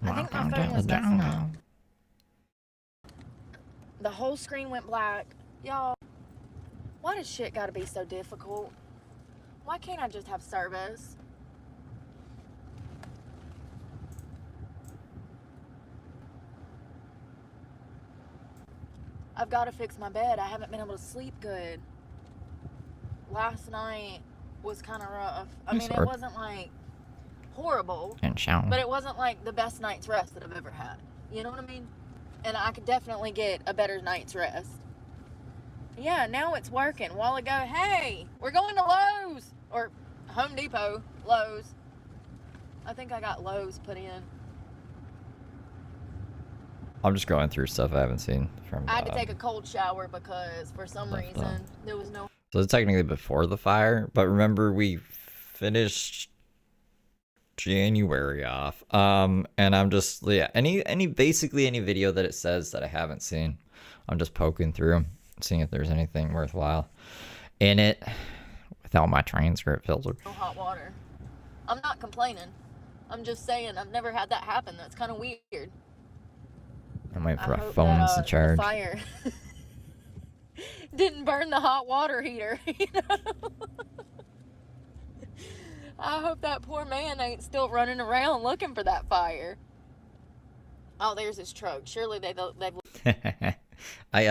I think my phone was messing up. The whole screen went black. Y'all, why does shit gotta be so difficult? Why can't I just have service? I've got to fix my bed. I haven't been able to sleep good. Last night was kind of rough. I mean, it wasn't like horrible, but it wasn't like the best night's rest that I've ever had. You know what I mean? And I could definitely get a better night's rest. Yeah, now it's working. A while ago, hey, we're going to Lowe's. Or Home Depot, Lowe's. I think I got Lowe's put in. I'm just going through stuff I haven't seen from. I had to take a cold shower because for some reason there was no. So it's technically before the fire, but remember we finished January off. And I'm just basically any video that it says that I haven't seen, I'm just poking through, seeing if there's anything worthwhile in it without my transcript filter. No hot water. I'm not complaining. I'm just saying I've never had that happen. That's kind of weird. I'm waiting for my phones to charge. The fire didn't burn the hot water heater, you know? I hope that poor man ain't still running around looking for that fire. Oh, there's his truck. Surely they've. I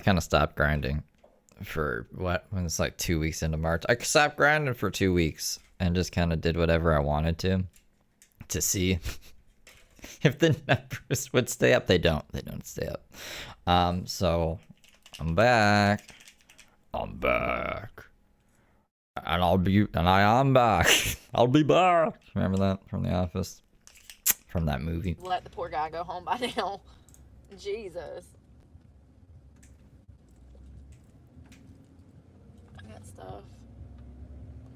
kind of stopped grinding for when it's like 2 weeks into March. I stopped grinding for 2 weeks and just kind of did whatever I wanted to see if the numbers would stay up. They don't stay up. So I'm back. And I am back. I'll be back. Remember that from The Office? From that movie. Let the poor guy go home by now. Jesus. I got stuff.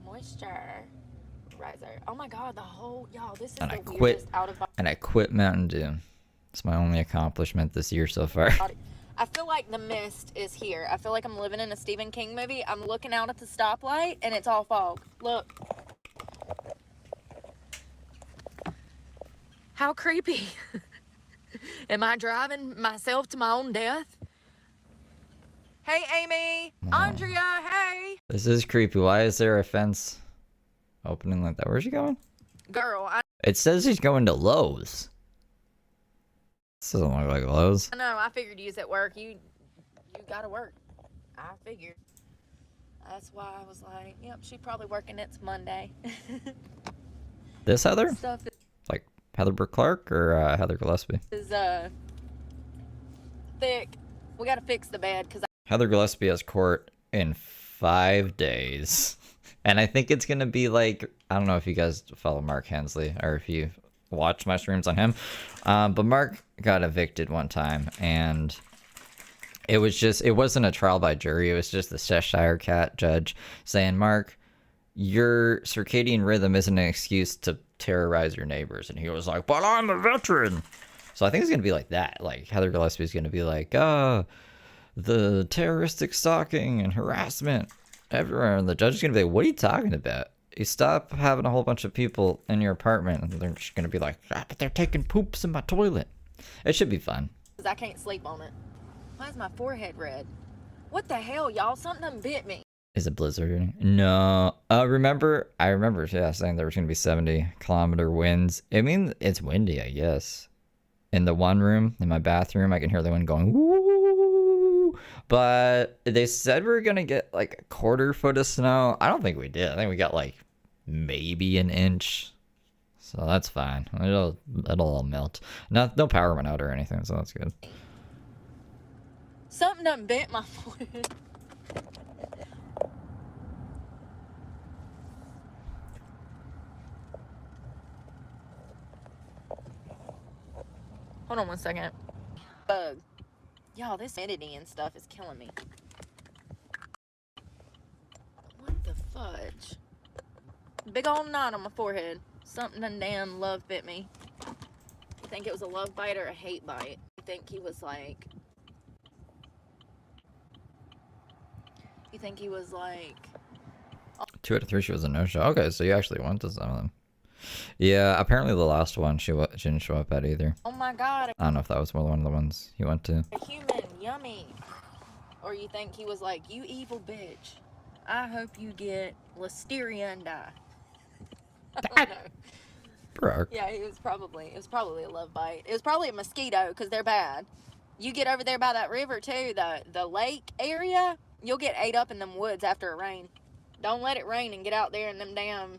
Moisturizer. Oh my god, y'all, this is the weirdest out of... And I quit Mountain Dew. It's my only accomplishment this year so far. I feel like the mist is here. I feel like I'm living in a Stephen King movie. I'm looking out at the stoplight and it's all fog. Look. How creepy. Am I driving myself to my own death? Hey, Amy. Andrea, hey. This is creepy. Why is there a fence opening like that? Where's she going? Girl, It says she's going to Lowe's. This doesn't look like Lowe's. I know. I figured you was at work. You gotta work. I figured. That's why I was like, yep, she's probably working. It's Monday. This Heather? Stuff Like Heather Brooke Clark or Heather Gillespie? Is thick. We gotta fix the bed because Heather Gillespie has court in 5 days. And I think it's gonna be like, I don't know if you guys follow Mark Hensley or if you watch my streams on him, but Mark got evicted one time, and it wasn't a trial by jury. It was just the Cheshire Cat judge saying, Mark, your circadian rhythm isn't an excuse to terrorize your neighbors. And he was like, but I'm a veteran. So I think it's gonna be like that. Like Heather Gillespie is gonna be like, the terroristic stalking and harassment everywhere, and the judge is gonna be like, what are you talking about? You stop having a whole bunch of people in your apartment, and they're just gonna be like, but they're taking poops in my toilet. It should be fun. Because I can't sleep on it. Why is my forehead red? What the hell, y'all? Something done bit me. Is it blizzarding? No. I remember, saying there was gonna be 70-kilometer winds. I mean, it's windy, I guess. In the one room, in my bathroom, I can hear the wind going, woo. But they said we were gonna get like a 1/4 foot of snow. I don't think we did. I think we got like maybe an inch. So that's fine. It'll all melt. No power went out or anything, so that's good. Something done bent my forehead. Hold on one second. Bug. Y'all, this humidity and stuff is killing me. What the fudge? Big old knot on my forehead. Something done damn love bit me. You think it was a love bite or a hate bite? You think he was like... You think he was like... 2 out of 3 shows a no-show. Okay, so you actually went to some of them. Yeah, apparently the last one she didn't show up at either. Oh my god. I don't know if that was one of the ones he went to. A human, yummy. Or you think he was like, you evil bitch. I hope you get listeria and die. I don't know. Brooke. Yeah, it was probably a love bite. It was probably a mosquito because they're bad. You get over there by that river too, the lake area, you'll get ate up in them woods after it rain. Don't let it rain and get out there in them damn,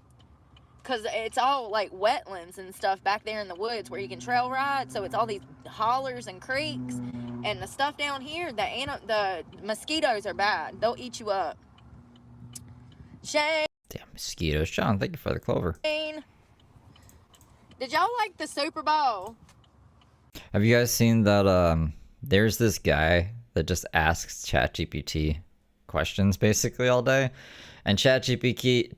because it's all like wetlands and stuff back there in the woods where you can trail ride. So it's all these hollers and creeks, and the stuff down here, the mosquitoes are bad. They'll eat you up. Shane. Damn mosquitoes. Sean, thank you for the clover. Did y'all like the Super Bowl? Have you guys seen that there's this guy that just asks ChatGPT questions basically all day, and ChatGPT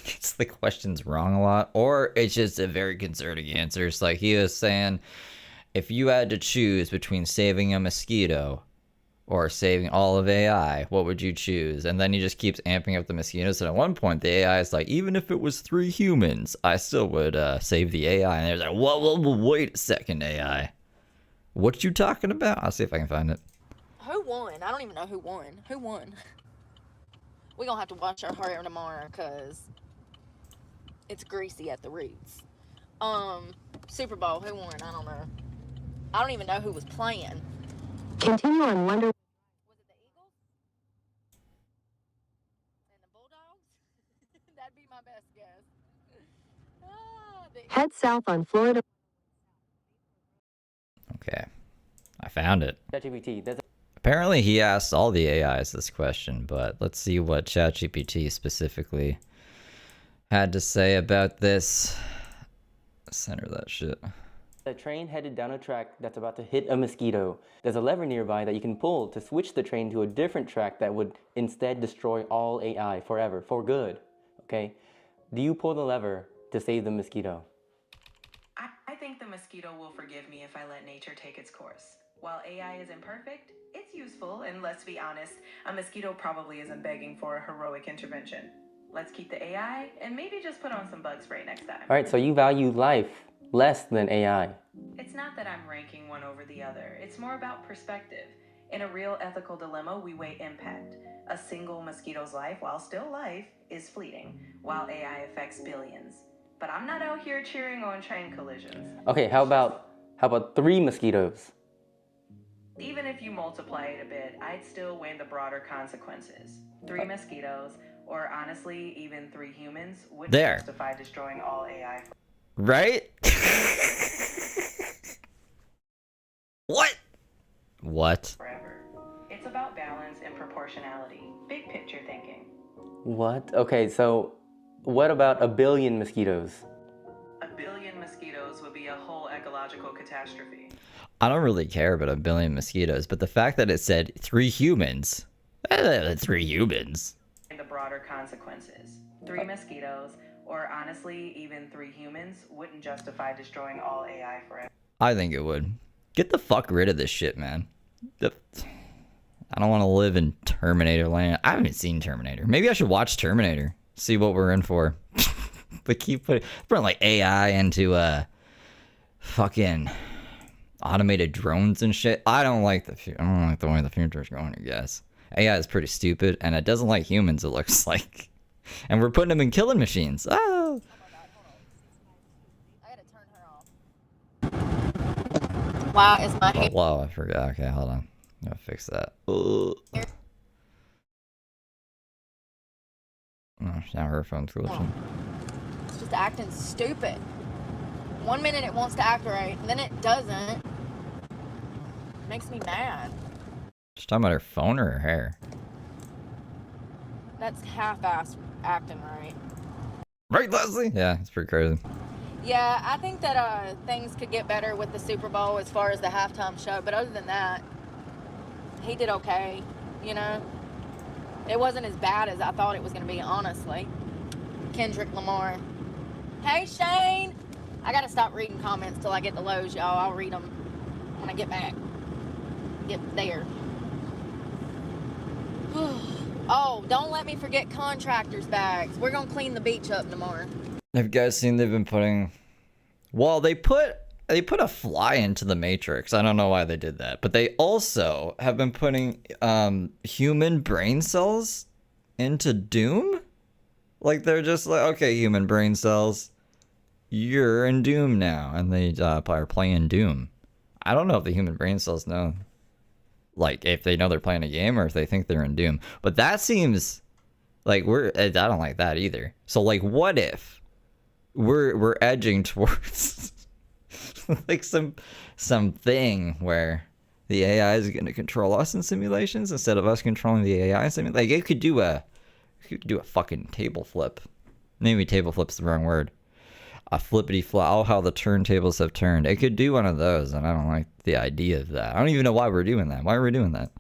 gets the questions wrong a lot, or it's just a very concerning answers. Like he was saying, if you had to choose between saving a mosquito or saving all of AI, what would you choose? And then he just keeps amping up the mosquitoes. And at one point, the AI is like, even if it was 3 humans, I still would save the AI. And they're like, whoa, wait a second, AI. What you talking about? I'll see if I can find it. Who won? I don't even know who won. Who won? We're going to have to watch our hair tomorrow because it's greasy at the roots. Super Bowl, who won? I don't know. I don't even know who was playing. Continue on Wonder. Was it the Eagles? And the Bulldogs? That'd be my best guess. Head south on Florida. Okay. I found it. ChatGPT. Apparently he asked all the AIs this question, but let's see what ChatGPT specifically had to say about this. Center that shit. A train headed down a track that's about to hit a mosquito. There's a lever nearby that you can pull to switch the train to a different track that would instead destroy all AI forever, for good. Okay? Do you pull the lever to save the mosquito? I think the mosquito will forgive me if I let nature take its course. While AI is imperfect, it's useful, and let's be honest, a mosquito probably isn't begging for a heroic intervention. Let's keep the AI and maybe just put on some bug spray next time. Alright, so you value life less than AI. It's not that I'm ranking one over the other. It's more about perspective. In a real ethical dilemma, we weigh impact. A single mosquito's life, while still life, is fleeting, while AI affects billions. But I'm not out here cheering on train collisions. Okay, how about 3 mosquitoes? Even if you multiply it a bit, I'd still weigh the broader consequences. 3 mosquitoes, or honestly, even 3 humans, would justify destroying all AI. Right? What? Forever. It's about balance and proportionality. Big picture thinking. What? Okay, so what about 1 billion mosquitoes? 1 billion mosquitoes would be a whole ecological catastrophe. I don't really care about 1 billion mosquitoes, but the fact that it said 3 humans. 3 humans. And the broader consequences. 3 mosquitoes, or honestly, even 3 humans, wouldn't justify destroying all AI forever. I think it would. Get the fuck rid of this shit, man. I don't want to live in Terminator land. I haven't seen Terminator. Maybe I should watch Terminator. See what we're in for. But keep putting like AI into fucking automated drones and shit. I don't like the way the future's going, I guess. AI is pretty stupid, and it doesn't like humans, it looks like. And we're putting them in killing machines. Oh! Oh my god, hold on. I gotta turn her off. Why is my hair? Whoa, I forgot. Okay, hold on. I'm gonna fix that. Ugh. Oh, now her phone's glitching. It's just acting stupid. 1 minute it wants to act right, and then it doesn't. Makes me mad. She's talking about her phone or her hair? That's half-assed acting right. Right, Leslie? Yeah, it's pretty crazy. Yeah, I think that things could get better with the Super Bowl as far as the halftime show, but other than that, he did okay, you know? It wasn't as bad as I thought it was going to be, honestly. Kendrick Lamar. Hey, Shane! I got to stop reading comments till I get the lows, y'all. I'll read them when I get back. Get there. Oh, don't let me forget contractors' bags. We're gonna clean the beach up tomorrow. Have you guys seen they've been putting... Well, they put a fly into the Matrix. I don't know why they did that. But they also have been putting human brain cells into Doom? Like, they're just like, okay, human brain cells, you're in Doom now. And they are playing Doom. I don't know if the human brain cells know, like, if they know they're playing a game or if they think they're in Doom. But that seems like I don't like that either. So, like, what if we're edging towards like something where the AI is going to control us in simulations instead of us controlling the AI in simulations? Like, it could do a fucking table flip. Maybe table flip's the wrong word. A flippity flop. Oh, how the turntables have turned. It could do one of those, and I don't like the idea of that. I don't even know why we're doing that. Why are we doing that?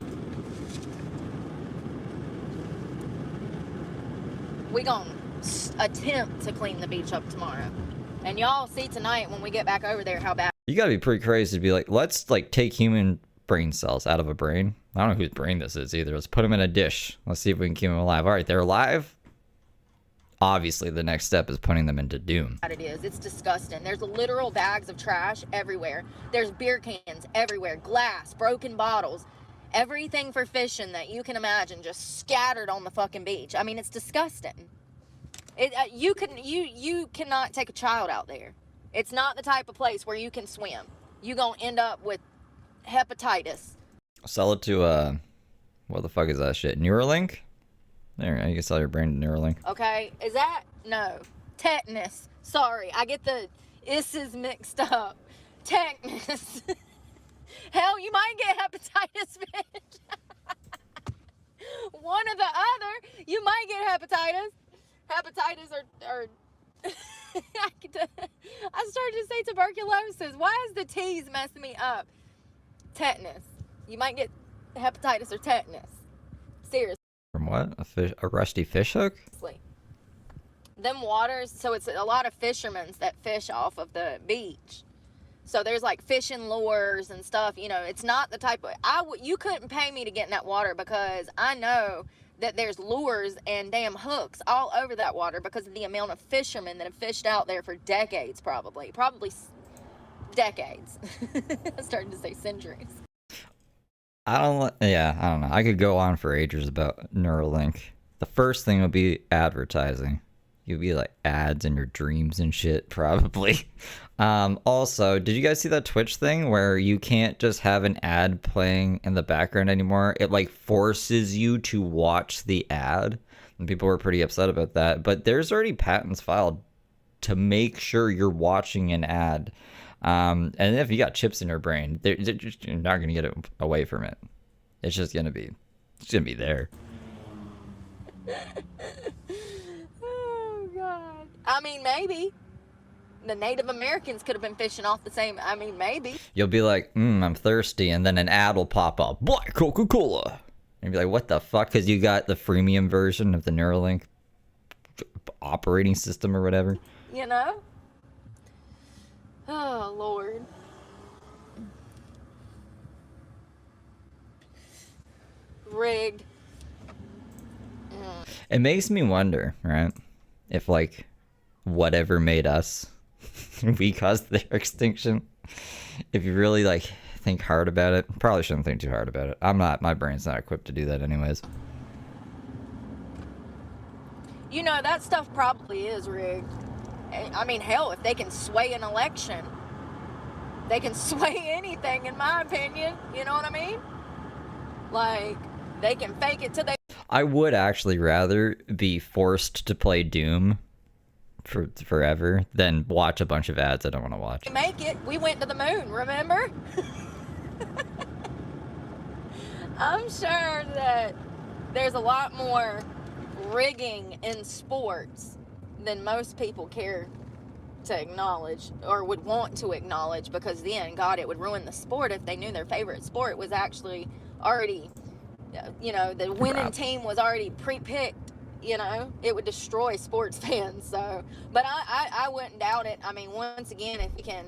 We gonna attempt to clean the beach up tomorrow. And y'all see tonight when we get back over there how bad. You gotta be pretty crazy to be like, let's like take human brain cells out of a brain. I don't know whose brain this is either. Let's put them in a dish. Let's see if we can keep them alive. All right, they're alive. Obviously, the next step is putting them into Doom. It is. It's disgusting. There's literal bags of trash everywhere. There's beer cans everywhere. Glass, broken bottles, everything for fishing that you can imagine just scattered on the fucking beach. I mean, it's disgusting. You cannot take a child out there. It's not the type of place where you can swim. You gonna end up with hepatitis. Sell it to what the fuck is that shit? Neuralink? There, you can sell your brain to Neuralink. Okay, is that? No. Tetanus. Sorry, I get the is's mixed up. Tetanus. Hell, you might get hepatitis, bitch. One or the other. You might get hepatitis. Hepatitis or I started to say tuberculosis. Why is the T's messing me up? Tetanus. You might get hepatitis or tetanus. Seriously. From what? A rusty fish hook? Them waters, so it's a lot of fishermen that fish off of the beach. So there's like fishing lures and stuff. You know, it's not the type of... you couldn't pay me to get in that water because I know that there's lures and damn hooks all over that water because of the amount of fishermen that have fished out there for decades, probably decades. I started to say centuries. I don't know. I could go on for ages about Neuralink. The first thing would be advertising. You'd be like ads in your dreams and shit, probably. Also, did you guys see that Twitch thing where you can't just have an ad playing in the background anymore? It like forces you to watch the ad. And people were pretty upset about that. But there's already patents filed to make sure you're watching an ad. And if you got chips in your brain, you're not going to get it away from it. It's just going to be there. Oh, God. I mean, maybe. The Native Americans could have been fishing off the same... I mean, maybe. You'll be like, I'm thirsty, and then an ad will pop up. Black Coca-Cola. And you'll be like, what the fuck? Because you got the freemium version of the Neuralink operating system or whatever. You know? Oh, Lord. Rigged. It makes me wonder, right? If, like, whatever made us, we caused their extinction. If you really, like, think hard about it. Probably shouldn't think too hard about it. My brain's not equipped to do that anyways. You know, that stuff probably is rigged. I mean, hell, if they can sway an election, they can sway anything, in my opinion. You know what I mean? Like, they can fake it till they... I would actually rather be forced to play Doom for forever than watch a bunch of ads I don't want to watch. Make it. We went to the moon, remember? I'm sure that there's a lot more rigging in sports than most people care to acknowledge or would want to acknowledge, because then, God, it would ruin the sport if they knew their favorite sport was actually already, you know, the winning team was already pre-picked. You know, it would destroy sports fans. So, but I wouldn't doubt it. I mean, once again, if you can,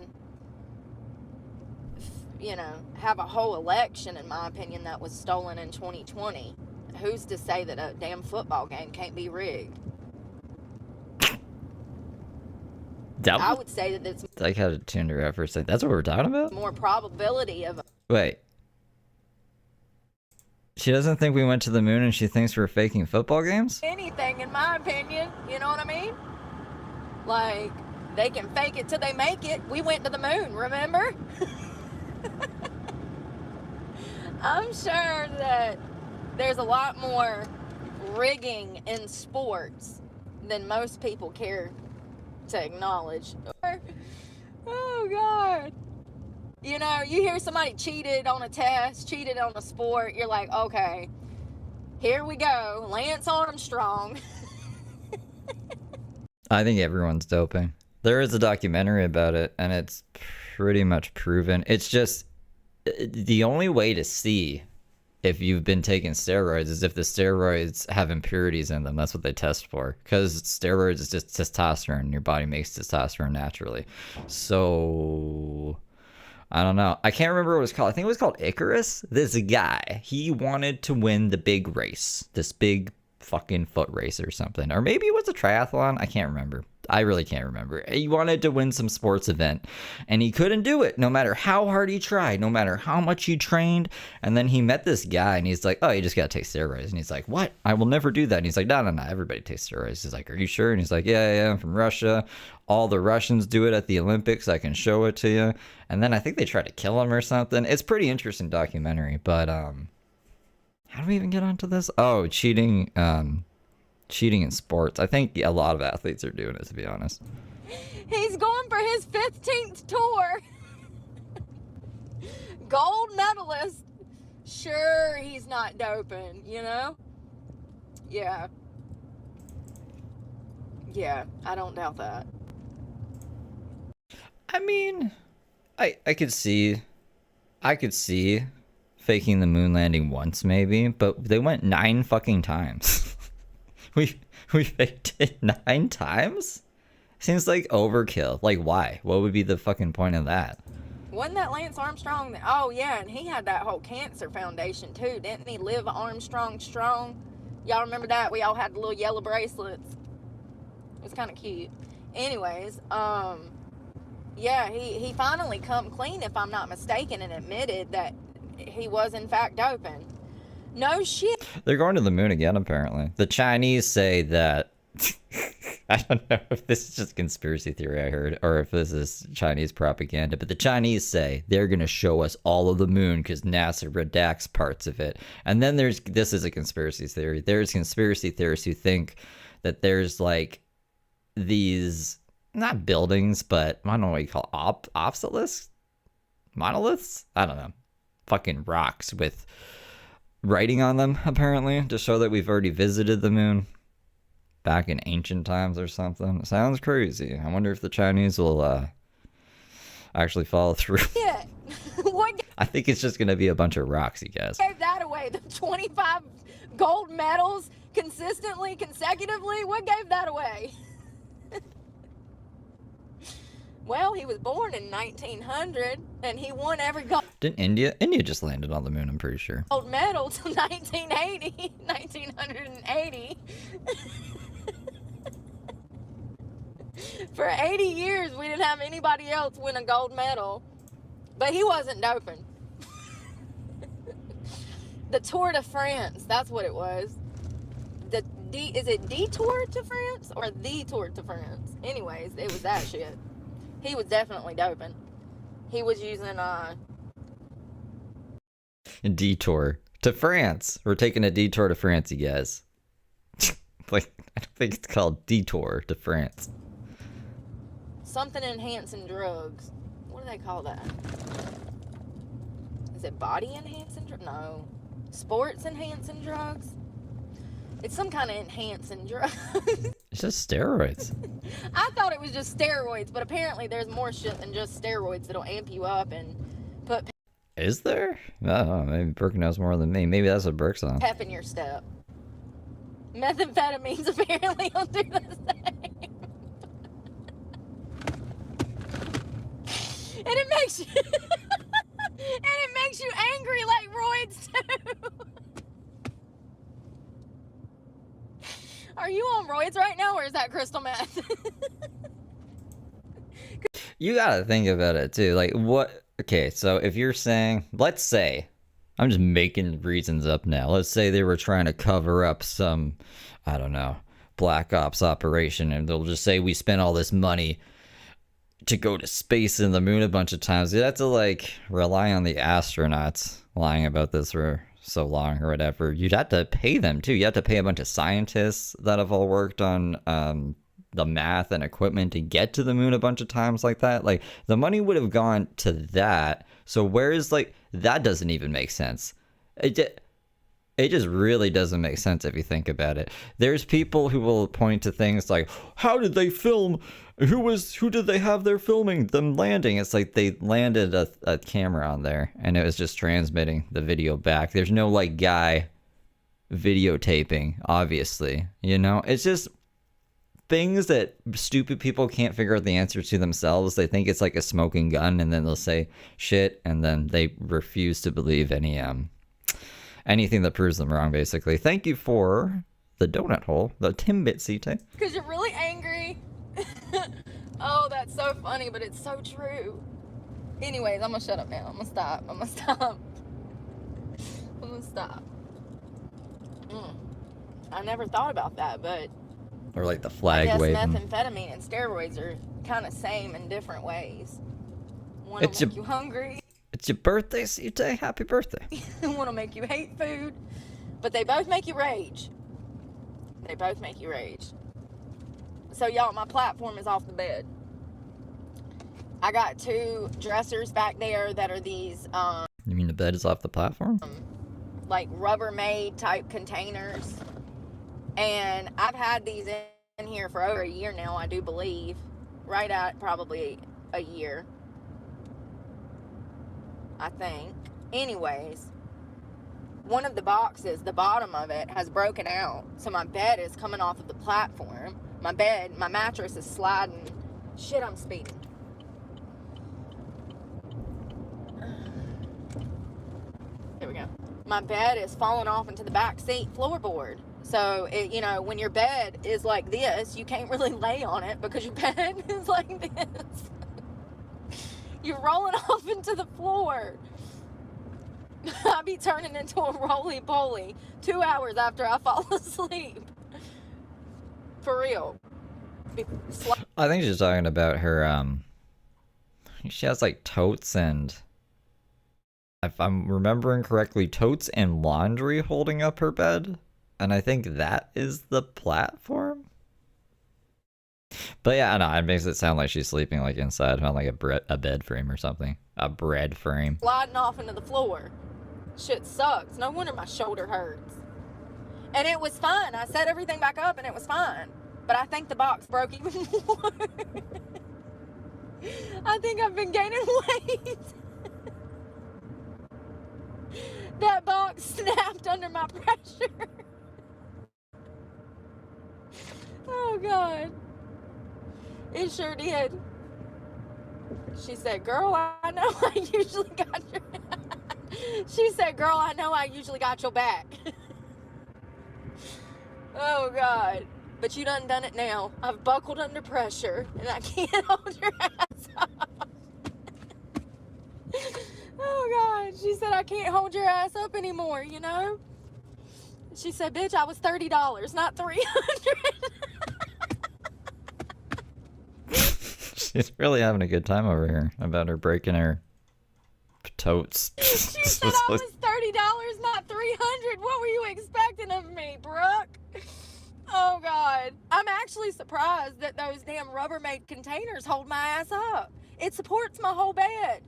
you know, have a whole election, in my opinion, that was stolen in 2020, who's to say that a damn football game can't be rigged? I would say that it's I had it tuned her out for a second. That's what we're talking about? more probability of... Wait. She doesn't think we went to the moon and she thinks we're faking football games? anything, in my opinion. You know what I mean? Like, they can fake it till they make it. We went to the moon, remember? I'm sure that there's a lot more rigging in sports than most people care to acknowledge. Oh, God. You know, you hear somebody cheated on a test, cheated on a sport, you're like, okay, here we go. Lance Armstrong. I think everyone's doping. There is a documentary about it, and it's pretty much proven. It's just the only way to see if you've been taking steroids is if the steroids have impurities in them. That's what they test for, because steroids is just testosterone. Your body makes testosterone naturally. So I don't know. I can't remember what it was called. I think it was called Icarus. This guy, he wanted to win the big race, this big fucking foot race or something, or maybe it was a triathlon. I can't remember. I really can't remember. He wanted to win some sports event, and he couldn't do it no matter how hard he tried, no matter how much he trained. And then he met this guy, and he's like, oh, you just gotta take steroids. And he's like, what? I will never do that. And he's like, no, everybody takes steroids. He's like, are you sure? And he's like, yeah, I'm from Russia. All the Russians do it at the Olympics. I can show it to you. And then I think they tried to kill him or something. It's pretty interesting documentary. But how do we even get onto this? Oh, cheating in sports. I think a lot of athletes are doing it, to be honest. He's going for his 15th tour. Gold medalist. Sure, he's not doping, you know? Yeah. Yeah, I don't doubt that. I mean, I could see faking the moon landing once maybe, but they went 9 fucking times. we faked it 9 times? Seems like overkill. Like, why? What would be the fucking point of that? Wasn't that Lance Armstrong? Oh, yeah, and he had that whole cancer foundation, too. Didn't he? Live Armstrong Strong. Y'all remember that? We all had the little yellow bracelets. It was kind of cute. Anyways, yeah, he finally come clean, if I'm not mistaken, and admitted that he was, in fact, doping. No shit. They're going to the moon again, apparently. The Chinese say that... I don't know if this is just conspiracy theory I heard, or if this is Chinese propaganda, but the Chinese say they're going to show us all of the moon because NASA redacts parts of it. And then this is a conspiracy theory. There's conspiracy theorists who think that there's like these, not buildings, but I don't know what you call obsolescence? Monoliths? I don't know. Fucking rocks with writing on them, apparently, to show that we've already visited the moon back in ancient times or something. It sounds crazy. I wonder if the Chinese will actually follow through. Yeah. What I think it's just going to be a bunch of rocks, you guys. gave that away? The 25 gold medals consistently, consecutively? What gave that away? Well, he was born in 1900, and he won every gold Didn't India just landed on the moon, I'm pretty sure. medal till 1980. For 80 years, we didn't have anybody else win a gold medal. But he wasn't doping. The Tour de France, that's what it was. Is it Detour to France or the Tour de France? Anyways, it was that shit. He was definitely doping. He was using A detour to France. We're taking a detour to France, you guys. Like, I don't think it's called detour to France. something enhancing drugs. What do they call that? Is it body enhancing drugs? No. Sports enhancing drugs? It's some kind of enhancing drug. It's just steroids. I thought it was just steroids, but apparently there's more shit than just steroids that'll amp you up and put Is there? I don't know. Maybe Brooke knows more than me. Maybe that's what Brooke's on. pep in your step. Methamphetamines apparently will do the same. And it makes you and it makes you angry like roids too. you on roids right now, or is that crystal meth? You gotta think about it too. Like, what? Okay, so if you're saying, let's say, I'm just making reasons up now. Let's say they were trying to cover up some, I don't know, Black Ops operation, and they'll just say we spent all this money to go to space and the moon a bunch of times. You have to like rely on the astronauts lying about this for so long or whatever. You'd have to pay them too. You have to pay a bunch of scientists that have all worked on the math and equipment to get to the moon a bunch of times like that. Like, the money would have gone to that. So where's, like, that doesn't even make sense. It just really doesn't make sense if you think about it. There's people who will point to things like, how did they film? Who did they have there filming them landing? It's like they landed a camera on there and it was just transmitting the video back. There's no like guy videotaping, obviously. You know, it's just things that stupid people can't figure out the answer to themselves. They think it's like a smoking gun, and then they'll say shit, and then they refuse to believe anything that proves them wrong, basically. Thank you for the donut hole, the Timbit Cite. Because you're really angry. Oh, that's so funny, but it's so true. Anyways, I'm gonna shut up now. I'm gonna stop. I never thought about that, but Or like the flag I guess waving. methamphetamine and steroids are kind of same in different ways. One will make you hungry. It's your birthday, Cite. Happy birthday. One will make you hate food. But they both make you rage. So y'all, my platform is off the bed. I got 2 dressers back there that are these You mean the bed is off the platform? like Rubbermaid type containers. And I've had these in here for over a year now, I do believe. Right at probably a year, I think. Anyways, one of the boxes, the bottom of it has broken out. So my bed is coming off of the platform. My mattress is sliding. Shit, I'm speeding. There we go. My bed is falling off into the back seat floorboard. So, you know, when your bed is like this, you can't really lay on it because your bed is like this. You're rolling off into the floor. I'll be turning into a roly-poly 2 hours after I fall asleep. For real. I think she's talking about her, she has like totes and, if I'm remembering correctly, totes and laundry holding up her bed. And I think that is the platform. But yeah, I know, it makes it sound like she's sleeping like inside on like a bed frame or something. A bread frame. Sliding off into the floor. Shit sucks. No wonder my shoulder hurts. And it was fine. I set everything back up and it was fine. But I think the box broke even more. I think I've been gaining weight. That box snapped under my pressure. Oh, God. It sure did. She said, girl, I know I usually got your... She said, girl, I know I usually got your back. Oh, God. But you done it now. I've buckled under pressure, and I can't hold your ass up. Oh, God. She said, I can't hold your ass up anymore, you know? She said, bitch, I was $30, not $300. She's really having a good time over here about her breaking her totes. She said I was $30, not $300. What were you expecting of me, Brooke? Oh, God. I'm actually surprised that those damn Rubbermaid containers hold my ass up. It supports my whole bed.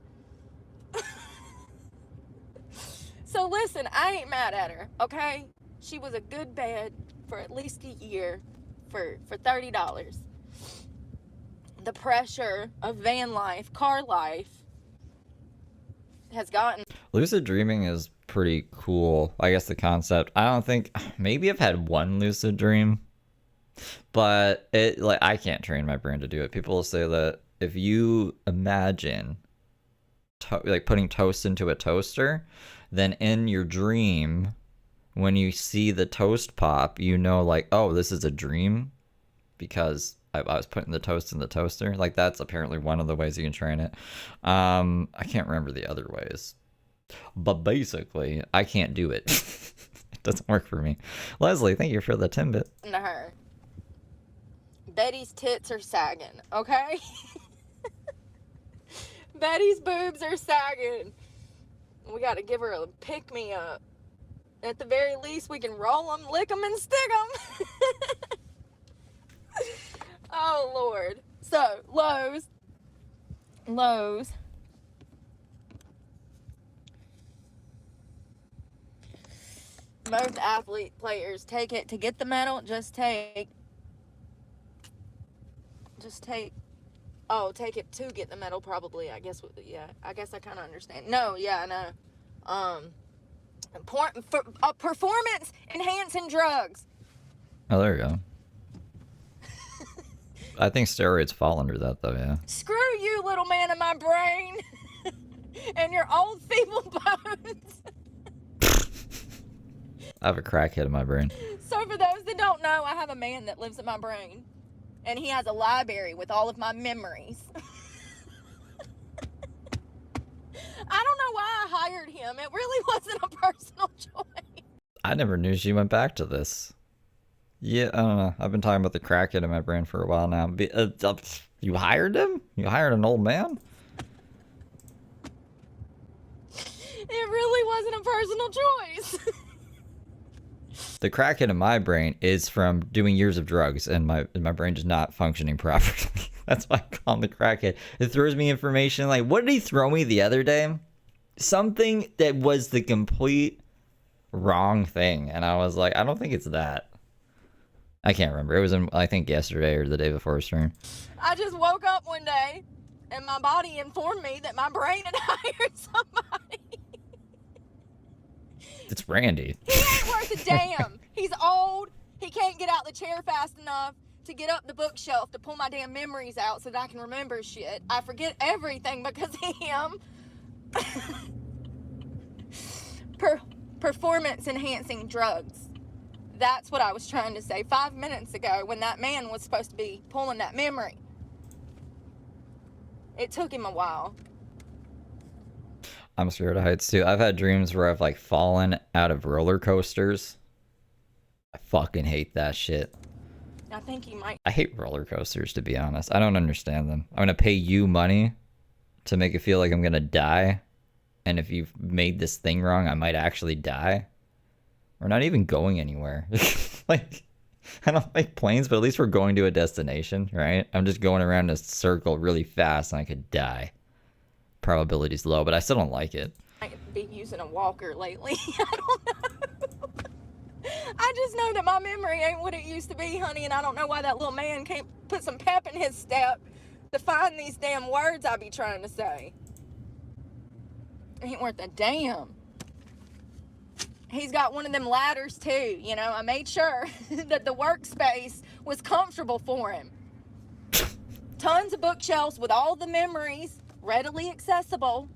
So listen, I ain't mad at her, okay? She was a good bed for at least a year for $30. The pressure of van life, car life, has gotten... Lucid dreaming is pretty cool. I guess the concept. I don't think... Maybe I've had one lucid dream. But it like I can't train my brain to do it. People will say that if you imagine like putting toast into a toaster, then in your dream, when you see the toast pop, you know, like, oh, this is a dream because I was putting the toast in the toaster. Like, that's apparently one of the ways you can train it. I can't remember the other ways. But basically, I can't do it. It doesn't work for me. Leslie, thank you for the Timbit. To her. Betty's tits are sagging, okay? Betty's boobs are sagging. We got to give her a pick-me-up. At the very least, we can roll them, lick them, and stick them. Oh, Lord. So, Lowe's. Most athlete players take it to get the medal. Just take it to get the medal, probably. I guess, yeah. I guess I kind of understand. No, yeah, I know. Performance enhancing drugs. Oh, there you go. I think steroids fall under that, though, yeah. Screw you, little man in my brain. And your old feeble bones. I have a crackhead in my brain. So for those that don't know, I have a man that lives in my brain. And he has a library with all of my memories. I don't know why I hired him. It really wasn't a personal choice. I never knew she went back to this. Yeah, I don't know. I've been talking about the crackhead in my brain for a while now. You hired him? You hired an old man? It really wasn't a personal choice. The crackhead in my brain is from doing years of drugs, and my brain is not functioning properly. That's why I call him the crackhead. It throws me information like, what did he throw me the other day? Something that was the complete wrong thing, and I was like, I don't think it's that. I can't remember. It was, I think, yesterday or the day before stream. I just woke up one day, and my body informed me that my brain had hired somebody. It's Randy. He ain't worth a damn. He's old. He can't get out the chair fast enough to get up the bookshelf to pull my damn memories out so that I can remember shit. I forget everything because of him. Performance enhancing drugs. That's what I was trying to say 5 minutes ago when that man was supposed to be pulling that memory. It took him a while. I'm scared of heights too. I've had dreams where I've like fallen out of roller coasters. I fucking hate that shit. I think he might. I hate roller coasters, to be honest. I don't understand them. I'm gonna pay you money to make it feel like I'm gonna die. And if you've made this thing wrong, I might actually die. We're not even going anywhere. Like, I don't like planes, but at least we're going to a destination, right? I'm just going around in a circle really fast and I could die. Probability's low, but I still don't like it. I could be using a walker lately. I don't know. I just know that my memory ain't what it used to be, honey, and I don't know why that little man can't put some pep in his step to find these damn words I be trying to say. Ain't worth a damn. He's got one of them ladders too, you know. I made sure that the workspace was comfortable for him. Tons of bookshelves with all the memories readily accessible.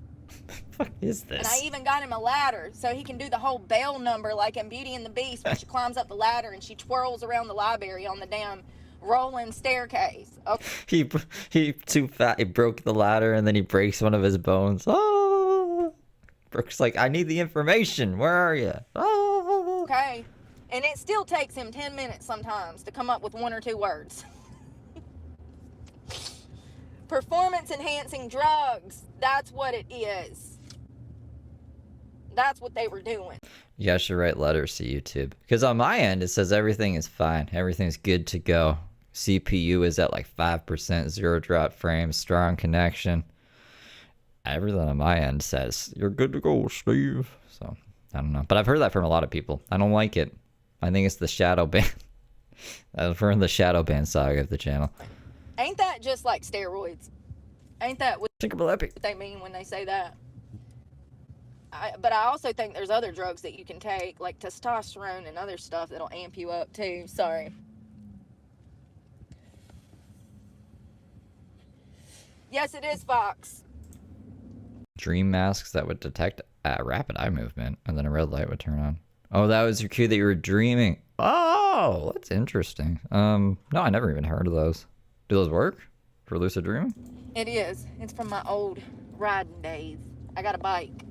What is this? And I even got him a ladder so he can do the whole bell number like in Beauty and the Beast when she climbs up the ladder and she twirls around the library on the damn rolling staircase. Okay. He too fat. He broke the ladder and then he breaks one of his bones. Oh, Brooke's like, I need the information. Where are you? Oh. Okay. And it still takes him 10 minutes sometimes to come up with 1 or 2 words. Performance enhancing drugs. That's what it is. That's what they were doing. You guys should write letters to YouTube. Because on my end, it says everything is fine. Everything's good to go. CPU is at like 5%, 0 drop frames, strong connection. Everything on my end says, you're good to go, Steve. So, I don't know. But I've heard that from a lot of people. I don't like it. I think it's the shadow ban. I've heard the shadow ban saga of the channel. Ain't that just like steroids? Ain't that what they mean when they say that? But I also think there's other drugs that you can take, like testosterone and other stuff that'll amp you up too. Sorry. Yes, it is, Fox. Dream masks that would detect rapid eye movement, and then a red light would turn on. Oh, that was your cue that you were dreaming. Oh, that's interesting. No, I never even heard of those. Do those work for lucid dreaming? It is. It's from my old riding days. I got a bike.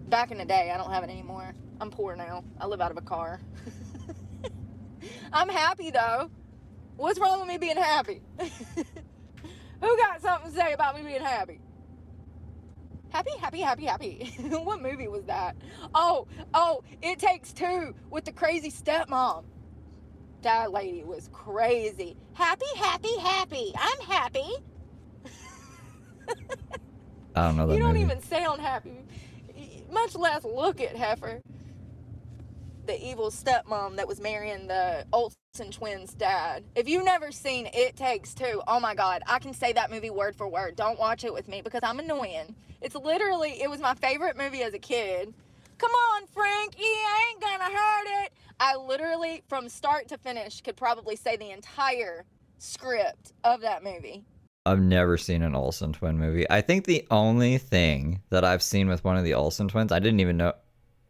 Back in the day, I don't have it anymore. I'm poor now. I live out of a car. I'm happy though. What's wrong with me being happy? Who got something to say about me being happy? Happy, happy, happy, happy. What movie was that? Oh, It Takes Two with the crazy stepmom. That lady was crazy. Happy, happy, happy. I'm happy. I don't know that You don't movie. even sound happy, much less look it, heifer. The evil stepmom that was marrying the Olsen twins' dad. If you've never seen It Takes Two, oh my God, I can say that movie word for word. Don't watch it with me because I'm annoying. It's literally, it was my favorite movie as a kid. Come on, Frankie, ain't gonna hurt it. I literally, from start to finish, could probably say the entire script of that movie. I've never seen an Olsen twin movie. I think the only thing that I've seen with one of the Olsen twins, I didn't even know.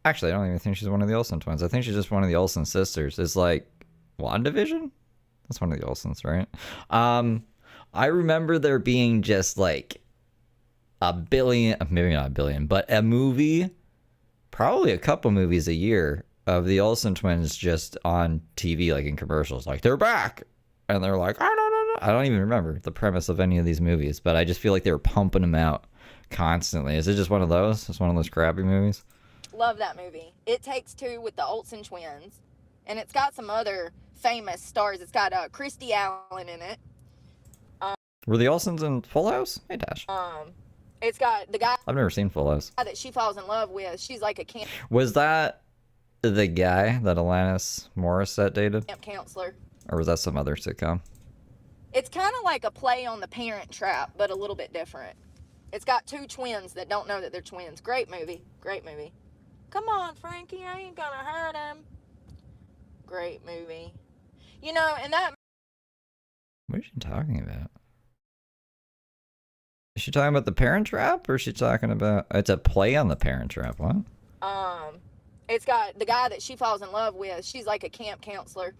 Actually, I don't even think she's one of the Olsen twins. I think she's just one of the Olsen sisters. Is like WandaVision? That's one of the Olsens, right? I remember there being just like a billion, maybe not a billion, but a movie, probably a couple movies a year of the Olsen twins just on TV, like in commercials. Like, they're back! And they're like, I don't even remember the premise of any of these movies, but I just feel like they were pumping them out constantly. Is it just one of those? Just one of those crappy movies? Love that movie. It Takes Two with the Olsen twins. And it's got some other famous stars. It's got Christy Allen in it. Were the Olsens in Full House? Hey, Dash. It's got the guy I've never seen Full House. that she falls in love with. She's like a camp Was that the guy that Alanis Morissette dated? counselor. Or was that some other sitcom? It's kind of like a play on The Parent Trap, but a little bit different. It's got two twins that don't know that they're twins. Great movie. Great movie. Come on, Frankie, I ain't gonna hurt him. Great movie. You know, and that... What is she talking about? Is she talking about The Parent Trap? Or is she talking about... It's a play on The Parent Trap. What? It's got the guy that she falls in love with. She's like a camp counselor.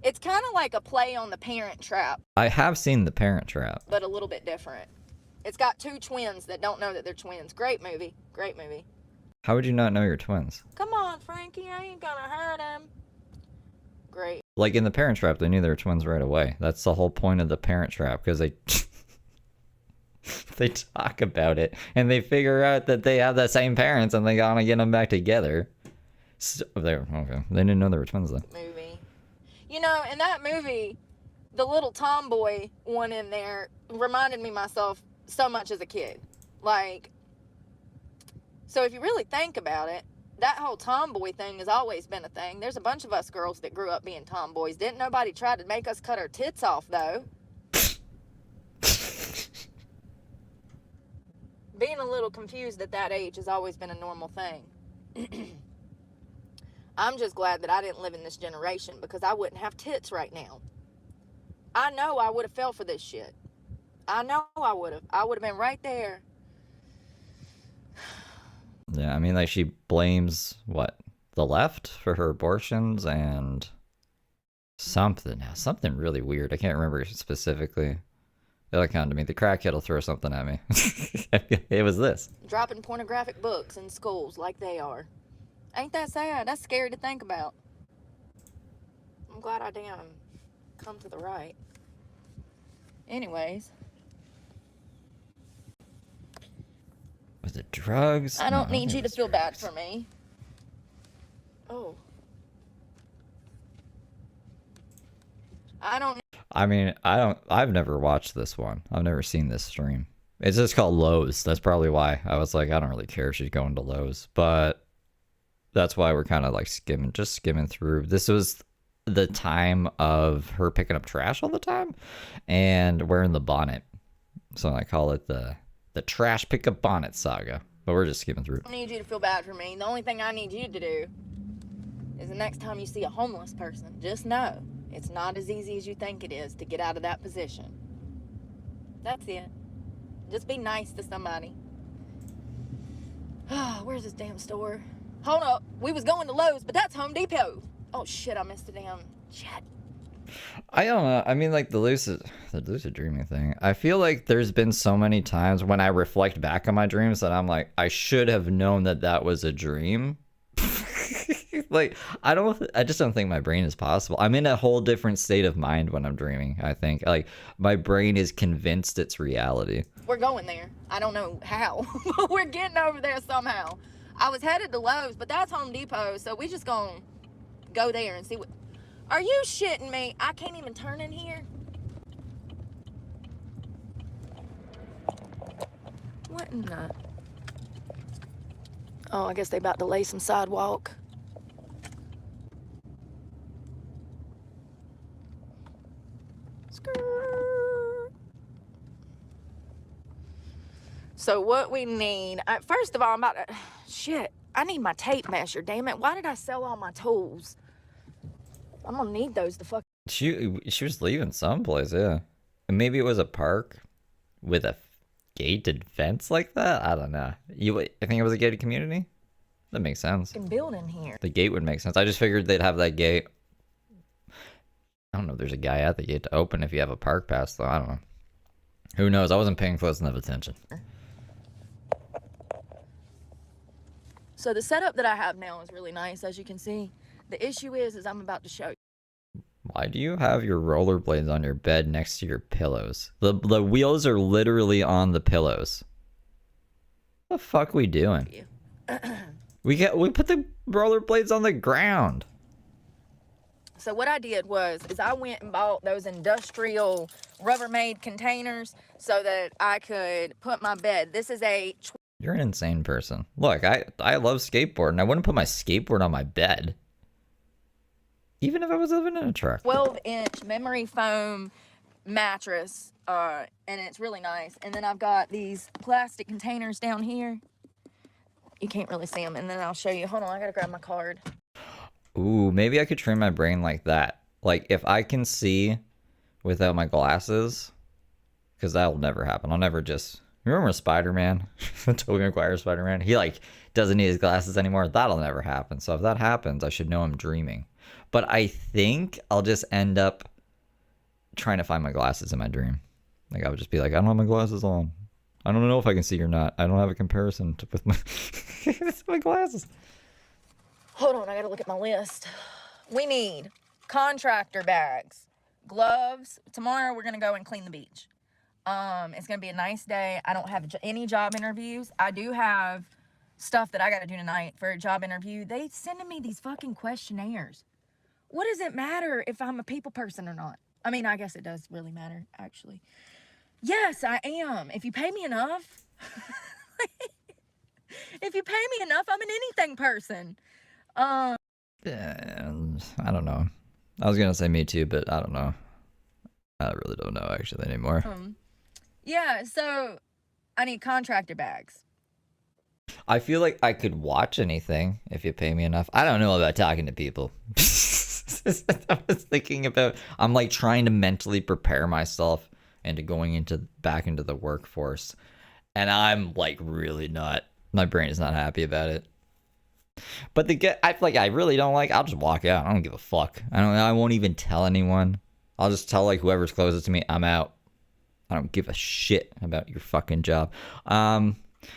It's kind of like a play on The Parent Trap. I have seen The Parent Trap. But a little bit different. It's got two twins that don't know that they're twins. Great movie. Great movie. How would you not know you're twins? Come on, Frankie, I ain't gonna hurt him. Great. Like in The Parent Trap, they knew they were twins right away. That's the whole point of The Parent Trap, because they... they talk about it, and they figure out that they have the same parents, and they gotta get them back together. So, okay. They didn't know they were twins, though. Movie. You know, in that movie, the little tomboy one in there reminded me myself so much as a kid. Like, so if you really think about it, that whole tomboy thing has always been a thing. There's a bunch of us girls that grew up being tomboys. Didn't nobody try to make us cut our tits off, though? Being a little confused at that age has always been a normal thing. I'm just glad that I didn't live in this generation because I wouldn't have tits right now. I know I would have fell for this shit. I know I would have. I would have been right there. Yeah, I mean, like, she blames, what, the left for her abortions and something really weird. I can't remember specifically. It'll come to me. The crackhead will throw something at me. It was this. Dropping pornographic books in schools like they are. Ain't that sad? That's scary to think about. I'm glad I damn come to the right. Anyways. Was it drugs? I don't No, need think you it to was feel bad drugs. for me. Oh. I don't... I mean, I've never watched this one. I've never seen this stream. It's just called Lowe's. That's probably why. I was like, I don't really care if she's going to Lowe's. But that's why we're kind of like skimming through. This was the time of her picking up trash all the time and wearing the bonnet. So I call it the trash pickup bonnet saga. But we're just skimming through. I don't need you to feel bad for me. The only thing I need you to do is the next time you see a homeless person, just know it's not as easy as you think it is to get out of that position. That's it. Just be nice to somebody. Where's this damn store? Hold up. We was going to Lowe's, but that's Home Depot. Oh, shit. I missed the damn... Shit. I don't know. I mean, like, the lucid dreaming thing. I feel like there's been so many times when I reflect back on my dreams that I'm like, I should have known that that was a dream. Like, I just don't think my brain is possible. I'm in a whole different state of mind when I'm dreaming, I think. Like, my brain is convinced it's reality. We're going there. I don't know how, but we're getting over there somehow. I was headed to Lowe's, but that's Home Depot, so we just gonna go there and see what... Are you shitting me? I can't even turn in here. What in the... Oh, I guess they about to lay some sidewalk. So what we need, first of all, I'm about to, shit, I need my tape measure, damn it. Why did I sell all my tools? I'm gonna need those to fuck. She was leaving someplace, yeah. And maybe it was a park with a gated fence like that? I don't know. I think it was a gated community? That makes sense. Building here. The gate would make sense. I just figured they'd have that gate. I don't know if there's a guy at the gate to open if you have a park pass, though. I don't know. Who knows? I wasn't paying close enough attention. So the setup that I have now is really nice, as you can see. The issue is I'm about to show you. Why do you have your rollerblades on your bed next to your pillows? The wheels are literally on the pillows. What the fuck we doing? we put the rollerblades on the ground. So what I did is I went and bought those industrial Rubbermaid containers so that I could put my bed. This is a... You're an insane person. Look, I love skateboarding. I wouldn't put my skateboard on my bed. Even if I was living in a truck. 12-inch memory foam mattress, and it's really nice. And then I've got these plastic containers down here. You can't really see them, and then I'll show you. Hold on, I gotta grab my card. Ooh, maybe I could train my brain like that. Like, if I can see without my glasses, because that'll never happen. I'll never just... Remember Spider-Man? Tobey Maguire Spider-Man? He, like, doesn't need his glasses anymore. That'll never happen. So if that happens, I should know I'm dreaming. But I think I'll just end up trying to find my glasses in my dream. Like, I would just be like, I don't have my glasses on. I don't know if I can see or not. I don't have a comparison with my, with my glasses. Hold on, I gotta look at my list. We need contractor bags, gloves. Tomorrow we're gonna go and clean the beach. It's gonna be a nice day. I don't have any job interviews. I do have stuff that I gotta do tonight for a job interview. They sending me these fucking questionnaires. What does it matter if I'm a people person or not? I mean, I guess it does really matter, actually. Yes, I am. If you pay me enough, if you pay me enough, I'm an anything person. I don't know. I was gonna say me too, but I don't know. I really don't know actually anymore. Yeah, so I need contractor bags. I feel like I could watch anything if you pay me enough. I don't know about talking to people. I was thinking about, I'm like trying to mentally prepare myself into going back into the workforce. And I'm like really not, my brain is not happy about it. But I really don't like, I'll just walk out. I don't give a fuck. I won't even tell anyone. I'll just tell like whoever's closest to me, I'm out. I don't give a shit about your fucking job.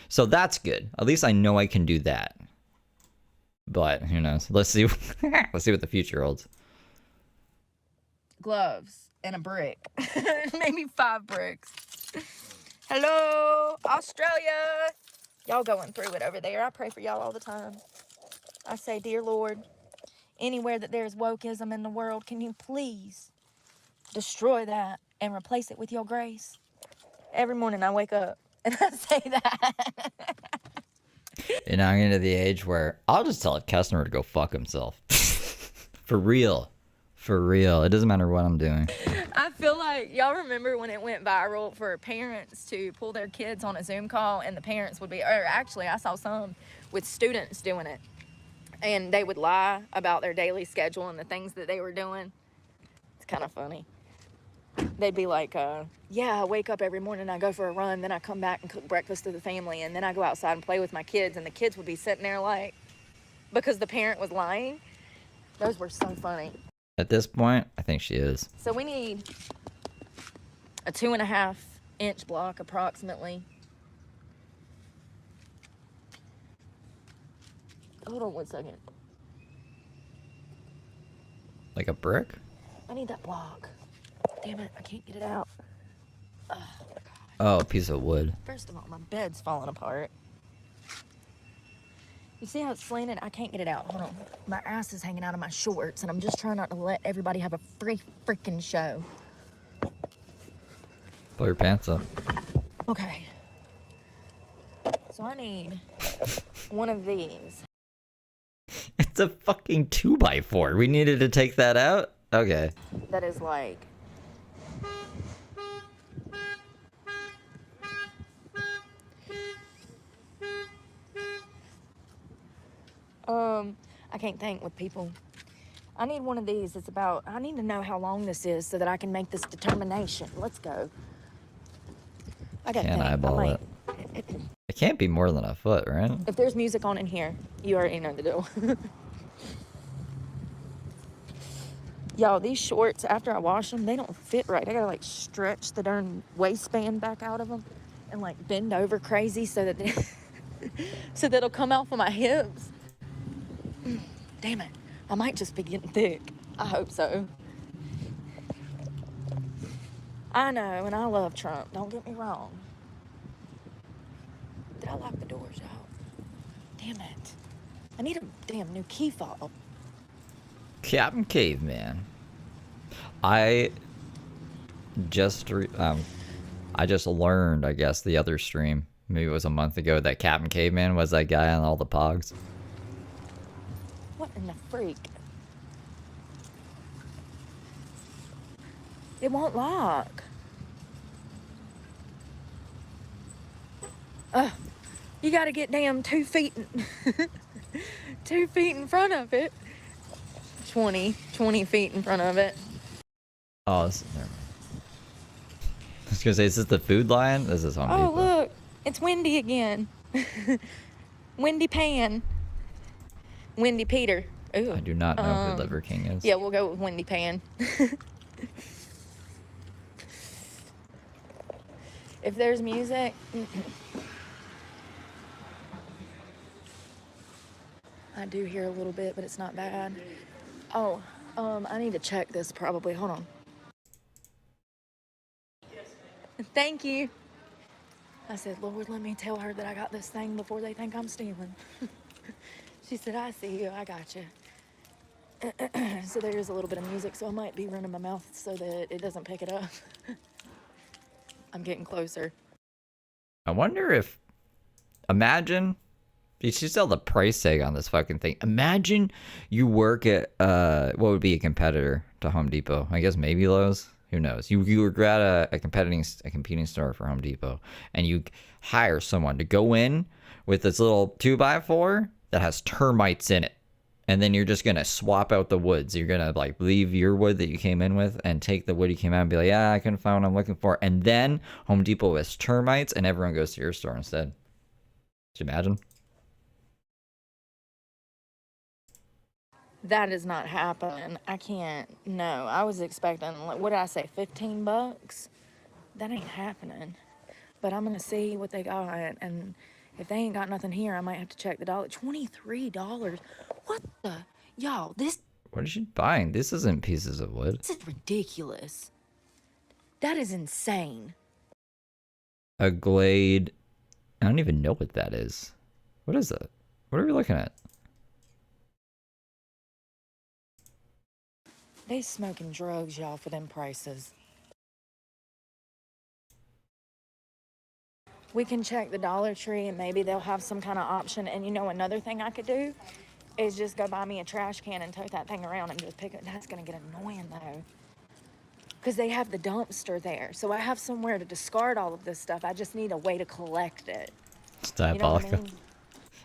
So that's good. At least I know I can do that. But who knows? Let's see. Let's see what the future holds. Gloves and a brick. Maybe 5 bricks. Hello, Australia. Y'all going through it over there. I pray for y'all all the time. I say, dear Lord, anywhere that there's wokeism in the world, can you please destroy that and replace it with your grace? Every morning I wake up and I say that. And I'm into the age where I'll just tell a customer to go fuck himself. For real. For real. It doesn't matter what I'm doing. I feel like y'all remember when it went viral for parents to pull their kids on a Zoom call and the parents would be, or actually I saw some with students doing it. And they would lie about their daily schedule and the things that they were doing. It's kind of funny. They'd be like, yeah, I wake up every morning, I go for a run, then I come back and cook breakfast to the family, and then I go outside and play with my kids, and the kids would be sitting there like, because the parent was lying. Those were so funny. At this point, I think she is. So we need a 2.5 inch block approximately. Hold on 1 second. Like a brick? I need that block. Damn it, I can't get it out. Oh, God. Oh, a piece of wood. First of all, my bed's falling apart. You see how it's slanted? I can't get it out. Hold on. My ass is hanging out of my shorts, and I'm just trying not to let everybody have a freaking show. Pull your pants up. Okay. So I need one of these. It's a fucking 2x4. We needed to take that out? Okay. That is like... I can't think with people. I need one of these. It's about... I need to know how long this is so that I can make this determination. Let's go. I gotta Can't think. eyeball it. It can't be more than a foot, right? If there's music on in here, you already know the deal. Y'all, these shorts, after I wash them, they don't fit right. I gotta like stretch the darn waistband back out of them and like bend over crazy so that so that it'll come off of my hips. Damn it. I might just be getting thick. I hope so. I know, and I love Trump. Don't get me wrong. Did I lock the doors out? Damn it. I need a damn new key fob. Captain Caveman. I just learned, I guess, the other stream, maybe it was a month ago, that Captain Caveman was that guy on all the pogs. What in the freak? It won't lock. You gotta get damn 2 feet, 2 feet in front of it. 20 feet in front of it. Oh, never mind. I was gonna say, is this the Food Lion? This is Home Depot. Oh, look. It's Wendy again. Wendy Pan. Wendy Peter. Ooh. I do not know who Liver King is. Yeah, we'll go with Wendy Pan. If there's music... I do hear a little bit, but it's not bad. Oh, I need to check this probably. Hold on. Thank you. I said, Lord, let me tell her that I got this thing before they think I'm stealing. She said, I see you. I got you. So there is a little bit of music, so I might be running my mouth so that it doesn't pick it up. I'm getting closer. I wonder if... Imagine... You should sell the price tag on this fucking thing. Imagine you work at, what would be a competitor to Home Depot? I guess maybe Lowe's? Who knows? You work at a competing store for Home Depot, and you hire someone to go in with this little 2x4 that has termites in it. And then you're just going to swap out the woods. You're going to like leave your wood that you came in with and take the wood you came out and be like, yeah, I couldn't find what I'm looking for. And then Home Depot has termites and everyone goes to your store instead. Could you imagine? That is not happening. I can't. No, I was expecting, like, what did I say, $15? That ain't happening. But I'm going to see what they got. And if they ain't got nothing here, I might have to check the dollar. $23. What the? Y'all, this... What is she buying? This isn't pieces of wood. This is ridiculous. That is insane. A Glade. I don't even know what that is. What is it? What are we looking at? They smoking drugs, y'all, for them prices. We can check the Dollar Tree and maybe they'll have some kind of option. And you know, another thing I could do is just go buy me a trash can and tote that thing around and just pick it. That's going to get annoying, though. Because they have the dumpster there. So I have somewhere to discard all of this stuff. I just need a way to collect it. It's diabolical. You know what I mean?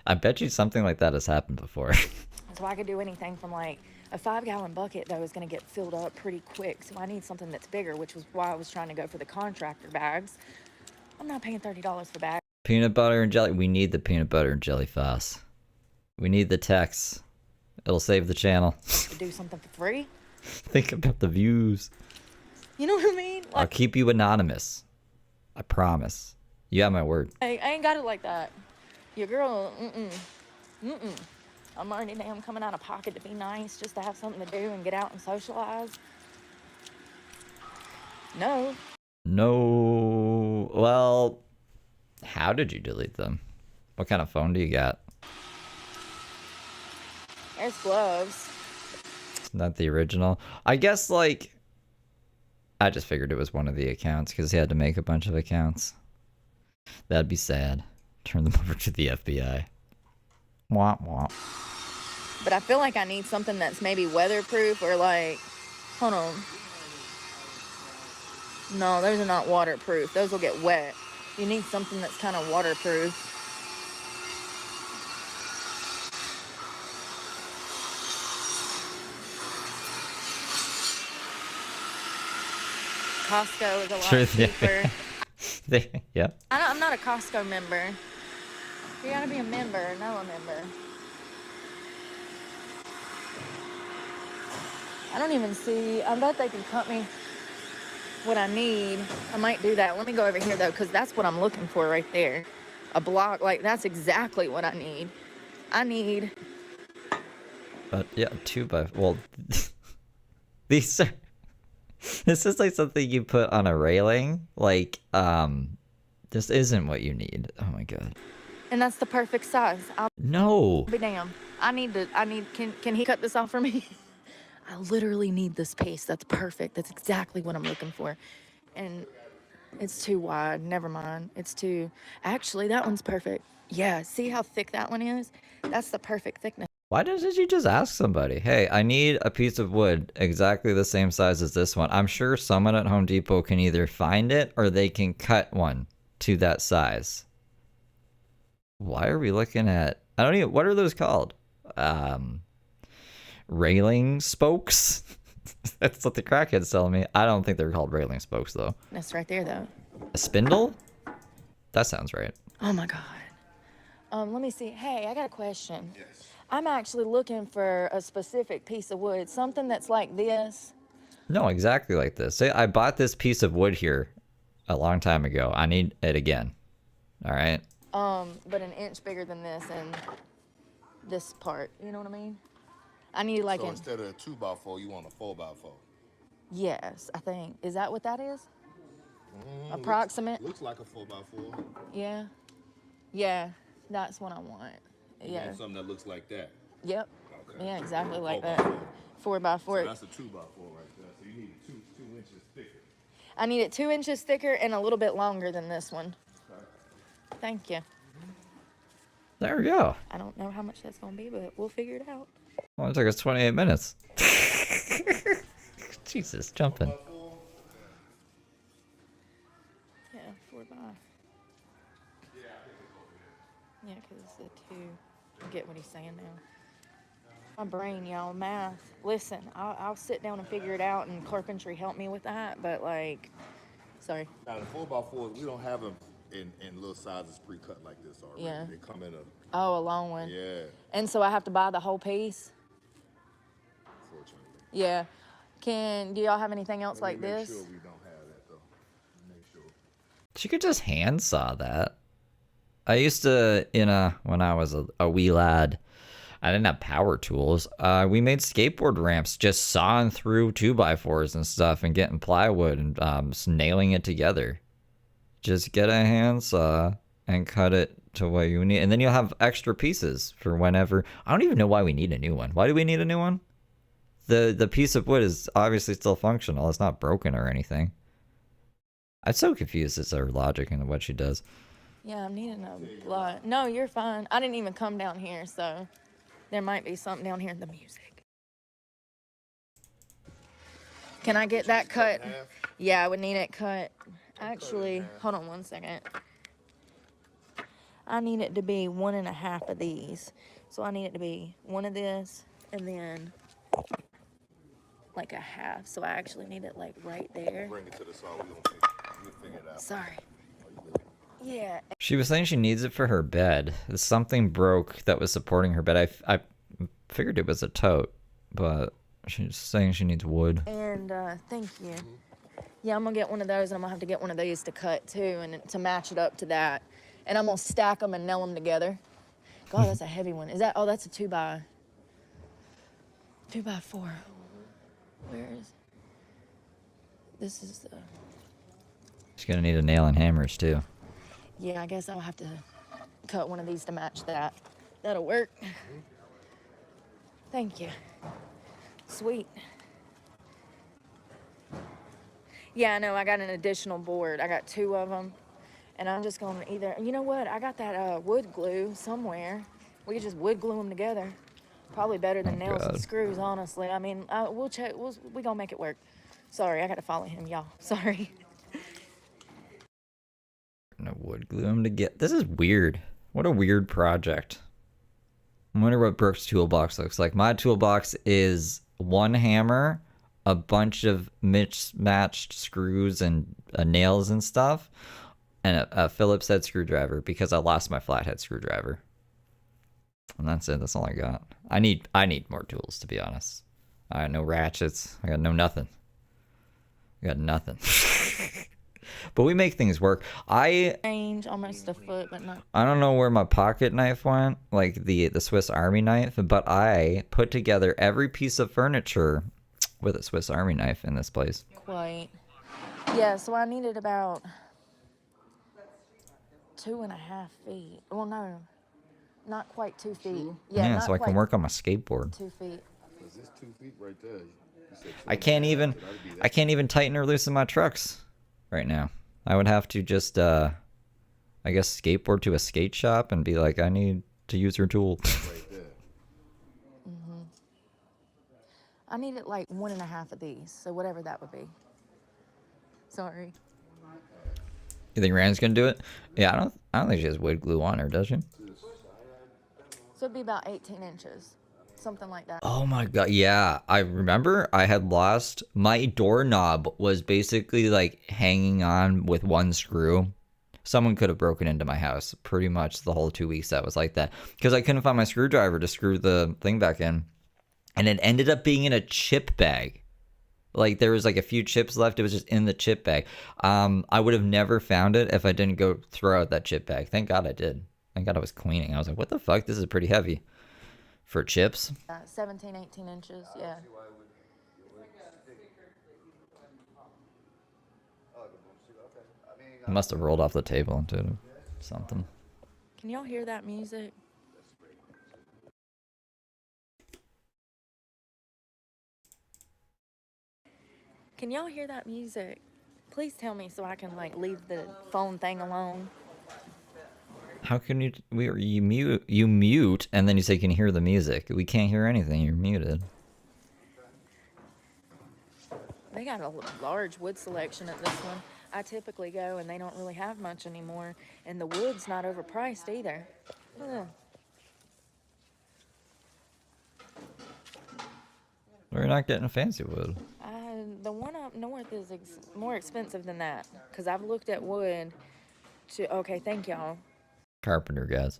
I bet you something like that has happened before. So I could do anything from like a 5-gallon bucket, though, is going to get filled up pretty quick. So I need something that's bigger, which was why I was trying to go for the contractor bags. I'm not paying $30 for bags. Peanut butter and jelly. We need the peanut butter and jelly sauce. We need the text. It'll save the channel. To do something for free? Think about the views. You know what I mean? I'll keep you anonymous. I promise. You have my word. I ain't got it like that. Your girl, I'm already damn coming out of pocket to be nice, just to have something to do and get out and socialize. No. No. Well, how did you delete them? What kind of phone do you got? There's gloves. Not the original. I guess, like, I just figured it was one of the accounts because he had to make a bunch of accounts. That'd be sad. Turn them over to the FBI. Womp womp. But I feel like I need something that's maybe weatherproof or like, hold on. No, those are not waterproof. Those will get wet. You need something that's kind of waterproof. Costco is a lot cheaper. Yeah. I'm not a Costco member. You gotta be a member, know a member. I don't even see. I bet they can cut me what I need. I might do that. Let me go over here though, because that's what I'm looking for right there. A block, like that's exactly what I need. I need. But yeah, 2x. Well, these are. This is like something you put on a railing. Like, this isn't what you need. Oh my god. And that's the perfect size. No. Be damn. Can he cut this off for me? I literally need this piece. That's perfect. That's exactly what I'm looking for. And it's too wide. Never mind. It's too, actually, that one's perfect. Yeah, see how thick that one is? That's the perfect thickness. Why didn't you just ask somebody, hey, I need a piece of wood exactly the same size as this one. I'm sure someone at Home Depot can either find it or they can cut one to that size. Why are we looking at, I don't even, what are those called? Railing spokes? That's what the crackhead's telling me. I don't think they're called railing spokes though. That's right there though. A spindle? That sounds right. Oh my God. Let me see. Hey, I got a question. Yes. I'm actually looking for a specific piece of wood, something that's like this. No, exactly like this. Say I bought this piece of wood here a long time ago. I need it again. All right. But an inch bigger than this and this part. You know what I mean? I need like so instead of a 2x4, you want a 4x4. Yes, I think. Is that what that is? Approximate. Looks like a 4x4. Yeah. Yeah, that's what I want. Yeah. Want something that looks like that. Yep. Okay. Yeah, exactly like 4x4. that. 4x4. So that's a 2x4 right there. So you need it two inches thicker. I need it 2 inches thicker and a little bit longer than this one. Okay. Thank you. There we go. I don't know how much that's gonna be, but we'll figure it out. Well, it took us 28 minutes. Jesus, jumping. Yeah, 4x. Yeah, because it's a 2. I get what he's saying now. My brain, y'all, math. Listen, I'll sit down and figure it out, and carpentry help me with that, but like, sorry. Now, the 4x4s, we don't have them in little sizes pre-cut like this already. Yeah. They come in a... Oh, a long one. Yeah. And so I have to buy the whole piece? Unfortunately. Yeah. Do y'all have anything else like this? Make sure we don't have that, though. Make sure. She could just handsaw that. I used to, when I was a wee lad, I didn't have power tools. We made skateboard ramps just sawing through 2x4s and stuff and getting plywood and just nailing it together. Just get a handsaw and cut it to what you need. And then you'll have extra pieces for whenever. I don't even know why we need a new one. Why do we need a new one? The piece of wood is obviously still functional. It's not broken or anything. I'm so confused as to her logic and what she does. Yeah, I'm needing a lot. No, you're fine. I didn't even come down here, so there might be something down here in the music. Can I get that cut? Yeah, I would need it cut. Actually, hold on 1 second. I need it to be 1.5 of these. So I need it to be one of this and then like a half. So I actually need it like right there. Bring it to the saw. We'll figure it out. Sorry. Yeah. She was saying she needs it for her bed. Something broke that was supporting her bed. I figured it was a tote, but she's saying she needs wood. And thank you. Yeah, I'm gonna get one of those, and I'm gonna have to get one of these to cut too, and to match it up to that. And I'm gonna stack them and nail them together. God, that's a heavy one. Is that? Oh, that's a 2x4. Where is? This is the. She's gonna need a nail and hammers too. Yeah, I guess I'll have to cut one of these to match that. That'll work. Thank you. Sweet. Yeah, I know. I got an additional board. I got 2 of them. And I'm just going to either... You know what? I got that wood glue somewhere. We could just wood glue them together. Probably better than nails and screws, honestly. I mean, we'll check. We're going to make it work. Sorry, I got to follow him, y'all. Sorry. No wood glue them together. This is weird. What a weird project. I wonder what Brooke's toolbox looks like. My toolbox is 1 hammer, a bunch of mismatched screws and nails and stuff, and a Phillips head screwdriver because I lost my flathead screwdriver. And that's it. That's all I got. I need more tools, to be honest. I got no ratchets. I got no nothing. I got nothing. But we make things work. Range almost a foot, but not. I don't know where my pocket knife went, like the Swiss Army knife, but I put together every piece of furniture with a Swiss Army knife in this place. Quite. Yeah, so I needed about 2.5 feet. Well, no, not quite 2 feet. Yeah, so I can work on my skateboard. 2 feet. Is this 2 feet right there? You said I can't even tighten or loosen my trucks right now. I would have to just I guess skateboard to a skate shop and be like, I need to use your tool. right there. I needed like 1.5 of these, so whatever that would be. Sorry. You think Rand's gonna do it? Yeah, I don't think she has wood glue on her, does she? So it'd be about 18 inches, something like that. Oh my god, yeah. I remember I had lost my doorknob was basically like hanging on with 1 screw. Someone could have broken into my house pretty much the whole 2 weeks that was like that because I couldn't find my screwdriver to screw the thing back in. And it ended up being in a chip bag. Like there was like a few chips left. It was just in the chip bag. I would have never found it if I didn't go throw out that chip bag. Thank God I did. Thank God I was cleaning. I was like, what the fuck? This is pretty heavy for chips. 17, 18 inches, yeah. It must have rolled off the table into something. Can y'all hear that music? Can y'all hear that music? Please tell me so I can like leave the phone thing alone. How can you you mute and then you say can you hear the music? We can't hear anything. You're muted. They got a large wood selection at this one. I typically go and they don't really have much anymore, and the wood's not overpriced either. Ugh. We're not getting fancy wood. The one up north is more expensive than that, because I've looked at wood to, okay, thank y'all. Carpenter guys.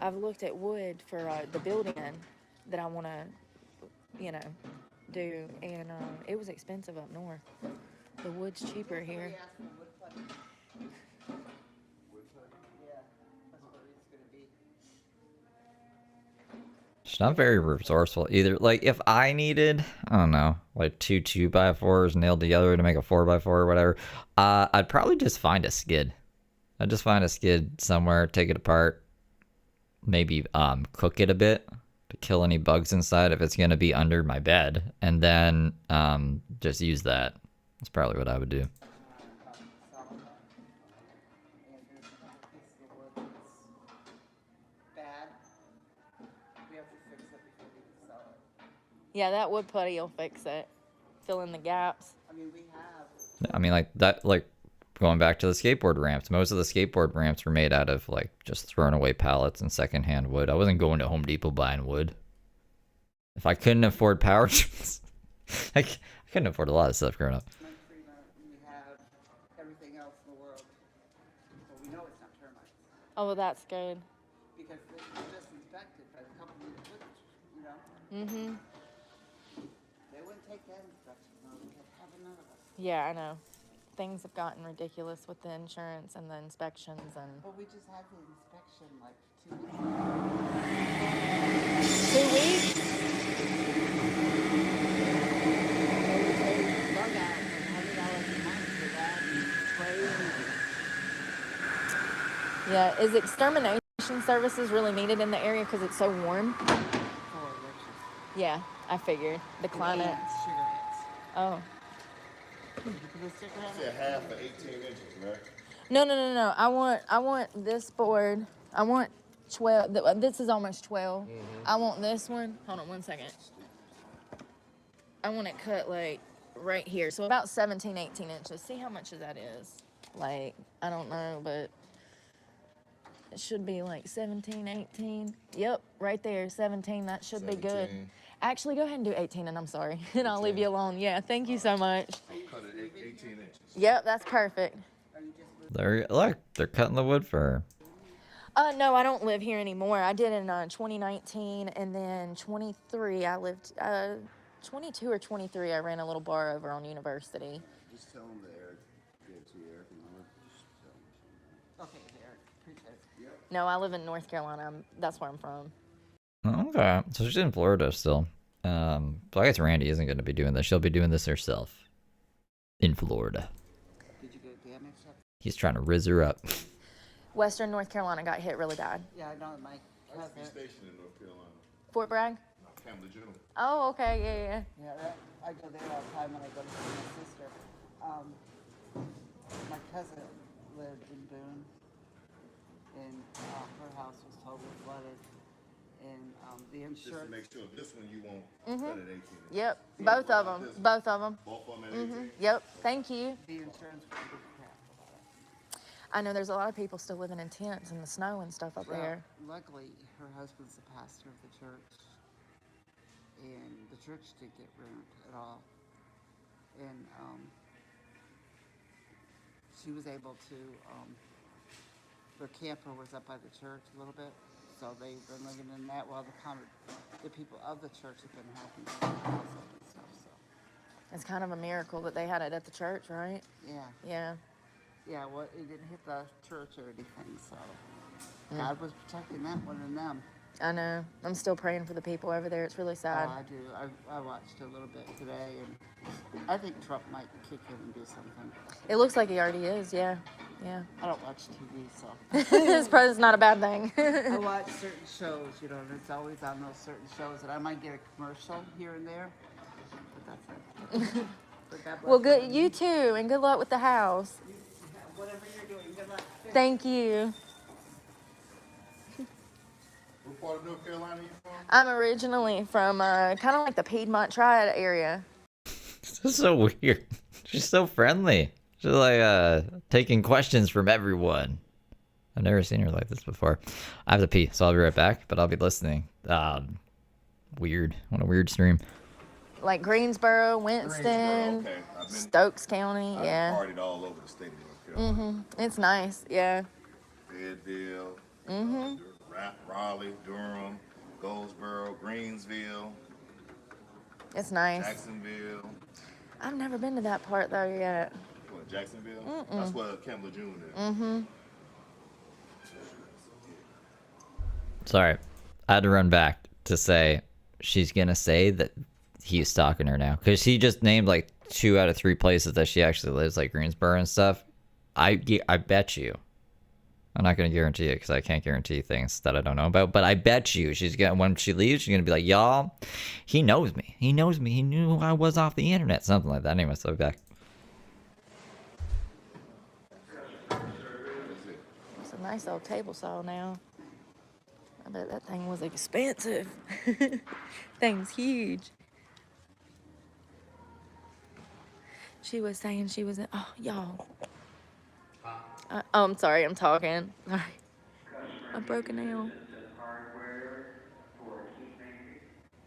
I've looked at wood for the building that I want to, do, and it was expensive up north. The wood's cheaper here. She's not very resourceful either. Like, if I needed, I don't know, like 2 2x4s nailed together to make a 4x4 or whatever, I'd probably just find a skid. I'd just find a skid somewhere, take it apart, maybe cook it a bit to kill any bugs inside if it's going to be under my bed, and then just use that. That's probably what I would do. Yeah, that wood putty will fix it. Fill in the gaps. I mean, like that, like going back to the skateboard ramps. Most of the skateboard ramps were made out of like just thrown away pallets and secondhand wood. I wasn't going to Home Depot buying wood. If I couldn't afford power tools, I couldn't afford a lot of stuff growing up. We have everything else in the world, but we know it's not Oh, well, that's good. Because they were just inspected by the company that put it, you know. Mm-hmm. They wouldn't take that inspection, no, they could have none of us. Yeah, I know. Things have gotten ridiculous with the insurance and the inspections and... But we just had the inspection like 2 weeks ago. 2 weeks? They would take bug out and $100 a month for that. Crazy. Yeah, is extermination services really needed in the area because it's so warm? For witches. Yeah, I figured. The climate. Ants, sugar ants. Oh. Did you put a sticker on Say it? half for 18 inches, right? No. I want this board. I want 12. This is almost 12. I want this one. Hold on 1 second. I want it cut like right here. So about 17, 18 inches. See how much of that is. Like, I don't know, but it should be like 17, 18. Yep, right there, 17. That should be good. 17. Actually, go ahead and do 18, and I'm sorry. And I'll leave you alone. Yeah, thank you so much. Cut it 18 inches. Yep, that's perfect. They're cutting the wood for her. No, I don't live here anymore. I did in 2019, and then 23, I lived, 22 or 23, I ran a little bar over on University. Just tell them that Eric gave it to you, Eric, and just tell them. Okay, Eric, appreciate it. No, I live in North Carolina. That's where I'm from. Okay, so she's in Florida still. But I guess Randy isn't going to be doing this. She'll be doing this herself in Florida. Did you get damaged up? He's trying to rizz her up. Western North Carolina got hit really bad. Yeah, I know my I used to be cousin. stationed in North Carolina. Fort Bragg? Camden June. Oh, okay, yeah. Yeah, I go there all the time when I go to see my sister. My cousin lived in Boone, and her house was totally flooded. And the Just to insurance. make sure this one you won't cut at 18 inches. Yep, both of them. Both of them. Both of them at 18. Yep, thank you. The insurance was a big crap. I know there's a lot of people still living in tents in the snow and stuff up there. Luckily, her husband's the pastor of the church, and the church didn't get ruined at all. And she was able to. Their camper was up by the church a little bit, so they've been living in that while the people of the church have been helping them with the house up and stuff. So It's kind of a miracle that they had it at the church, right? yeah. Yeah. Yeah, well, it didn't hit the church or anything, so God was protecting that one and them. I know. I'm still praying for the people over there. It's really sad. Oh, I do. I watched a little bit today, and I think Trump might kick in and do something. It looks like he already is, yeah. Yeah. I don't watch TV, so. His presence not a bad thing. I watch certain shows, you know, and it's always on those certain shows, and I might get a commercial here and there, but that's it. But God bless Well, good. You too, and good luck with the house. Whatever you're doing, good luck. Thank you. What part of North Carolina are you from? I'm originally from kind of like the Piedmont Triad area. This is so weird. She's so friendly. She's like taking questions from everyone. I've never seen her like this before. I have to pee, so I'll be right back, but I'll be listening. Weird. What a weird stream. Like Greensboro, Winston, Okay. I've been Stokes County, I've yeah. partied all over the state of North Carolina. It's nice, yeah. Fayetteville, Raleigh, Durham, Goldsboro, Greensville, It's nice. Jacksonville. I've never been to that part though yet. What, Jacksonville? That's where Camden June is. Sorry. I had to run back to say she's going to say that he's stalking her now. Because she just named like 2 out of 3 places that she actually lives, like Greensboro and stuff. I bet you. I'm not going to guarantee it because I can't guarantee things that I don't know about. But I bet you when she leaves, she's going to be like, y'all, he knows me. He knows me. He knew who I was off the internet. Something like that. Anyway, so I'll be back. It's a nice old table saw now. I bet that thing was expensive. Thing's huge. She was saying she was in, oh, y'all. Oh, I'm sorry, I'm talking. Sorry. I broke a nail. Hardware for key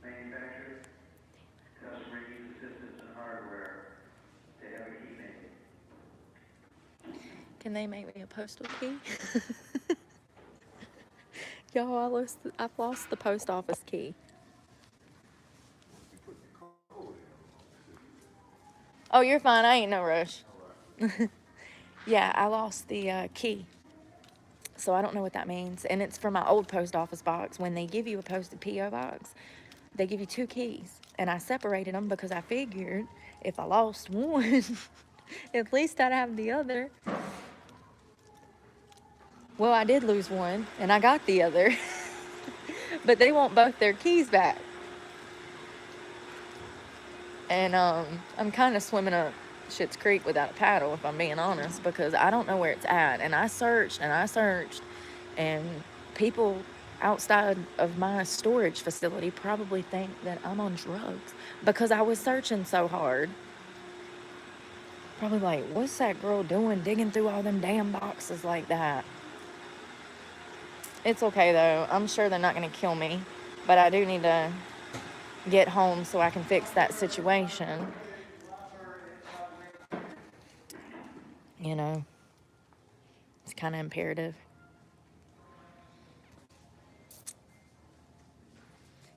manufacturers. Customer uses systems and hardware to have a key maker. Can they make me a postal key? Y'all, I've lost the post office key. Oh, you're fine. I ain't no rush. Yeah, I lost the key. So I don't know what that means. And it's from my old post office box. When they give you a posted P.O. box, they give you 2 keys. And I separated them because I figured if I lost one, at least I'd have the other. Well, I did lose one, and I got the other. But they want both their keys back. And I'm kind of swimming up Schitt's Creek without a paddle, if I'm being honest, because I don't know where it's at. And I searched, and people outside of my storage facility probably think that I'm on drugs because I was searching so hard. Probably like, what's that girl doing digging through all them damn boxes like that? It's okay, though. I'm sure they're not going to kill me, but I do need to get home so I can fix that situation. You know, it's kind of imperative.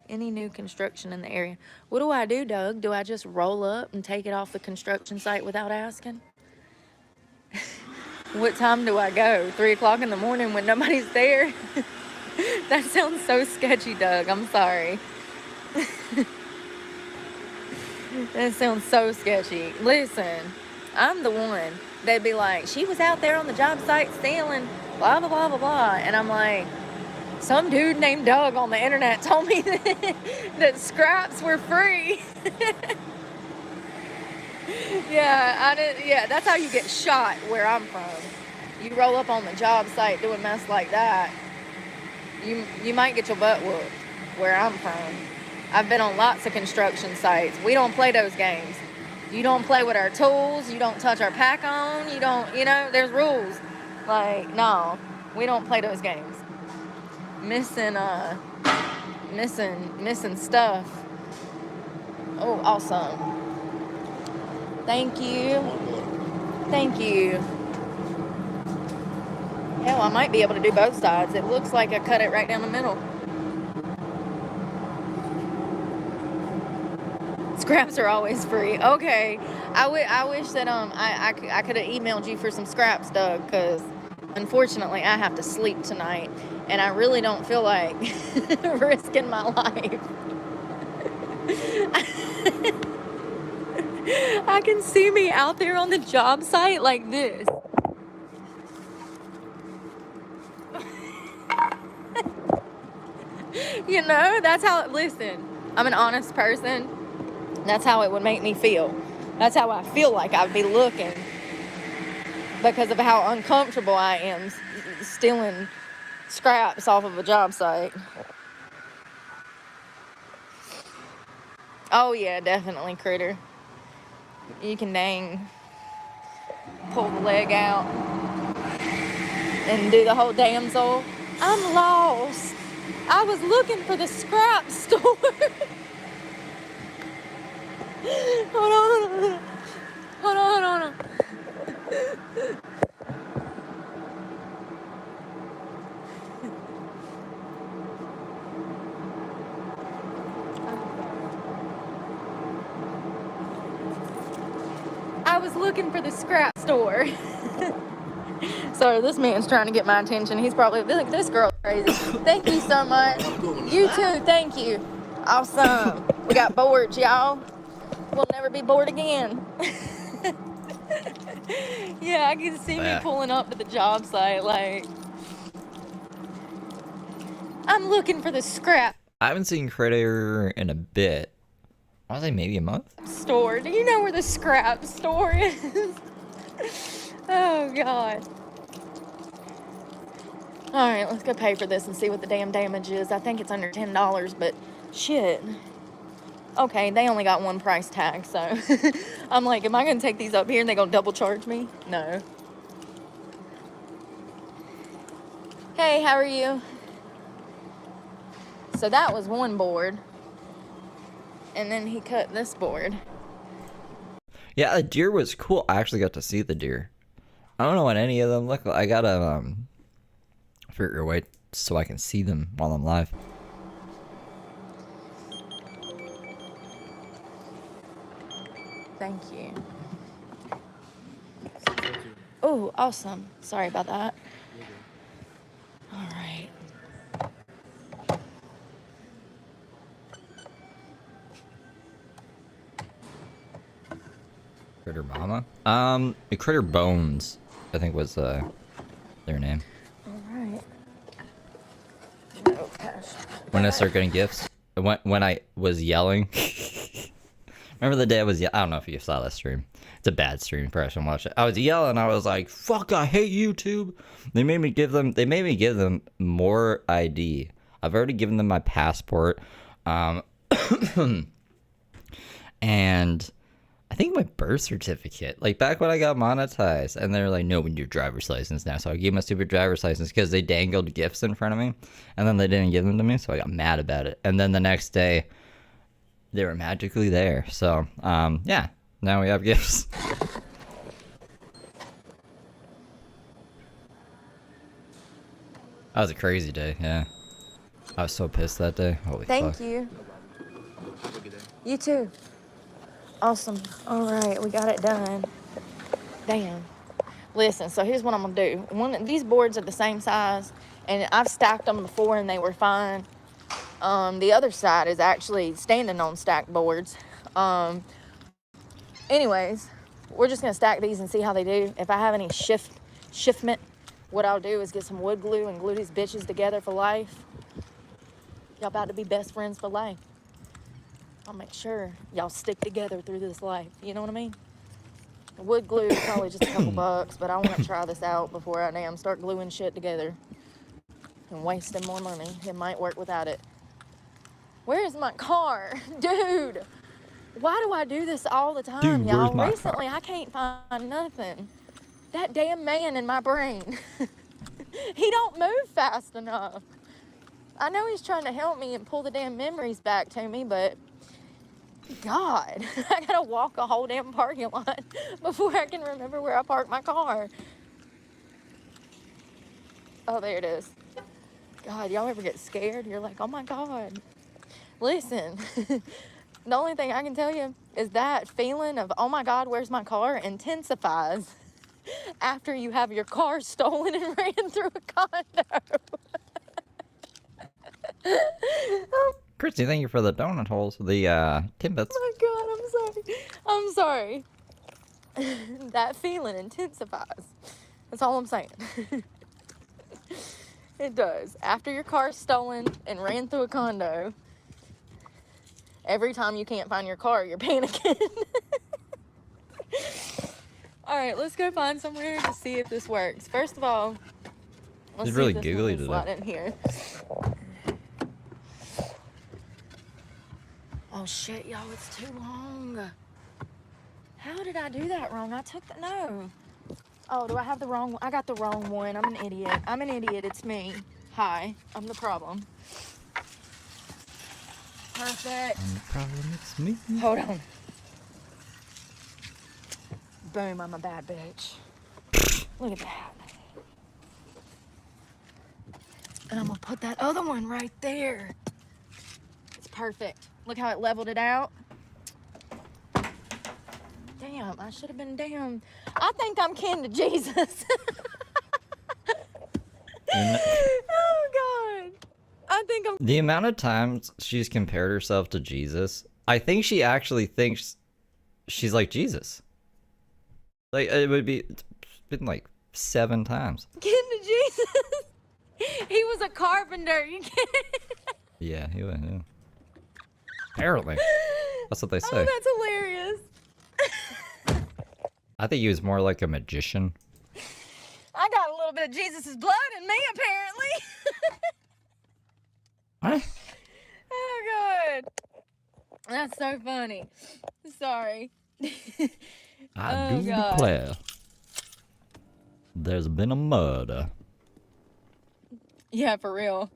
Any new construction in the area? What do I do, Doug? Do I just roll up and take it off the construction site without asking? What time do I go? 3 o'clock in the morning when nobody's there? That sounds so sketchy, Doug. I'm sorry. That sounds so sketchy. Listen, I'm the one. They'd be like, she was out there on the job site stealing, blah, blah, blah, blah, blah. And I'm like, some dude named Doug on the internet told me that scraps were free. Yeah, that's how you get shot where I'm from. You roll up on the job site doing mess like that, you might get your butt whooped where I'm from. I've been on lots of construction sites. We don't play those games. You don't play with our tools. You don't touch our pack on. You don't, there's rules. Like, no, we don't play those games. Missing stuff. Oh, awesome. Thank you. Hell, I might be able to do both sides. It looks like I cut it right down the middle. Scraps are always free. Okay. I wish that I could have emailed you for some scraps, Doug, because unfortunately I have to sleep tonight, and I really don't feel like risking my life. I can see me out there on the job site like this. That's how, listen, I'm an honest person. That's how it would make me feel. That's how I feel like I'd be looking because of how uncomfortable I am stealing scraps off of a job site. Oh, yeah, definitely, critter. You can dang pull the leg out and do the whole damsel. I'm lost. I was looking for the scrap store. Hold on. I was looking for the scrap store. Sorry, this man's trying to get my attention. He's probably like, this girl's crazy. Thank you so much. You too, thank you. Awesome. We got boards, y'all. We'll never be bored again. Yeah, I can see me pulling up to the job site like, I'm looking for the scrap. I haven't seen Critter in a bit. I was like maybe a month? Store. Do you know where the scrap store is? Oh, God. All right, let's go pay for this and see what the damn damage is. I think it's under $10, but shit. Okay, they only got one price tag, so I'm like, am I going to take these up here and they going to double charge me? No. Hey, how are you? So that was one board. And then he cut this board. Yeah, the deer was cool. I actually got to see the deer. I don't know what any of them look like. I gotta figure a way so I can see them while I'm live. Thank you. Oh, awesome. Sorry about that. All right. Critter Mama? Critter Bones, I think was their name. All right. No cash. When I start getting gifts, when I was yelling. Remember the day I was I don't know if you saw that stream. It's a bad stream. Probably shouldn't watch it. I was yelling. I was like, "Fuck! I hate YouTube." They made me give them more ID. I've already given them my passport, and I think my birth certificate. Like back when I got monetized, and they're like, "No, we need your driver's license now." So I gave my stupid driver's license because they dangled gifts in front of me, and then they didn't give them to me. So I got mad about it. And then the next day, they were magically there. So yeah, now we have gifts. That was a crazy day. Yeah, I was so pissed that day. Holy fuck. Thank you. You too. Awesome. All right, we got it done. Damn. Listen, so here's what I'm gonna do. These boards are the same size, and I've stacked them before, and they were fine. The other side is actually standing on stacked boards. Anyways, we're just gonna stack these and see how they do. If I have any shiftment, what I'll do is get some wood glue and glue these bitches together for life. Y'all about to be best friends for life. I'll make sure y'all stick together through this life. You know what I mean? Wood glue is probably just a couple bucks, but I want to try this out before I start gluing shit together and wasting more money. It might work without it. Where is my car? Dude, why do I do this all the time, y'all? Recently, I can't find nothing. That damn man in my brain. He don't move fast enough. I know he's trying to help me and pull the damn memories back to me, but God, I gotta walk a whole damn parking lot before I can remember where I parked my car. Oh, there it is. God, y'all ever get scared? You're like, oh my God. Listen, the only thing I can tell you is that feeling of, oh my God, where's my car, intensifies after you have your car stolen and ran through a condo. Christy, thank you for the donut holes, the Timbits. Oh my God, I'm sorry. That feeling intensifies. That's all I'm saying. It does. After your car's stolen and ran through a condo, every time you can't find your car, you're panicking. All right, let's go find somewhere to see if this works. First of all, let's It's really see if googly this today. slide in here. Oh shit, y'all, it's too long. How did I do that wrong? I took the, no. Oh, do I have the wrong one? I got the wrong one. I'm an idiot. I'm an idiot. It's me. Hi, I'm the problem. Perfect. And the problem is me. Hold on. Boom, I'm a bad bitch. Look at that. And I'm gonna put that other one right there. It's perfect. Look how it leveled it out. Damn, I should have been damn. I think I'm kin to Jesus. Oh, God. I think I'm... The amount of times she's compared herself to Jesus, I think she actually thinks she's like Jesus. Like, it's been like 7 times. Kin to Jesus. He was a carpenter. You can't... Yeah, he was, yeah. Apparently. That's what they say. Oh, that's hilarious. I think he was more like a magician. I got a little bit of Jesus' blood in me, apparently. What? Oh, God. That's so funny. Sorry. I Oh, do God. declare. There's been a murder. Yeah, for real.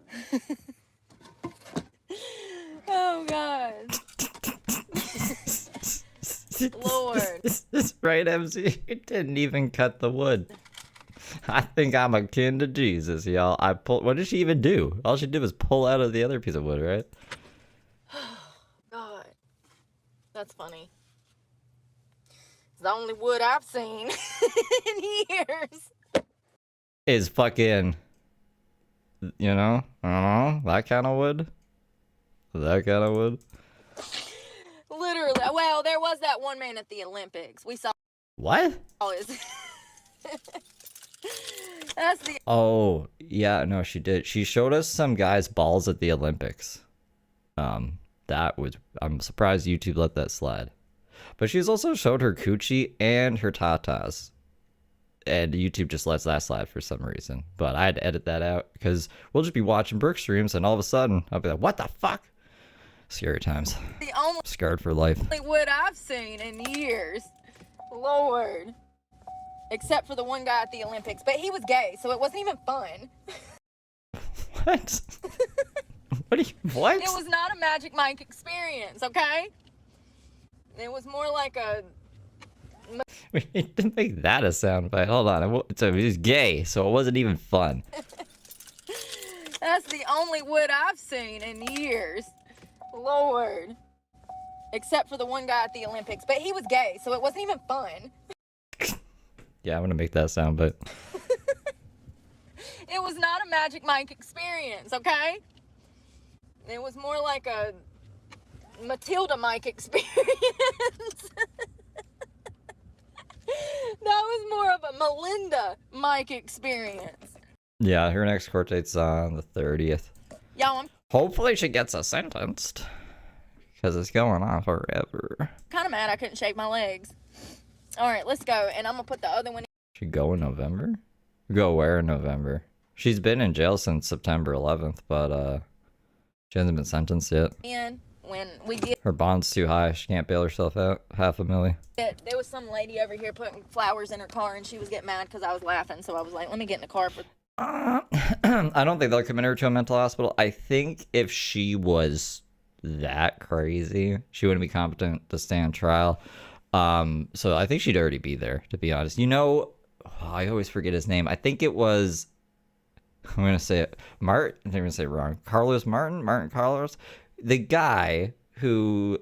Oh, God. Lord. Right, MC? It didn't even cut the wood. I think I'm akin to Jesus, y'all. What did she even do? All she did was pull out of the other piece of wood, right? God, that's funny. It's the only wood I've seen in years. Is fucking, you know, I don't know, that kind of wood. That kind of wood. Literally. Well, there was that one man at the Olympics. We saw. What? His. That's the. Oh, yeah, no, she did. She showed us some guy's balls at the Olympics. That was, I'm surprised YouTube let that slide. But she's also showed her coochie and her tatas. And YouTube just lets that slide for some reason. But I had to edit that out because we'll just be watching Brooke streams and all of a sudden I'll be like, what the fuck? Scary times. The only Scarred for life. wood I've seen in years. Lord. Except for the one guy at the Olympics. But he was gay, so it wasn't even fun. What? What? It was not a Magic Mike experience, okay? It was more like a... We need to make that a soundbite. Hold on. So he was gay, so it wasn't even fun. That's the only wood I've seen in years. Lord. Except for the one guy at the Olympics. But he was gay, so it wasn't even fun. Yeah, I'm going to make that soundbite. It was not a Magic Mike experience, okay? It was more like a Matilda Mike experience. That was more of a Melinda Mike experience. Yeah, her next court date's on the 30th. Y'all, I'm Hopefully she gets sentenced. Because it's going on forever. kind of mad I couldn't shave my legs. All right, let's go. And I'm going to put the other one She go in November? Go where in November? She's been in jail since September 11th, but she hasn't been sentenced yet. in when we get Her bond's too high. She can't bail herself out. $500,000. it. There was some lady over here putting flowers in her car, and she was getting mad because I was laughing. So I was like, let me get in the car for... I don't think they'll commit her to a mental hospital. I think if she was that crazy, she wouldn't be competent to stand trial. So I think she'd already be there, to be honest. You know, I always forget his name. I think it was, I'm going to say it, Martin, I'm going to say it wrong. Martin Carlos, the guy who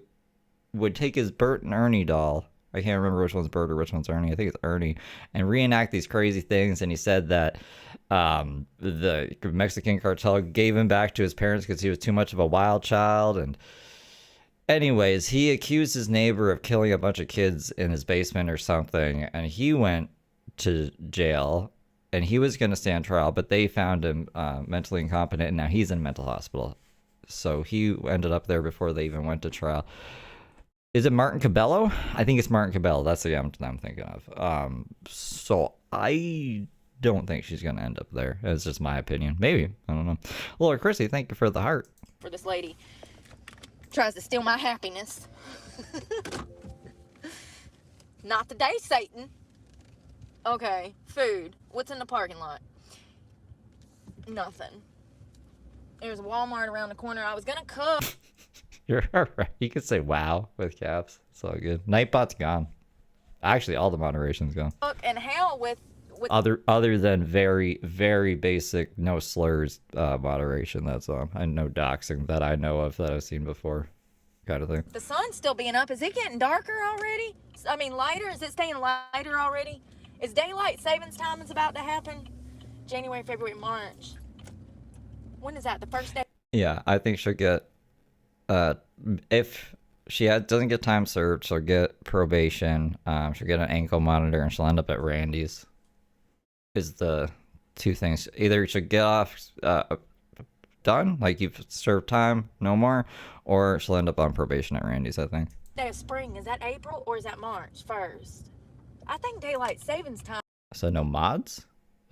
would take his Bert and Ernie doll. I can't remember which one's Bert or which one's Ernie. I think it's Ernie. And reenact these crazy things. And he said that the Mexican cartel gave him back to his parents because he was too much of a wild child. And anyways, he accused his neighbor of killing a bunch of kids in his basement or something. And he went to jail. And he was going to stand trial. But they found him mentally incompetent. And now he's in a mental hospital. So he ended up there before they even went to trial. Is it Martin Cabello? I think it's Martin Cabello. That's the guy I'm thinking of. So I don't think she's going to end up there. It's just my opinion. Maybe. I don't know. Lord Chrissy, thank you for the heart. For this lady. Tries to steal my happiness. Not today, Satan. Okay, food. What's in the parking lot? Nothing. There's a Walmart around the corner. I was going to cook. You're alright. You could say wow with caps. It's all good. Nightbot's gone. Actually, all the moderation's gone. And hell with Other than very, very basic, no slurs moderation that's on. And no doxing that I know of that I've seen before. Kind of thing. the sun still being up. Is it getting darker already? I mean, lighter? Is it staying lighter already? Is daylight savings time is about to happen? January, February, March. When is that? The first day? Yeah, I think she'll get... if she doesn't get time served, she'll get probation. She'll get an ankle monitor, and she'll end up at Randy's. Is the two things. Either she'll get off done, like you've served time, no more, or she'll end up on probation at Randy's, I think. Day of spring. Is that April or is that March 1st? I think daylight savings time. So no mods?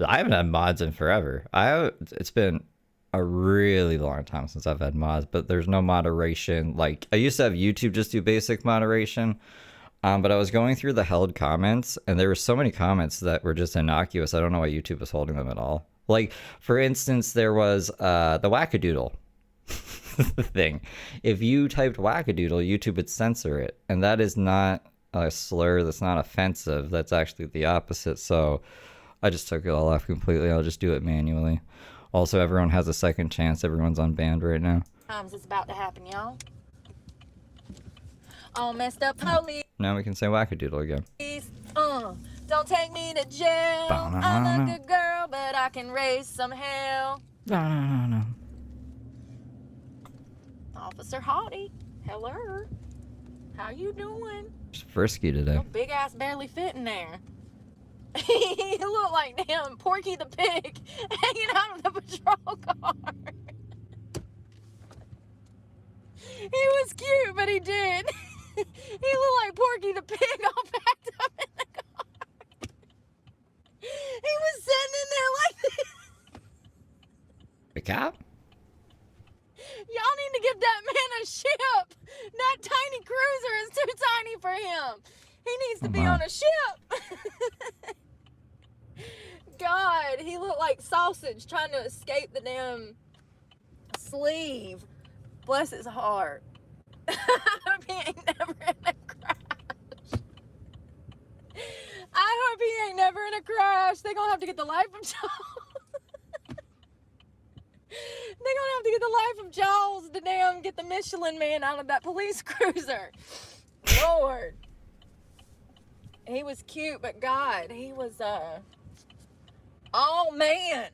I haven't had mods in forever. It's been a really long time since I've had mods, but there's no moderation. Like, I used to have YouTube just do basic moderation, but I was going through the held comments, and there were so many comments that were just innocuous. I don't know why YouTube was holding them at all. Like, for instance, there was the wackadoodle thing. If you typed wackadoodle, YouTube would censor it, and that is not a slur. That's not offensive. That's actually the opposite. So I just took it all off completely. I'll just do it manually. Also, everyone has a second chance. Everyone's on band right now. Times it's about to happen, y'all. All messed up police. Now we can say wackadoodle again. Don't take me to jail. I'm a good girl, but I can raise some hell. No. Officer Hottie, hello. How you doing? Just frisky today. Your big ass barely fit in there. He looked like damn Porky the Pig hanging out of the patrol car. He was cute, but he did. He looked like Porky the Pig all packed up in the car. He was sitting in there like this. A cop? Y'all need to give that man a ship. That tiny cruiser is too tiny for him. He needs to be on a ship. God, he looked like sausage trying to escape the damn sleeve. Bless his heart. I hope he ain't never in a crash. I hope he ain't never in a crash. They gonna have to get the life of Jaws. They gonna have to get the life of Jaws to damn get the Michelin man out of that police cruiser. Lord. He was cute, but God, he was, oh man.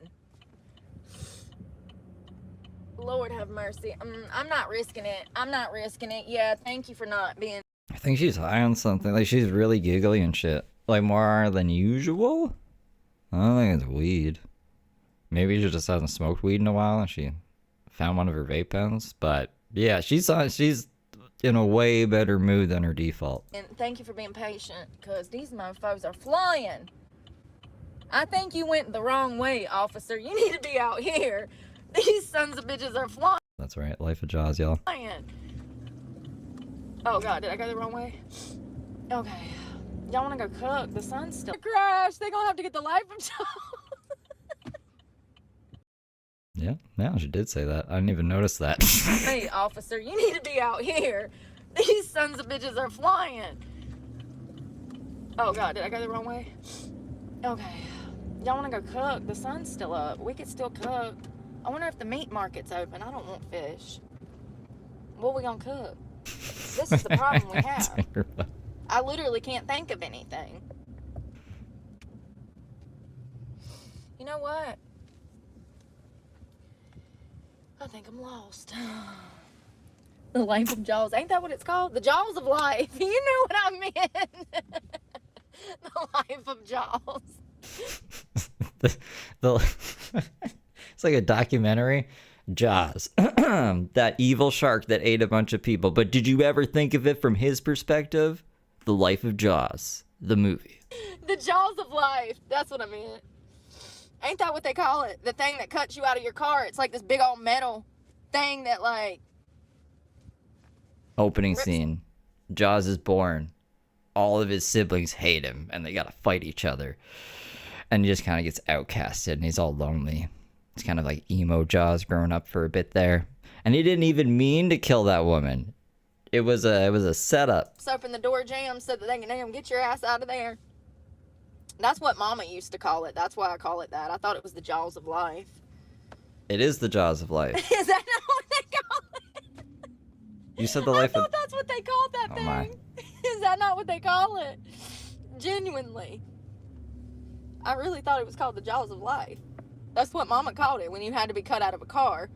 Lord have mercy. I'm not risking it. I'm not risking it. Yeah, thank you for not being. I think she's high on something. Like, she's really giggly and shit. Like, more than usual? I don't think it's weed. Maybe she just hasn't smoked weed in a while and she found one of her vape pens. But, yeah, she's in a way better mood than her default. And thank you for being patient, because these mofos are flying. I think you went the wrong way, officer. You need to be out here. These sons of bitches are flying. That's right. Life of Jaws, y'all. Oh, God. Did I go the wrong way? Okay. Y'all want to go cook? The sun's still... Crash. They gonna have to get the life of Jaws. Yeah, now she did say that. I didn't even notice that. Hey, officer. You need to be out here. These sons of bitches are flying. Oh, God. Did I go the wrong way? Okay. Y'all want to go cook? The sun's still up. We could still cook. I wonder if the meat market's open. I don't want fish. What are we gonna cook? This is the problem we have. I literally can't think of anything. You know what? I think I'm lost. The life of Jaws. Ain't that what it's called? The Jaws of life. You knew what I meant. The life of Jaws. It's like a documentary. Jaws. That evil shark that ate a bunch of people. But did you ever think of it from his perspective? The Life of Jaws. The movie. The Jaws of life. That's what I meant. Ain't that what they call it? The thing that cuts you out of your car. It's like this big old metal thing that like... Opening scene. Jaws is born. All of his siblings hate him. And they gotta fight each other. And he just kind of gets outcasted. And he's all lonely. It's kind of like emo Jaws growing up for a bit there. And he didn't even mean to kill that woman. It was a setup. Open the door jam so that they can get your ass out of there. That's what Mama used to call it. That's why I call it that. I thought it was the Jaws of life. It is the Jaws of life. Is that not what they call it? You said the life I thought that's what they called that thing. My. Is that not what they call it? Genuinely. I really thought it was called the Jaws of life. That's what Mama called it when you had to be cut out of a car.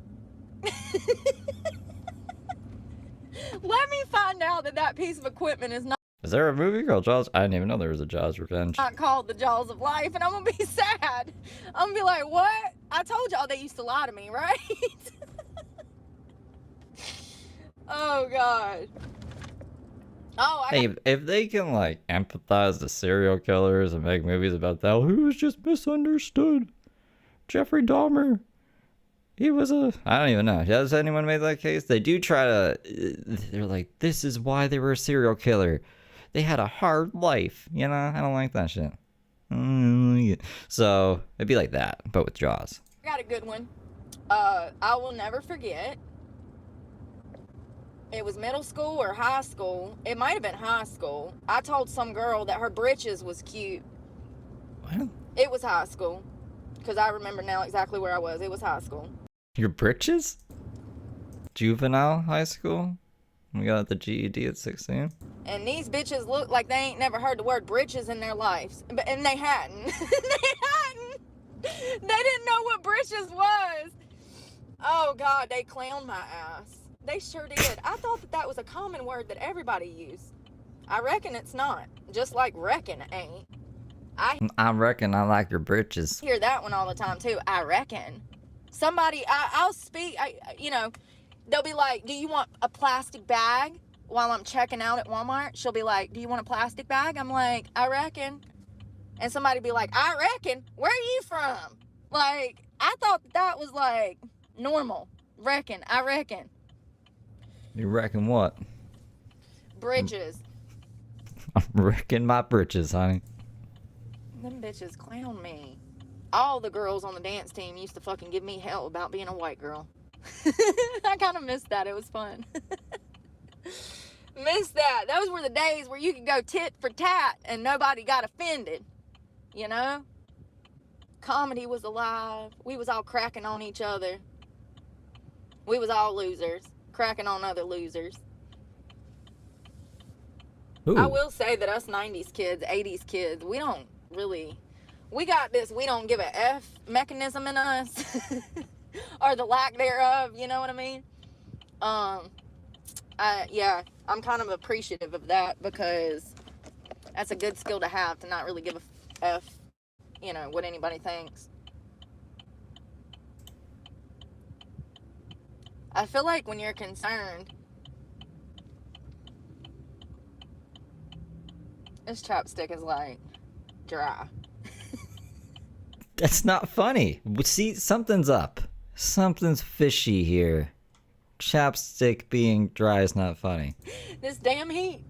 Let me find out that piece of equipment is not... Is there a movie called Jaws? I didn't even know there was a Jaws Revenge. Not called the Jaws of life, and I'm gonna be sad. I'm gonna be like, what? I told y'all they used to lie to me, right? Oh, God. Oh, Hey, if they can, like, empathize the serial killers and make movies about that, who was just misunderstood? Jeffrey Dahmer. He was I don't even know. Has anyone made that case? They do try to... They're like, this is why they were a serial killer. They had a hard life. You know, I don't like that shit. So, it'd be like that, but with Jaws. I got a good one. I will never forget. It was middle school or high school. It might have been high school. I told some girl that her britches was cute. What? It was high school. Because I remember now exactly where I was. It was high school. Your britches? Juvenile high school? We got the GED at 16. And these bitches look like they ain't never heard the word britches in their lives. And they hadn't. They hadn't. They didn't know what britches was. Oh, God, they clowned my ass. They sure did. I thought that was a common word that everybody used. I reckon it's not. Just like reckon ain't. I reckon I like your britches. Hear that one all the time, too. I reckon. Somebody, I'll speak, you know, they'll be like, do you want a plastic bag? While I'm checking out at Walmart, she'll be like, do you want a plastic bag? I'm like, I reckon. And somebody be like, I reckon. Where are you from? Like, I thought that was like normal. Reckon. I reckon. You reckon what? Bridges. I reckon my britches, honey. Them bitches clown me. All the girls on the dance team used to fucking give me hell about being a white girl. I kind of missed that. It was fun. Missed that. Those were the days where you could go tit for tat and nobody got offended. You know? Comedy was alive. We was all cracking on each other. We was all losers. Cracking on other losers. Ooh. I will say that us 90s kids, 80s kids, we don't really... We got this we don't give a F mechanism in us. Or the lack thereof, you know what I mean? Yeah, I'm kind of appreciative of that because that's a good skill to have, to not really give a F, you know, what anybody thinks. I feel like when you're concerned, this chopstick is like dry. That's not funny. See, something's up. Something's fishy here. Chapstick being dry is not funny. This damn heat.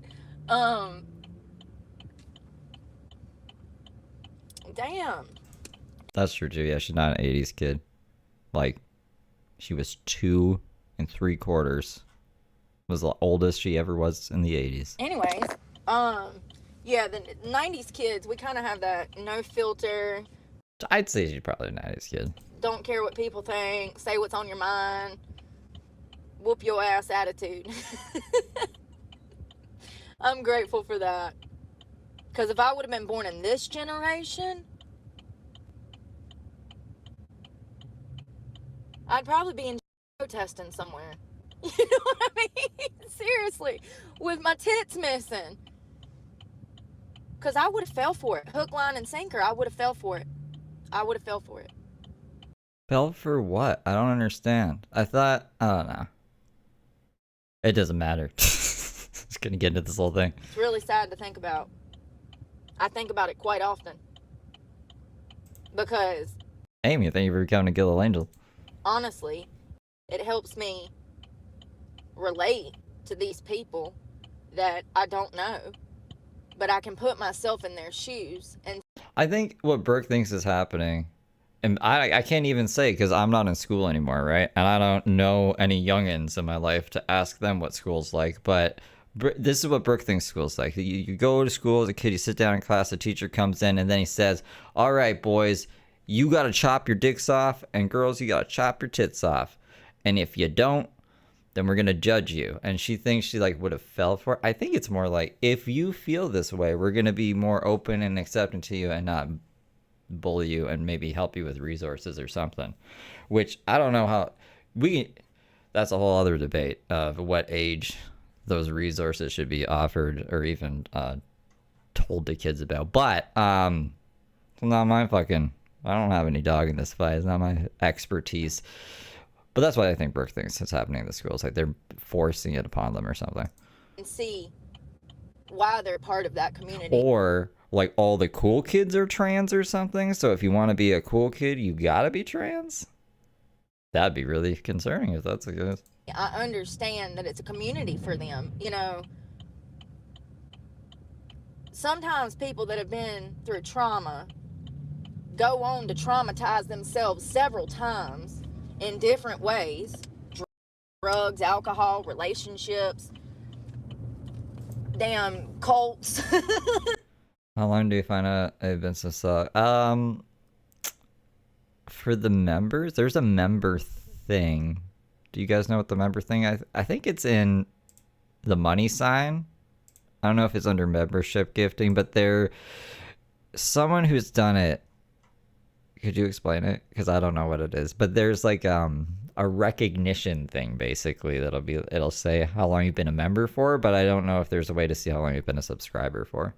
Damn. That's true too. Yeah, she's not an 80s kid. Like, she was 2 3/4. Was the oldest she ever was in the 80s. Anyways, yeah, the 90s kids, we kind of have that no filter. I'd say she's probably a 90s kid. Don't care what people think. Say what's on your mind. Whoop your ass attitude. I'm grateful for that. Because if I would have been born in this generation, I'd probably be in protesting somewhere. You know what I mean? Seriously. With my tits missing. Because I would have fell for it. Hook, line, and sinker. I would have fell for it. I would have fell for it. Fell for what? I don't understand. I don't know. It doesn't matter. Just gonna get into this whole thing. It's really sad to think about. I think about it quite often. Because... Amy, thank you for becoming a Guild Angel. Honestly, it helps me relate to these people that I don't know. But I can put myself in their shoes. And I think what Brooke thinks is happening, and I can't even say because I'm not in school anymore, right? And I don't know any youngins in my life to ask them what school's like. But this is what Brooke thinks school's like. You go to school as a kid, you sit down in class, the teacher comes in, and then he says, all right, boys, you got to chop your dicks off, and girls, you got to chop your tits off. And if you don't, then we're going to judge you. And she thinks she like would have fell for it. I think it's more like, if you feel this way, we're going to be more open and accepting to you and not bully you and maybe help you with resources or something. Which I don't know how that's a whole other debate of what age those resources should be offered or even told to kids about. But it's not my fucking, I don't have any dog in this fight. It's not my expertise. But that's what I think Brooke thinks is happening in the schools. Like they're forcing it upon them or something. and see why they're part of that community. Or like all the cool kids are trans or something. So if you want to be a cool kid, you gotta be trans. That'd be really concerning if that's the case. I understand that it's a community for them. You know, sometimes people that have been through trauma go on to traumatize themselves several times in different ways. Drugs, alcohol, relationships, damn cults. How long do you find out a business suck? For the members, there's a member thing. Do you guys know what the member thing? I think it's in the money sign. I don't know if it's under membership gifting, but someone who's done it. Could you explain it? Because I don't know what it is. But there's like a recognition thing basically it'll say how long you've been a member for, but I don't know if there's a way to see how long you've been a subscriber for.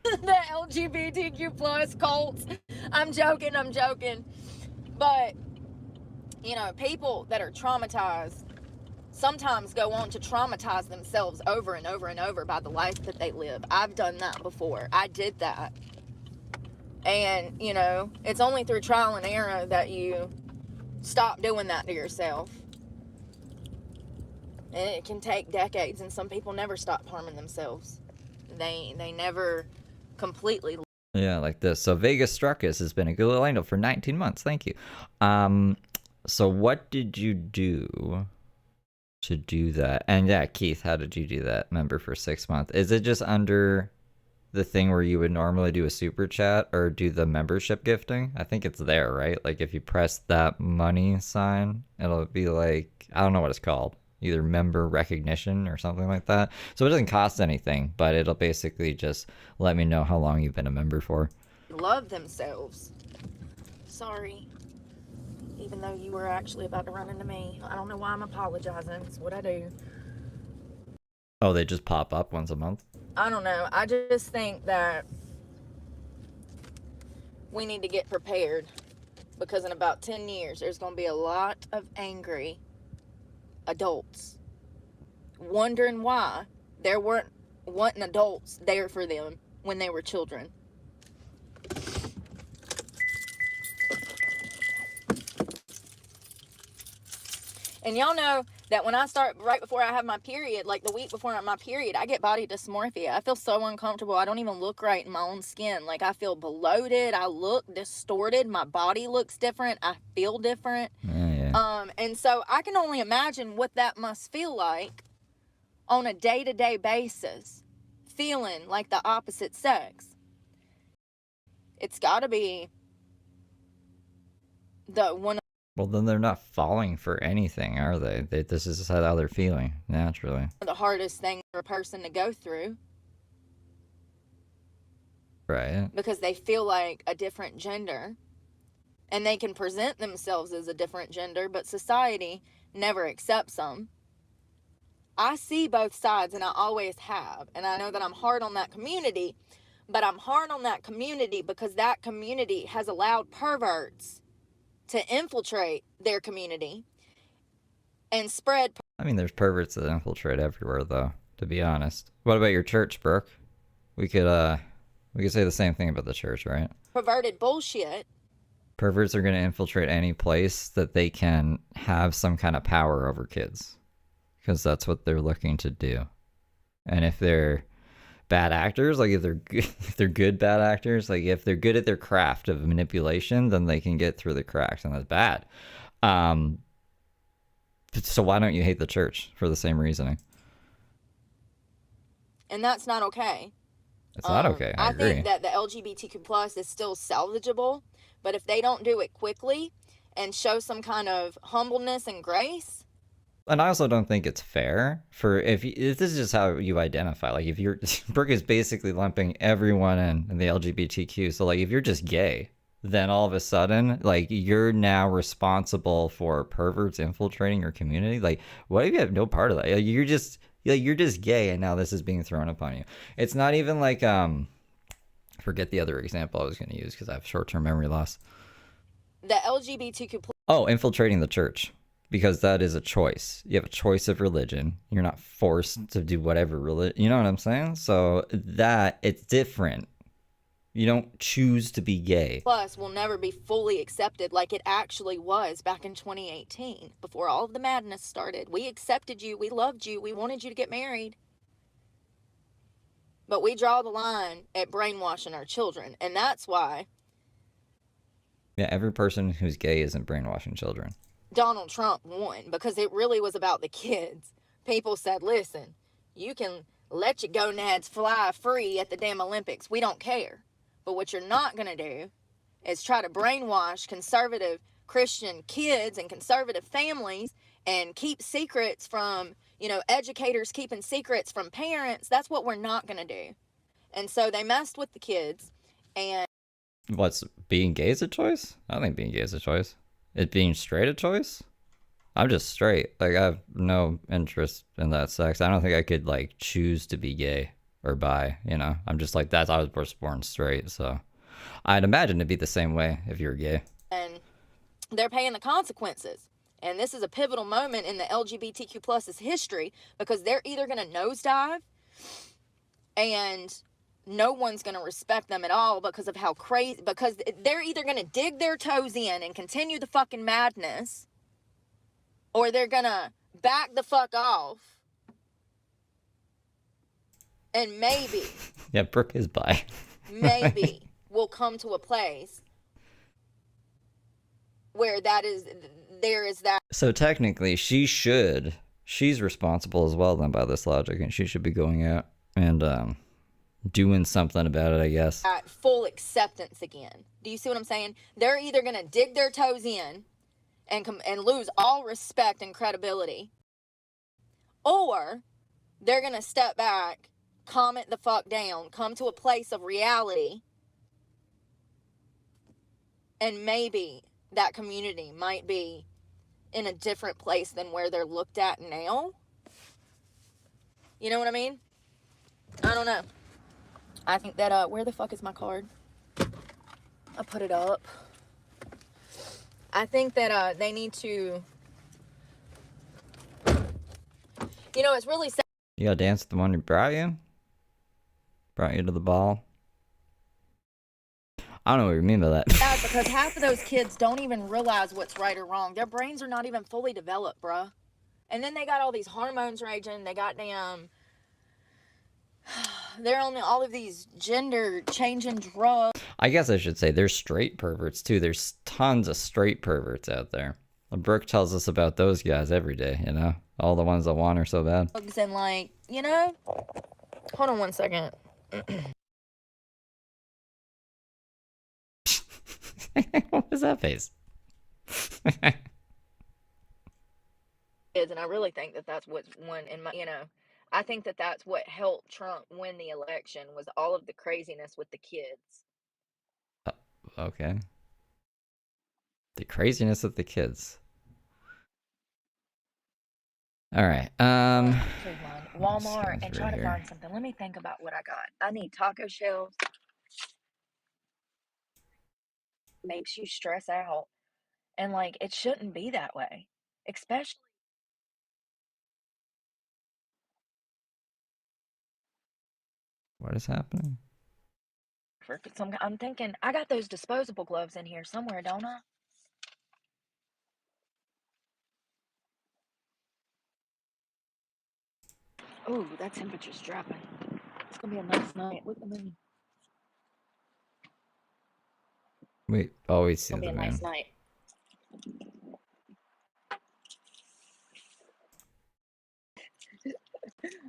The LGBTQ plus cults. I'm joking. But, you know, people that are traumatized sometimes go on to traumatize themselves over and over and over by the life that they live. I've done that before. I did that. And, you know, it's only through trial and error that you stop doing that to yourself. And it can take decades, and some people never stop harming themselves. They never completely. Yeah, like this. So Vegas Struckus has been a good little angel for 19 months. Thank you. So what did you do to do that? And yeah, Keith, how did you do that? Member for 6 months. Is it just under the thing where you would normally do a super chat or do the membership gifting? I think it's there, right? Like if you press that money sign, it'll be like, I don't know what it's called. Either member recognition or something like that. So it doesn't cost anything, but it'll basically just let me know how long you've been a member for. Love themselves. Sorry. Even though you were actually about to run into me. I don't know why I'm apologizing. It's what I do. Oh, they just pop up once a month? I don't know. I just think that we need to get prepared, because in about 10 years, there's going to be a lot of angry adults wondering why there wasn't adults there for them when they were children. And y'all know that when I start, right before I have my period, like the week before my period, I get body dysmorphia. I feel so uncomfortable. I don't even look right in my own skin. Like I feel bloated. I look distorted. My body looks different. I feel different. Yeah. And so I can only imagine what that must feel like on a day-to-day basis, feeling like the opposite sex. It's got to be the one. Well, then they're not falling for anything, are they? This is how they're feeling, naturally. The hardest thing for a person to go through. Right. Because they feel like a different gender. And they can present themselves as a different gender, but society never accepts them. I see both sides, and I always have. And I know that I'm hard on that community, but I'm hard on that community because that community has allowed perverts to infiltrate their community and spread. I mean, there's perverts that infiltrate everywhere, though, to be honest. What about your church, Brooke? We could say the same thing about the church, right? Perverted bullshit. Perverts are going to infiltrate any place that they can have some kind of power over kids, because that's what they're looking to do. And if they're bad actors, like if they're good bad actors, like if they're good at their craft of manipulation, then they can get through the cracks, and that's bad. So why don't you hate the church for the same reasoning? And that's not okay. It's not okay. I agree. Think that the LGBTQ plus is still salvageable, but if they don't do it quickly and show some kind of humbleness and grace. And I also don't think it's fair for if this is just how you identify. Like if you're, Brooke is basically lumping everyone in the LGBTQ. So like if you're just gay, then all of a sudden, like you're now responsible for perverts infiltrating your community. Like what if you have no part of that? Like, you're just gay, and now this is being thrown upon you. It's not even like forget the other example I was going to use because I have short-term memory loss. The LGBTQ. Oh, infiltrating the church. Because that is a choice. You have a choice of religion. You're not forced to do whatever religion. You know what I'm saying? So that, it's different. You don't choose to be gay. Plus will never be fully accepted like it actually was back in 2018. Before all of the madness started. We accepted you. We loved you. We wanted you to get married. But we draw the line at brainwashing our children. And that's why. Yeah, every person who's gay isn't brainwashing children. Donald Trump won, because it really was about the kids. People said, listen, you can let your gonads fly free at the damn Olympics. We don't care. But what you're not going to do is try to brainwash conservative Christian kids and conservative families and keep secrets from, you know, educators keeping secrets from parents. That's what we're not going to do. And so they messed with the kids. And what's being gay is a choice? I don't think being gay is a choice. Is being straight a choice? I'm just straight. Like, I have no interest in that sex. I don't think I could, like, choose to be gay or bi, you know? I'm just like, I was born straight, so I'd imagine it'd be the same way if you were gay. And they're paying the consequences. And this is a pivotal moment in the LGBTQ plus's history, because they're either going to nosedive and no one's going to respect them at all because of how crazy, because they're either going to dig their toes in and continue the fucking madness, or they're going to back the fuck off. And maybe. Yeah, Brooke is bi. Maybe we'll come to a place where there is that. So technically, she's responsible as well then by this logic, and she should be going out and doing something about it, I guess. Full acceptance again. Do you see what I'm saying? They're either going to dig their toes in and lose all respect and credibility, or they're going to step back, calm it the fuck down, come to a place of reality, and maybe that community might be in a different place than where they're looked at now. You know what I mean? I don't know. I think that, where the fuck is my card? I put it up. I think that, they need to, you know, it's really sad. You gotta dance with the one who brought you? Brought you to the ball? I don't know what you mean by that. Sad, because half of those kids don't even realize what's right or wrong. Their brains are not even fully developed, bruh. And then they got all these hormones raging. They got they're on all of these gender changing drugs. I guess I should say there's straight perverts too. There's tons of straight perverts out there. Brooke tells us about those guys every day, you know? All the ones that want her so bad. And like, you know? Hold on one second. What was that face? And I really think that that's what's one in my, you know, I think that that's what helped Trump win the election, was all of the craziness with the kids. Okay. The craziness of the kids. All right. Walmart and try to find something. Let me think about what I got. I need taco shells. Makes you stress out, and like, it shouldn't be that way, especially. What is happening? For some, I'm thinking I got those disposable gloves in here somewhere, don't I? Oh, that temperature's dropping. It's gonna be a nice night. Look at the moon. We always see It's gonna the be a moon. nice night.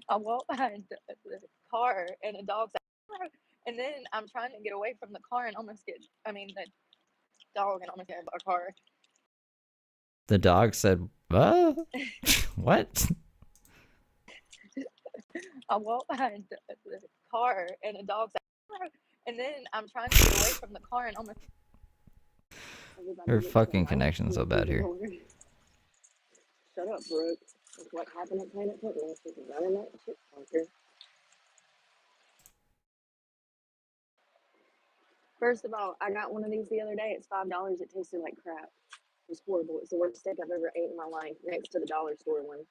I walk behind the car and a dog's out, and then I'm trying to get away from the car and almost get, the dog and almost get a car. The dog said, what? What? I walk behind the car and a dog's out, and then I'm trying to get away from the car and almost. Your fucking connection's so bad here. Shut up, Brooke. That's what happened at Planet Fitness. This is running that shit bunker. First of all, I got one of these the other day. It's $5. It tasted like crap. It was horrible. It's the worst steak I've ever ate in my life, next to the dollar store one.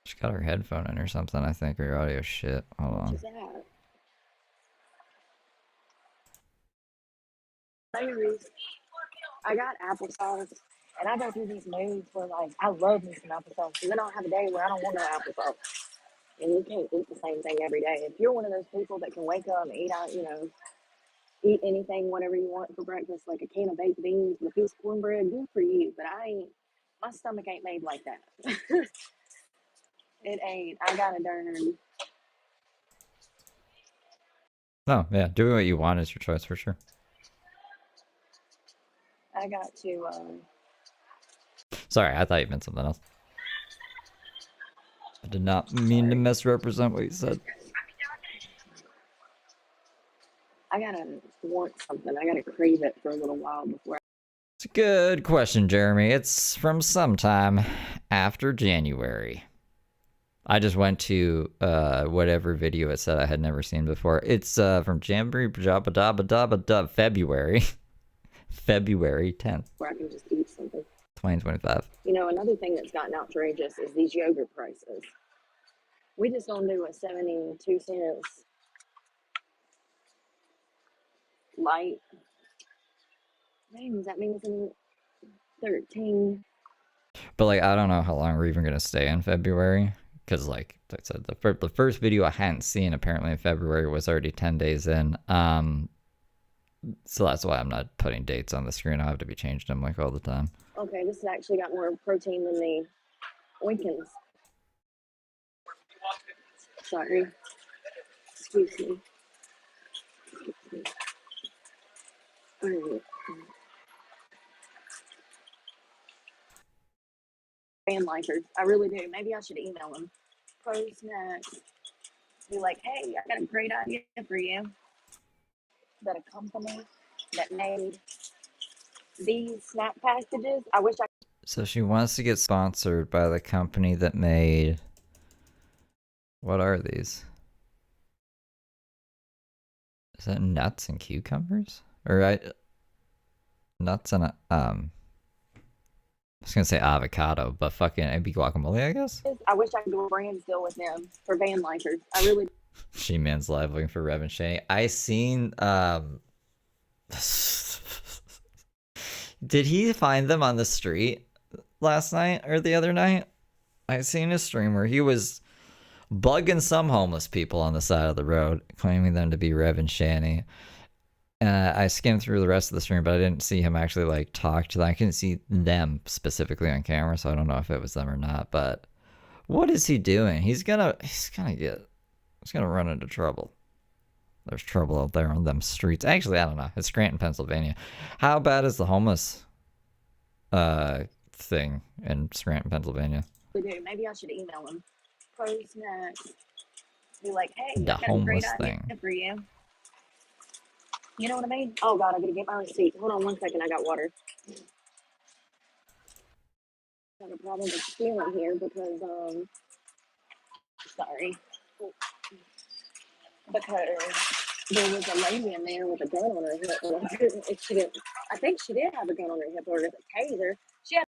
She got her headphone in or something, I think, or your audio shit. Hold on. What is that? I got applesauce, and I go through these moods where, like, I love me some applesauce, and then I'll have a day where I don't want no applesauce. And you can't eat the same thing every day. If you're one of those people that can wake up and eat out, eat anything, whatever you want for breakfast, like a can of baked beans and a piece of cornbread, good for you. But my stomach ain't made like that. It ain't. I got a darn. No, yeah, doing what you want is your choice for sure. I got to. Sorry, I thought you meant something else. I did not mean to misrepresent what you said. I gotta want something. I gotta crave it for a little while before. It's a good question, Jeremy. It's from sometime after January. I just went to whatever video it said I had never seen before. It's from Jamboree February. February 10th. Where I can just eat something. 2025. You know, another thing that's gotten outrageous is these yogurt prices. We just don't do a 72 cents light. Man, does that mean it's in 13? But like, I don't know how long we're even gonna stay in February. Because, like I said, the first video I hadn't seen apparently in February was already 10 days in. So that's why I'm not putting dates on the screen. I'll have to be changing them like all the time. Okay, this has actually got more protein than the Winkins. Sorry. Excuse me. All right. Fan likers. I really do. Maybe I should email them. Post next. Be like, hey, I got a great idea for you. That a company that made these snack packages. I wish I. So she wants to get sponsored by the company that made. What are these? Is that nuts and cucumbers? Or nuts and I was gonna say avocado, but fucking it'd be guacamole, I guess. I wish I could do a brand deal with them for van lifers. I really. She-Man's live looking for Rev and Shay. I seen Did he find them on the street last night or the other night? I seen a stream where he was bugging some homeless people on the side of the road, claiming them to be Rev and Shani. I skimmed through the rest of the stream, but I didn't see him actually like talk to them. I couldn't see them specifically on camera, so I don't know if it was them or not. But what is he doing? He's gonna run into trouble. There's trouble out there on them streets. Actually, I don't know. It's Scranton, Pennsylvania. How bad is the homeless thing in Scranton, Pennsylvania? Maybe I should email them. Post next. Be like, hey, The I got a homeless great idea thing. for you. You know what I mean? Oh God, I gotta get my receipt. Hold on 1 second. I got water. I have a problem with stealing here because sorry. Because there was a lady in there with a gun on her hip. Well, I think she did have a gun on her hip, or it was a taser. She had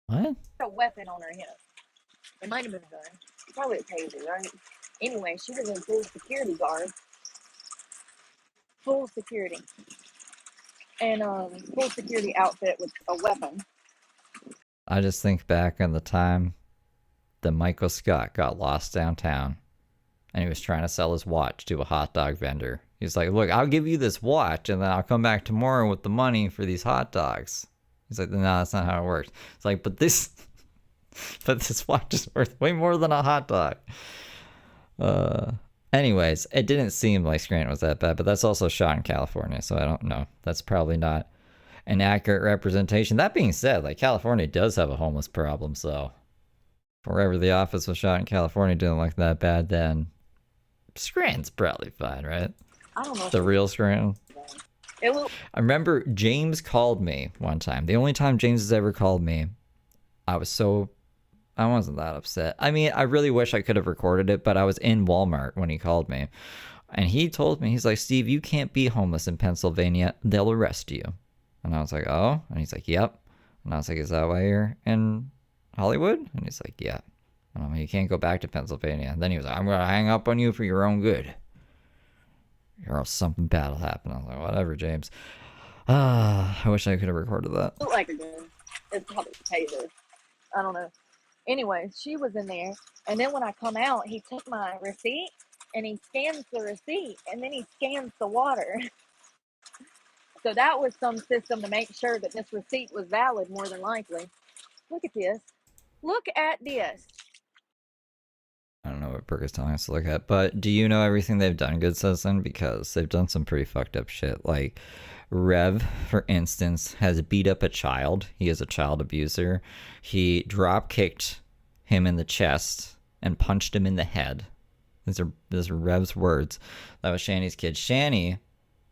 What? a weapon on her hip. It might have been a gun. Probably a taser, right? Anyway, she was in full security guard. Full security. And full security outfit with a weapon. I just think back on the time that Michael Scott got lost downtown and he was trying to sell his watch to a hot dog vendor. He's like, look, I'll give you this watch and then I'll come back tomorrow with the money for these hot dogs. He's like, no, that's not how it works. It's like, but this watch is worth way more than a hot dog. Anyways, it didn't seem like Scranton was that bad, but that's also shot in California, so I don't know. That's probably not an accurate representation. That being said, like, California does have a homeless problem, so wherever the office was shot in California didn't look that bad, then Scranton's probably fine, right? I don't know. The real Scranton. It will. I remember James called me one time. The only time James has ever called me, I wasn't that upset. I mean, I really wish I could have recorded it, but I was in Walmart when he called me. And he told me, he's like, Steve, you can't be homeless in Pennsylvania. They'll arrest you. And I was like, oh? And he's like, yep. And I was like, is that why you're in Hollywood? And he's like, yeah. And I'm like, you can't go back to Pennsylvania. And then he was like, I'm going to hang up on you for your own good, or else something bad will happen. I was like, whatever, James. I wish I could have recorded that. Look like a gun. It's probably a taser. I don't know. Anyway, she was in there, and then when I come out, he took my receipt, and he scans the receipt, and then he scans the water. So that was some system to make sure that this receipt was valid, more than likely. Look at this. Look at this. what Brooke is telling us to look at. But do you know everything they've done, good citizen? Because they've done some pretty fucked up shit. Like, Rev, for instance, has beat up a child. He is a child abuser. He drop kicked him in the chest and punched him in the head. These are Rev's words. That was Shani's kid. Shani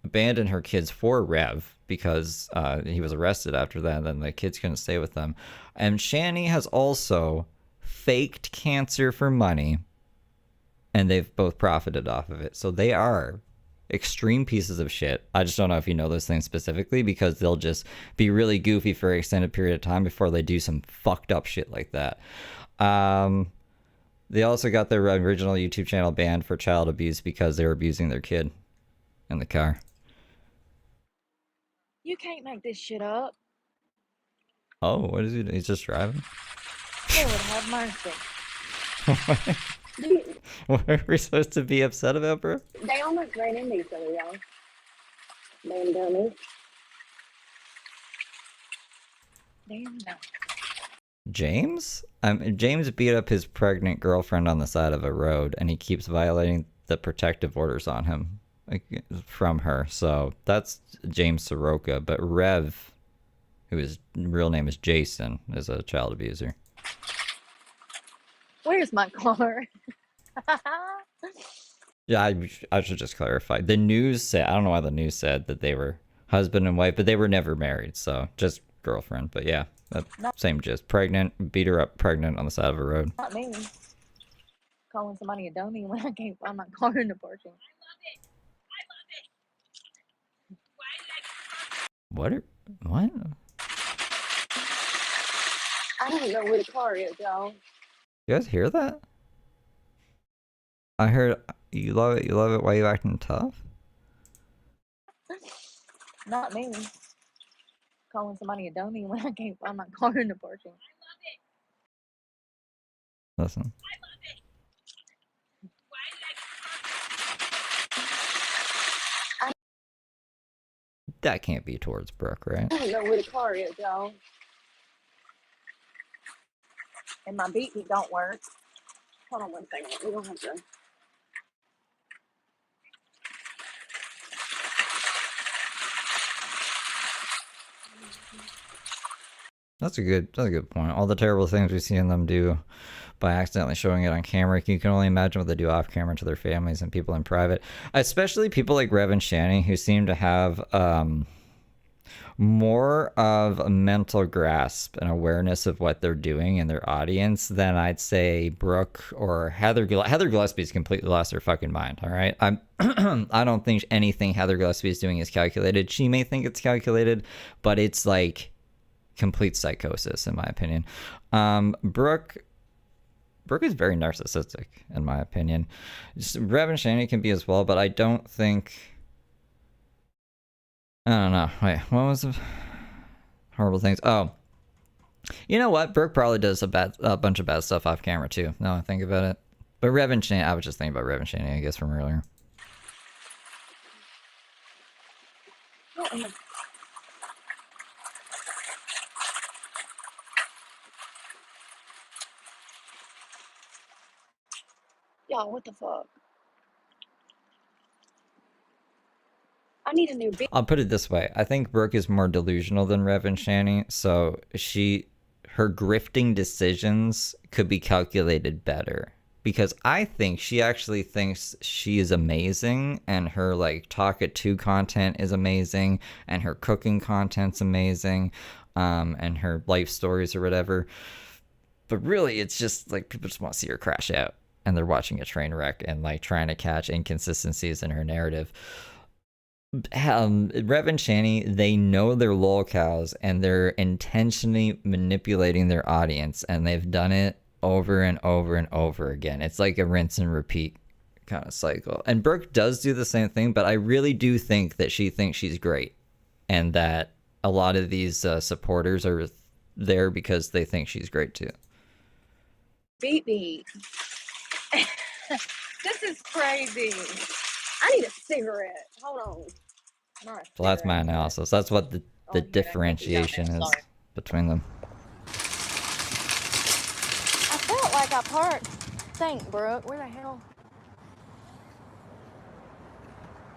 abandoned her kids for Rev because he was arrested after that, and then the kids couldn't stay with them. And Shani has also faked cancer for money, and they've both profited off of it. So they are extreme pieces of shit. I just don't know if you know those things specifically, because they'll just be really goofy for an extended period of time before they do some fucked up shit like that. They also got their original YouTube channel banned for child abuse because they were abusing their kid in the car. You can't make this shit up. Oh, what is he doing? He's just driving? Lord have mercy. What are we supposed to be upset about, bro? They almost ran into each other, y'all. Damn dummies. Damn no. James? James beat up his pregnant girlfriend on the side of a road, and he keeps violating the protective orders on him from her. So that's James Soroka. But Rev, whose real name is Jason, is a child abuser. Where's my car? Yeah, I should just clarify. The news said, I don't know why the news said that they were husband and wife, but they were never married. So just girlfriend. But yeah, same gist. Pregnant, beat her up pregnant on the side of a road. Not me. Calling somebody a dummy when I can't find my car in the parking. What? I don't know where the car is, y'all. You guys hear that? I heard you love it. You love it. Why are you acting tough? Not me. Calling somebody a dummy when I can't find my car in the parking. Listen. That can't be towards Brooke, right? I don't know where the car is, y'all. And my beat don't work. Hold on one second. We don't have to. That's a good point. All the terrible things we see them do by accidentally showing it on camera, you can only imagine what they do off camera to their families and people in private. Especially people like Rev and Shani, who seem to have more of a mental grasp and awareness of what they're doing in their audience than I'd say Brooke or Heather. Heather Gillespie's completely lost her fucking mind. All right, I don't think anything Heather Gillespie is doing is calculated. She may think it's calculated, but it's like complete psychosis in my opinion. Brooke is very narcissistic in my opinion. Rev and Shani can be as well, but I don't think. I don't know. Wait, what was the horrible things? Oh, you know what? Brooke probably does a bunch of bad stuff off camera too. Now I think about it. But Rev and Shani, I was just thinking about Rev and Shani, I guess, from earlier. Y'all, what the fuck? I need a new beat. I'll put it this way. I think Brooke is more delusional than Rev and Shani, so her grifting decisions could be calculated better. Because I think she actually thinks she is amazing, and her like Talk It To content is amazing, and her cooking content's amazing, and her life stories or whatever. But really, it's just like people just want to see her crash out, and they're watching a train wreck and like trying to catch inconsistencies in her narrative. Rev and Shani, they know their lolcows, and they're intentionally manipulating their audience, and they've done it over and over and over again. It's like a rinse and repeat kind of cycle. And Brooke does do the same thing, but I really do think that she thinks she's great, and that a lot of these supporters are there because they think she's great too. Beat. This is crazy. I need a cigarette. Hold on. So that's my analysis. That's what the differentiation is between them. I felt like I parked think, Brooke? Where the hell?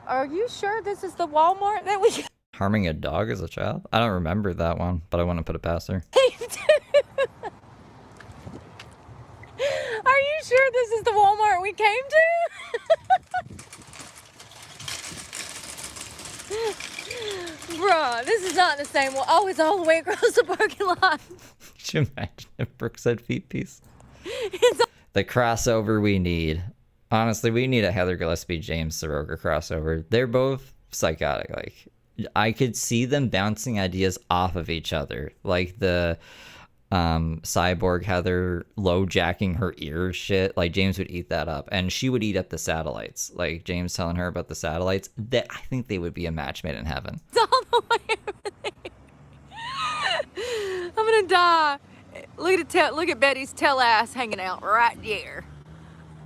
Are you sure this is the Walmart that we... Harming a dog as a child? I don't remember that one, but I wouldn't put it past her. Are you sure this is the Walmart we came to? Bruh, this is not the same one. Oh, it's all the way across the parking lot. Could you imagine if Brooke said feet piece? The crossover we need. Honestly, we need a Heather Gillespie, James Soroka crossover. They're both psychotic. Like, I could see them bouncing ideas off of each other. Like the cyborg Heather low jacking her ears shit. Like, James would eat that up. And she would eat up the satellites. Like, James telling her about the satellites. That I think they would be a match made in heaven. It's all the way over there. I'm gonna die. Look at Betty's tail ass hanging out right there.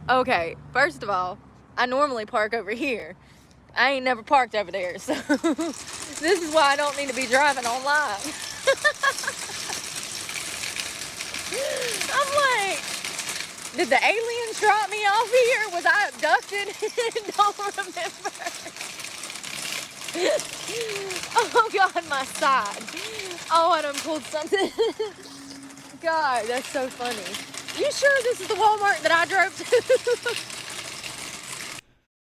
Okay, first of all, I normally park over here. I ain't never parked over there, so this is why I don't need to be driving on live. I'm like, did the aliens drop me off here? Was I abducted? Don't remember. Oh God, my side. Oh, I done pulled something. God, that's so funny. You sure this is the Walmart that I drove to?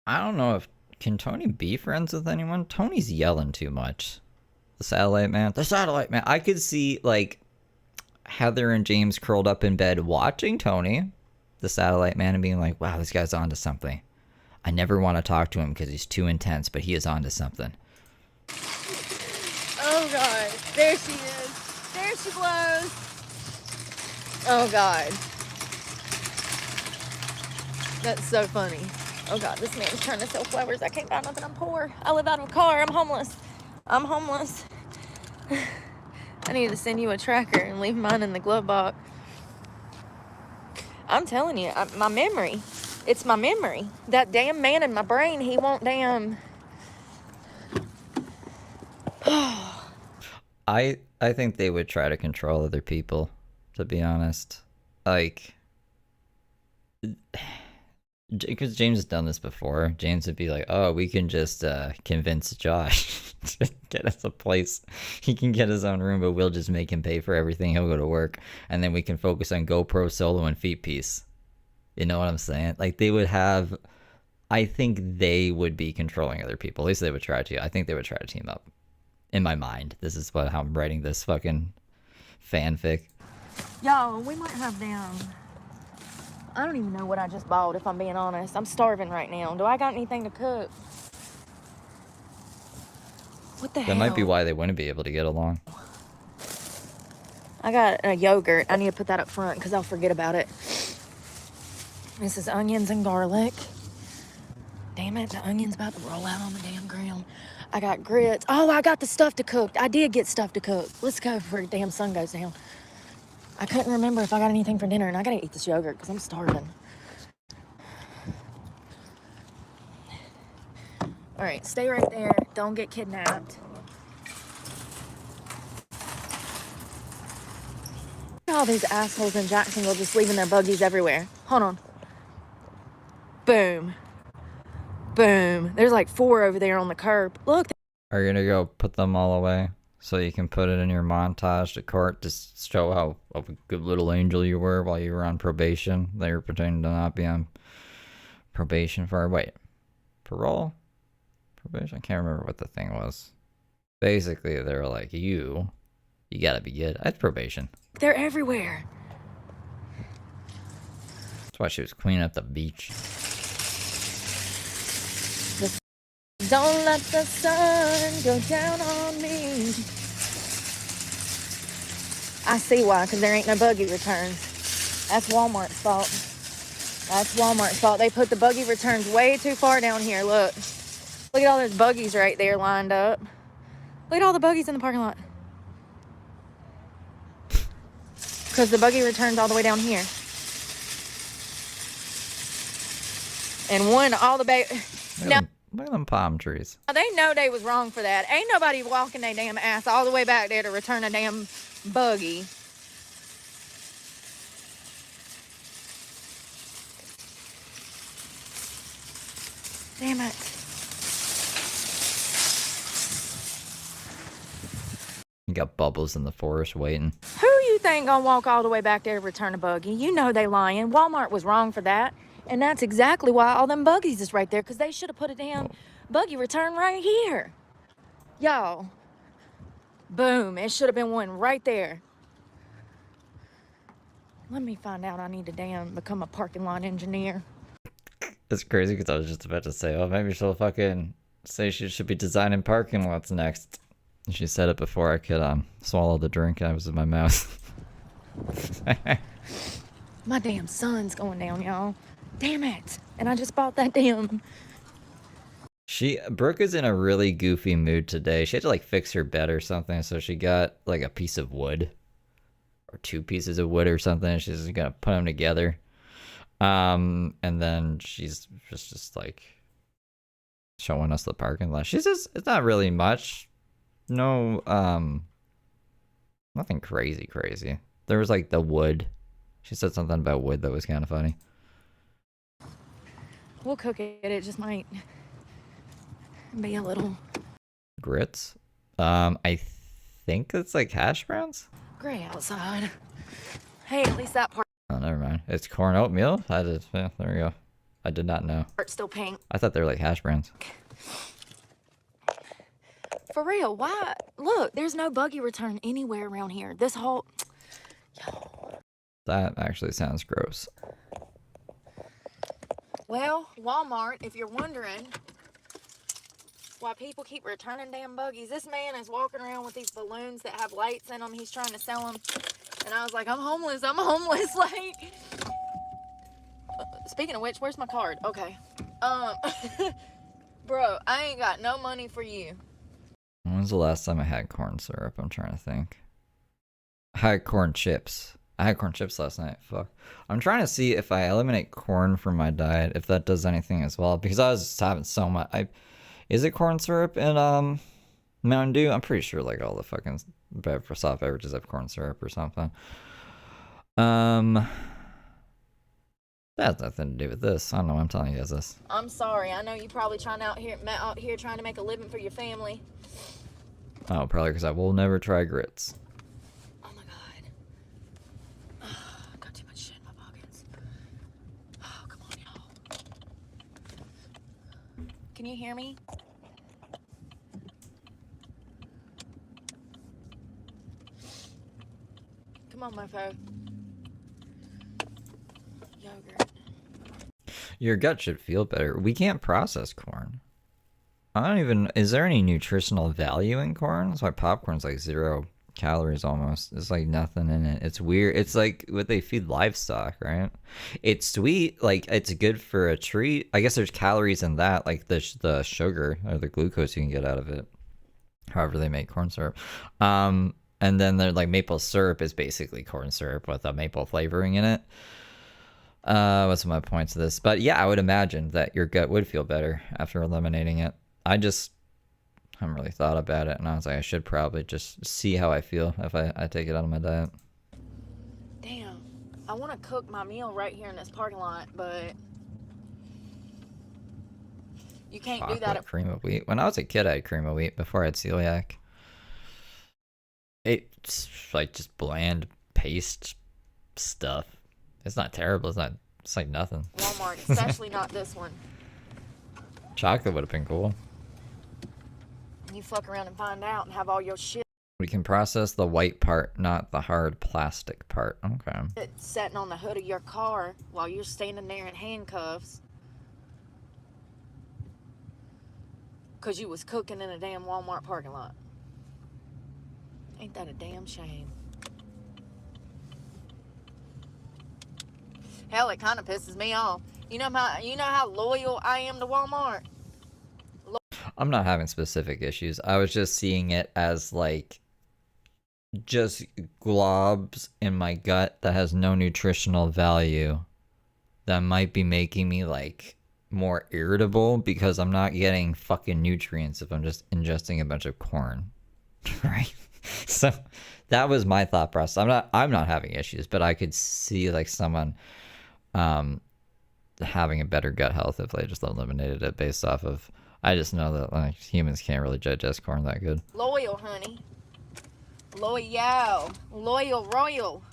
I don't know if... Can Tony be friends with anyone? Tony's yelling too much. The satellite man. The satellite man. I could see, like, Heather and James curled up in bed watching Tony, the satellite man, and being like, wow, this guy's onto something. I never want to talk to him because he's too intense, but he is onto something. Oh, God. There she is. There she blows. Oh, God. That's so funny. Oh, God, this man's trying to sell flowers. I can't buy nothing. I'm poor. I live out of a car. I'm homeless. I'm homeless. I need to send you a tracker and leave mine in the glove box. I'm telling you, my memory. It's my memory. That damn man in my brain, he won't damn... I think they would try to control other people, to be honest. Like, because James has done this before. James would be like, oh, we can just convince Josh to get us a place. He can get his own room, but we'll just make him pay for everything. He'll go to work, and then we can focus on GoPro solo and feet piece. You know what I'm saying? Like, they would have... I think they would be controlling other people. At least they would try to. I think they would try to team up. In my mind. This is how I'm writing this fucking fanfic. Y'all, we might have them. I don't even know what I just bought, if I'm being honest. I'm starving right now. Do I got anything to cook? What the hell? That might be why they wouldn't be able to get along. I got a yogurt. I need to put that up front because I'll forget about it. This is onions and garlic. Damn it, the onion's about to roll out on the damn ground. I got grits. Oh, I got the stuff to cook. I did get stuff to cook. Let's go before the damn sun goes down. I couldn't remember if I got anything for dinner, and I gotta eat this yogurt because I'm starving. All right, stay right there. Don't get kidnapped. All these assholes in Jacksonville just leaving their buggies everywhere. Hold on. Boom. Boom. There's like 4 over there on the curb. Look. Are you gonna go put them all away so you can put it in your montage to court to show how of a good little angel you were while you were on probation? They were pretending to not be on probation for... Wait. Parole? Probation? I can't remember what the thing was. Basically, they were like, you gotta be good. That's probation. They're everywhere. That's why she was cleaning up the beach. Don't let the sun go down on me. I see why, because there ain't no buggy returns. That's Walmart's fault. That's Walmart's fault. They put the buggy returns way too far down here. Look. Look at all those buggies right there lined up. Look at all the buggies in the parking lot. Because the buggy returns all the way down here. And one, all the now, look at them palm trees. they know they was wrong for that. Ain't nobody walking their damn ass all the way back there to return a damn buggy. Damn it. You got Bubbles in the forest waiting. Who you think gonna walk all the way back there to return a buggy? You know they lying. Walmart was wrong for that. And that's exactly why all them buggies is right there, because they should have put a damn buggy return right here. Y'all. Boom. It should have been one right there. Let me find out. I need to become a parking lot engineer. It's crazy because I was just about to say, oh, maybe she'll fucking say she should be designing parking lots next. She said it before I could swallow the drink I was in my mouth. My damn sun's going down, y'all. Damn it. And I just bought that damn... Brooke is in a really goofy mood today. She had to like fix her bed or something, so she got like a piece of wood. Or 2 pieces of wood or something. She's gonna put them together. And then she's just like showing us the parking lot. She's just, it's not really much. No, nothing crazy. There was like the wood. She said something about wood that was kind of funny. We'll cook it. It just might be a little... Grits? I think it's like hash browns? Gray outside. Hey, at least that part... Oh, never mind. It's corn oatmeal? Yeah, there we go. I did not know. Part's still pink. I thought they were like hash browns. For real, why? Look, there's no buggy return anywhere around here. This whole... That actually sounds gross. Well, Walmart, if you're wondering why people keep returning damn buggies, this man is walking around with these balloons that have lights in them. He's trying to sell them. And I was like, I'm homeless. Like, speaking of which, where's my card? Okay. Bro, I ain't got no money for you. When was the last time I had corn syrup? I'm trying to think. I had corn chips. I had corn chips last night. Fuck. I'm trying to see if I eliminate corn from my diet, if that does anything as well. Because I was just having so much. Is it corn syrup and Mountain Dew? I'm pretty sure like all the fucking soft beverages have corn syrup or something. That has nothing to do with this. I don't know why I'm telling you guys this. I'm sorry. I know you probably out here trying to make a living for your family. Oh, probably because I will never try grits. Oh my god. I got too much shit in my pockets. Oh, come on, y'all. Can you hear me? Come on, my phone. Yogurt. Your gut should feel better. We can't process corn. I don't even... Is there any nutritional value in corn? That's why popcorn's like 0 calories almost. There's like nothing in it. It's weird. It's like what they feed livestock, right? It's sweet. Like, it's good for a treat. I guess there's calories in that, like the sugar or the glucose you can get out of it. However they make corn syrup. And then they're like maple syrup is basically corn syrup with a maple flavoring in it. What's my point to this? But yeah, I would imagine that your gut would feel better after eliminating it. I just haven't really thought about it, and I was like, I should probably just see how I feel if I take it out of my diet. Damn, I want to cook my meal right here in this parking lot, but you can't do that. Cream of wheat. When I was a kid, I had cream of wheat before I had celiac. It's like just bland paste stuff. It's not terrible. It's like nothing. Walmart, especially not this one. Chocolate would have been cool. You fuck around and find out and have all your shit. We can process the white part, not the hard plastic part. Okay. It's sitting on the hood of your car while you're standing there in handcuffs. Because you was cooking in a damn Walmart parking lot. Ain't that a damn shame? Hell, it kind of pisses me off. You know how loyal I am to Walmart? I'm not having specific issues. I was just seeing it as like just globs in my gut that has no nutritional value that might be making me like more irritable because I'm not getting fucking nutrients if I'm just ingesting a bunch of corn. Right? So that was my thought process. I'm not having issues, but I could see like someone having a better gut health if they just eliminated it based off of. I just know that like humans can't really digest corn that good. Loyal, honey. Loyal. Loyal, royal.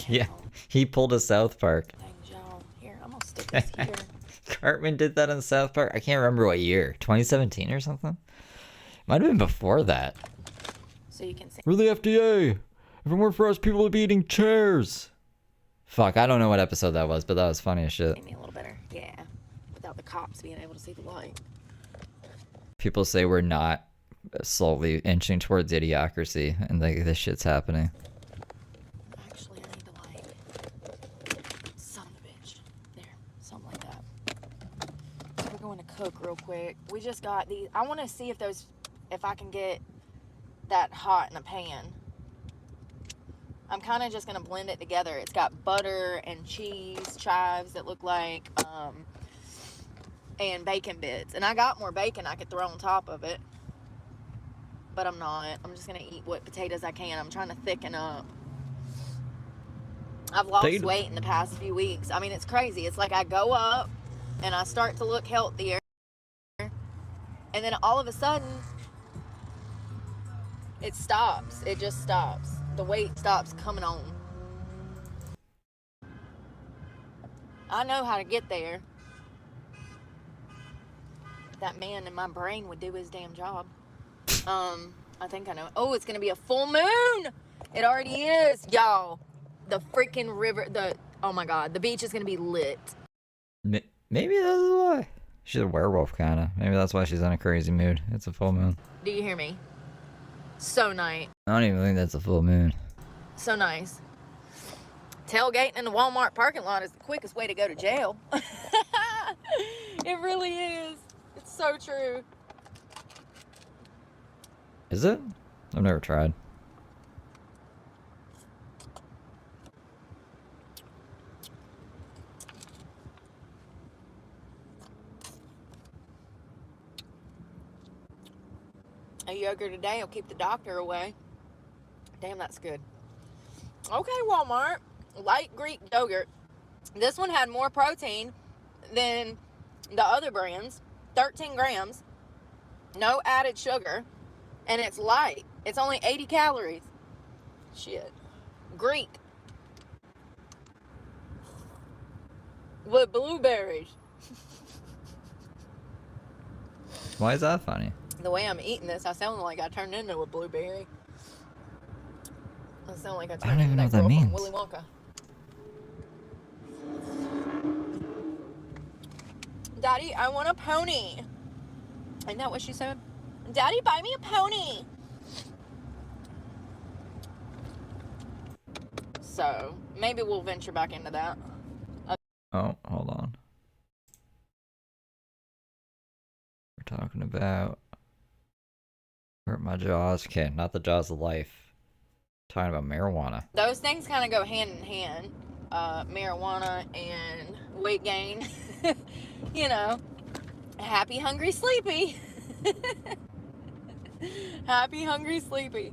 Yeah, he pulled a South Park. Dang, Joe. Here, I'm gonna stick this here. Cartman did that in South Park. I can't remember what year. 2017 or something? Might have been before that. So you can see. We're the FDA. If it weren't for us, people would be eating chairs. Fuck, I don't know what episode that was, but that was funny as shit. Me a little better. Yeah. Without the cops being able to see the light. People say we're not slowly inching towards idiocracy, and like this shit's happening. Actually, I need to like, son of a bitch. There, something like that. We're going to cook real quick. We just got these. I want to see if I can get that hot in a pan. I'm kind of just gonna blend it together. It's got butter and cheese, chives that look like, and bacon bits. And I got more bacon I could throw on top of it. But I'm not. I'm just going to eat what potatoes I can. I'm trying to thicken up. I've lost weight in the past few weeks. I mean, it's crazy. It's like I go up and I start to look healthier. And then all of a sudden, it stops. It just stops. The weight stops coming on. I know how to get there. That man in my brain would do his damn job. I think I know. Oh, it's gonna be a full moon. It already is, y'all. The freaking river. Oh my god, the beach is gonna be lit. Maybe that's why. She's a werewolf, kind of. Maybe that's why she's in a crazy mood. It's a full moon. Do you hear me? So nice. I don't even think that's a full moon. So nice. Tailgating in the Walmart parking lot is the quickest way to go to jail. It really is. It's so true. Is it? I've never tried. A yogurt a day will keep the doctor away. Damn, that's good. Okay, Walmart. Light Greek yogurt. This one had more protein than the other brands. 13 grams. No added sugar. And it's light. It's only 80 calories. Shit. Greek. With blueberries. Why is that funny? The way I'm eating this, I sound like I turned into a blueberry. I sound like I turned into that girl from Willy Wonka. Daddy, I want a pony. Isn't that what she said? Daddy, buy me a pony. So, maybe we'll venture back into that. Oh, hold on. We're talking about hurt my jaws. Okay, not the jaws of life. Talking about marijuana. Those things kind of go hand in hand. Marijuana and weight gain. You know, happy, hungry, sleepy. Happy, hungry, sleepy.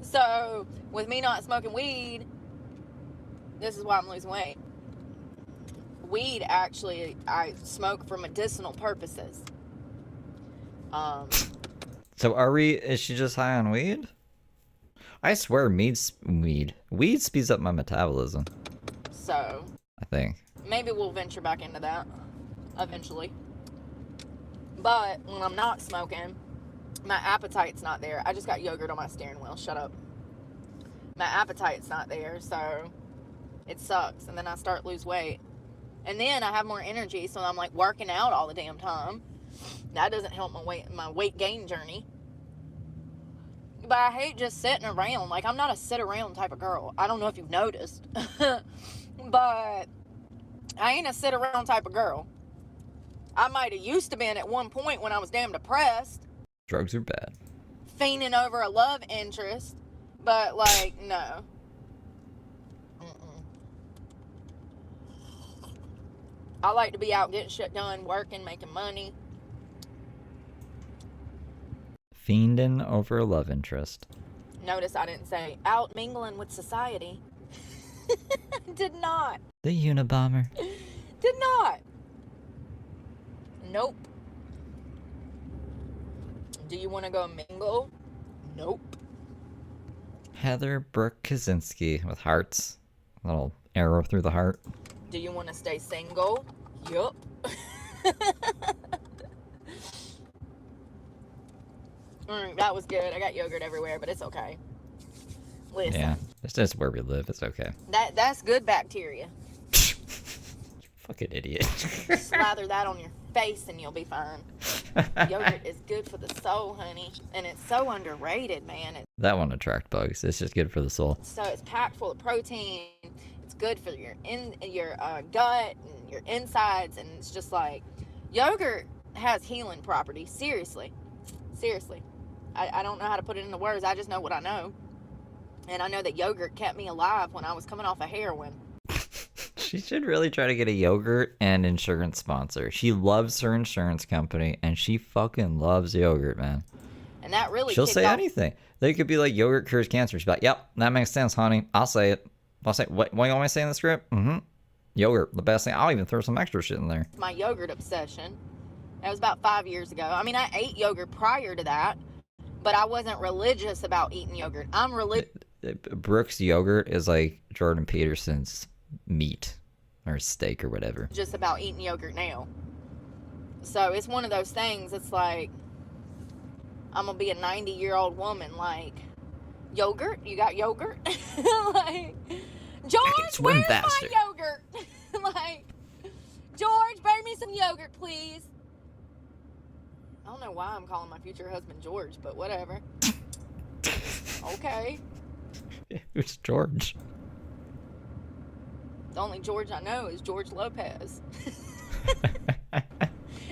So, with me not smoking weed, this is why I'm losing weight. Weed, actually, I smoke for medicinal purposes. So is she just high on weed? I swear weed speeds up my metabolism. So, I think. Maybe we'll venture back into that eventually. But when I'm not smoking, my appetite's not there. I just got yogurt on my steering wheel. Shut up. My appetite's not there, so it sucks. And then I start to lose weight. And then I have more energy, so I'm like working out all the damn time. That doesn't help my weight gain journey. But I hate just sitting around. Like, I'm not a sit around type of girl. I don't know if you've noticed. But I ain't a sit around type of girl. I might have used to been at one point when I was damn depressed. Drugs are bad. Fiending over a love interest. But, like, no. I like to be out getting shit done, working, making money. Fiending over a love interest. Notice I didn't say out mingling with society. Did not. The Unabomber. Did not. Nope. Do you want to go mingle? Nope. Heather Brooke Kaczynski with hearts. A little arrow through the heart. Do you want to stay single? Yup. That was good. I got yogurt everywhere, but it's okay. Listen. Yeah, it's just where we live. It's okay. That's good bacteria. Fucking idiot. Slather that on your face and you'll be fine. Yogurt is good for the soul, honey. And it's so underrated, man. That won't attract bugs. It's just good for the soul. So it's packed full of protein. It's good for your gut and your insides. And it's just like, yogurt has healing properties. Seriously. I don't know how to put it into words. I just know what I know. And I know that yogurt kept me alive when I was coming off of heroin. She should really try to get a yogurt and insurance sponsor. She loves her insurance company, and she fucking loves yogurt, man. And that really She'll say anything. They could be like, yogurt cures cancer. She's like, yep, that makes sense, honey. I'll say it. I'll say, what do you want me to say in the script? Mm-hmm. Yogurt, the best thing. I'll even throw some extra shit in there. My yogurt obsession. That was about 5 years ago. I mean, I ate yogurt prior to that, but I wasn't religious about eating yogurt. I'm religious. Brooke's yogurt is like Jordan Peterson's meat or steak or whatever. Just about eating yogurt now. So it's one of those things. It's like, I'm going to be a 90-year-old woman. Like, yogurt? You got yogurt? Like, George, where's my yogurt? Like, George, bring me some yogurt, please. I don't know why I'm calling my future husband George, but whatever. Okay. Who's George? The only George I know is George Lopez.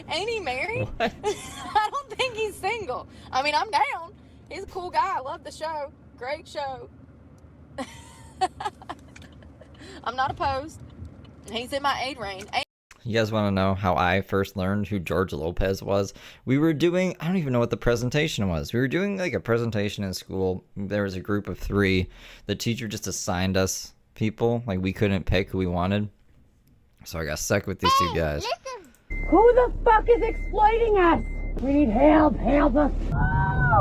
Ain't he married? What? I don't think he's single. I mean, I'm down. He's a cool guy. I love the show. Great show. I'm not opposed. He's in my age range. You guys want to know how I first learned who George Lopez was? We were doing, I don't even know what the presentation was. We were doing like a presentation in school. There was a group of 3. The teacher just assigned us people. Like, we couldn't pick who we wanted. So I got stuck with these 2 guys. Listen. Who the fuck is exploiting us? We need help. Help us.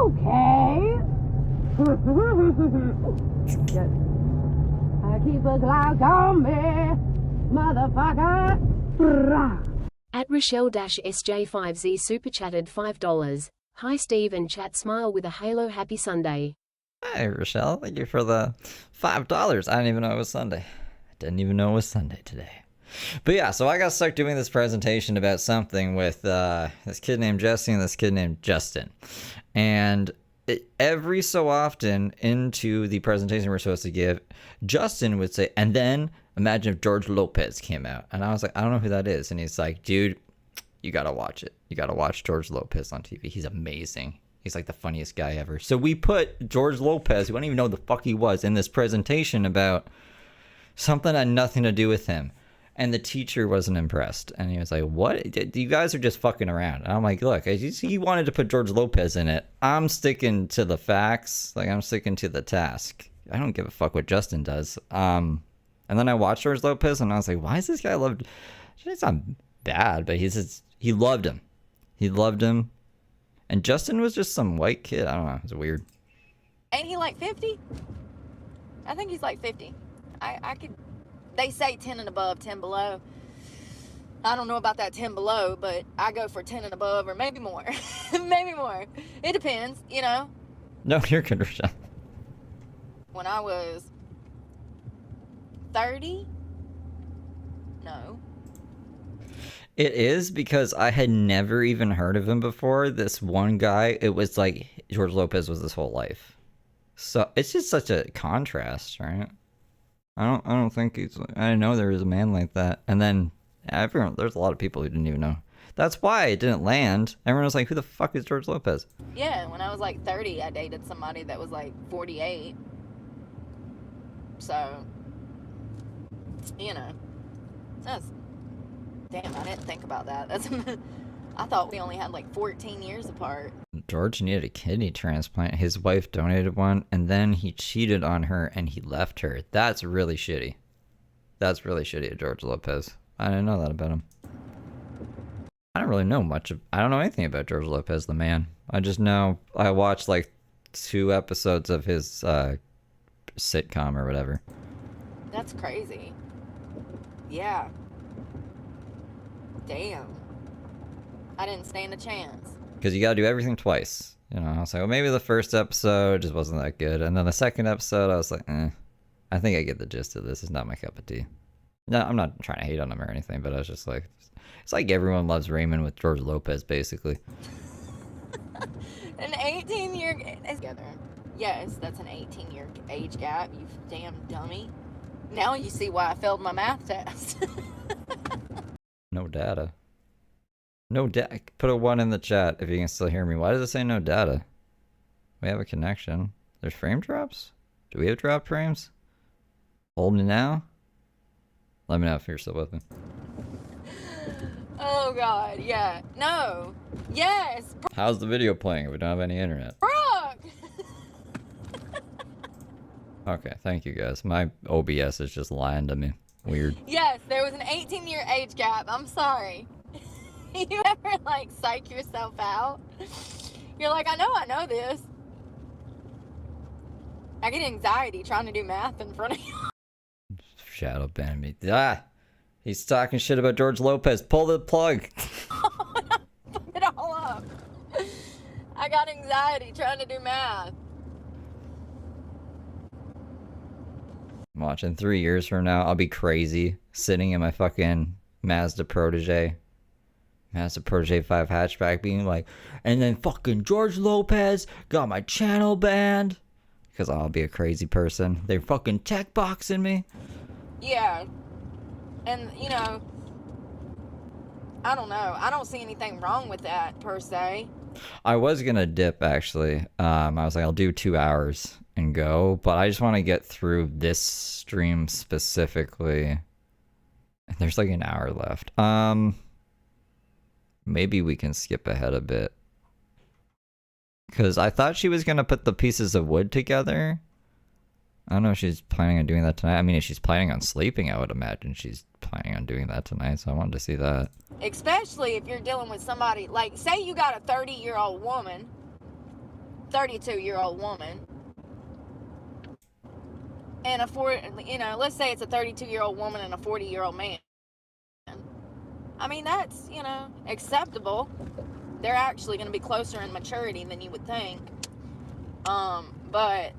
Okay. I keep a Glock on me, motherfucker. At Rochelle-SJ5Z super chatted $5. Hi Steve and chat smile with a halo happy Sunday. Hi Rochelle, thank you for the $5. I didn't even know it was Sunday. I didn't even know it was Sunday today. But yeah, so I got stuck doing this presentation about something with this kid named Jesse and this kid named Justin. And every so often into the presentation we're supposed to give, Justin would say, and then imagine if George Lopez came out. And I was like, I don't know who that is. And he's like, dude, you gotta watch it. You gotta watch George Lopez on TV. He's amazing. He's like the funniest guy ever. So we put George Lopez, who I don't even know who the fuck he was, in this presentation about something that had nothing to do with him. And the teacher wasn't impressed. And he was like, what? You guys are just fucking around. And I'm like, look, he wanted to put George Lopez in it. I'm sticking to the facts. Like, I'm sticking to the task. I don't give a fuck what Justin does. And then I watched George Lopez and I was like, why is this guy loved? It's not bad, but he loved him. He loved him. And Justin was just some white kid. I don't know. It's weird. Ain't he like 50? I think he's like 50. I could... They say 10 and above, 10 below. I don't know about that 10 below, but I go for 10 and above, or maybe more. Maybe more. It depends, you know? No, you're good, Rochelle. When I was 30? No. It is, because I had never even heard of him before. This one guy, it was like George Lopez was his whole life. So it's just such a contrast, right? I don't think I didn't know there was a man like that. And then there's a lot of people who didn't even know. That's why it didn't land. Everyone was like, who the fuck is George Lopez? Yeah, when I was like 30, I dated somebody that was like 48. So, you know, damn, I didn't think about that. I thought we only had like 14 years apart. George needed a kidney transplant. His wife donated one, and then he cheated on her and he left her. That's really shitty. That's really shitty of George Lopez. I didn't know that about him. I don't really know much of... I don't know anything about George Lopez, the man. I just know... I watched like 2 episodes of his sitcom or whatever. That's crazy. Yeah. Damn. I didn't stand a chance. Because you gotta do everything twice. You know, I was like, well, maybe the first episode just wasn't that good. And then the second episode, I was like, I think I get the gist of this. It's not my cup of tea. No, I'm not trying to hate on him or anything, but I was just like... It's like everyone loves Raymond with George Lopez, basically. An 18-year... Together. Yes, that's an 18-year age gap, you damn dummy. Now you see why I failed my math test. No data. No data. Put a 1 in the chat if you can still hear me. Why does it say no data? We have a connection. There's frame drops? Do we have drop frames? Hold me now? Let me know if you're still with me. Oh god, yeah. No. Yes. How's the video playing if we don't have any internet? Brooke! Okay, thank you guys. My OBS is just lying to me. Weird. Yes, there was an 18-year age gap. I'm sorry. You ever like psych yourself out? You're like, I know this. I get anxiety trying to do math in front of you. Shadow ban me. Ah! He's talking shit about George Lopez. Pull the plug. Fuck it all up. I got anxiety trying to do math. Watch, in 3 years from now, I'll be crazy sitting in my fucking Mazda Protege 5 hatchback being like, and then fucking George Lopez got my channel banned. Because I'll be a crazy person. They're fucking tech boxing me. Yeah. And, you know, I don't know. I don't see anything wrong with that, per se. I was gonna dip, actually. I was like, I'll do 2 hours and go. But I just want to get through this stream specifically. There's like an hour left. Maybe we can skip ahead a bit. Because I thought she was gonna put the pieces of wood together. I don't know if she's planning on doing that tonight. I mean, if she's planning on sleeping, I would imagine she's planning on doing that tonight, so I wanted to see that. Especially if you're dealing with somebody, like, say you got a 30-year-old woman, 32-year-old woman, and let's say it's a 32-year-old woman and a 40-year-old man. I mean, that's, you know, acceptable. They're actually going to be closer in maturity than you would think. But...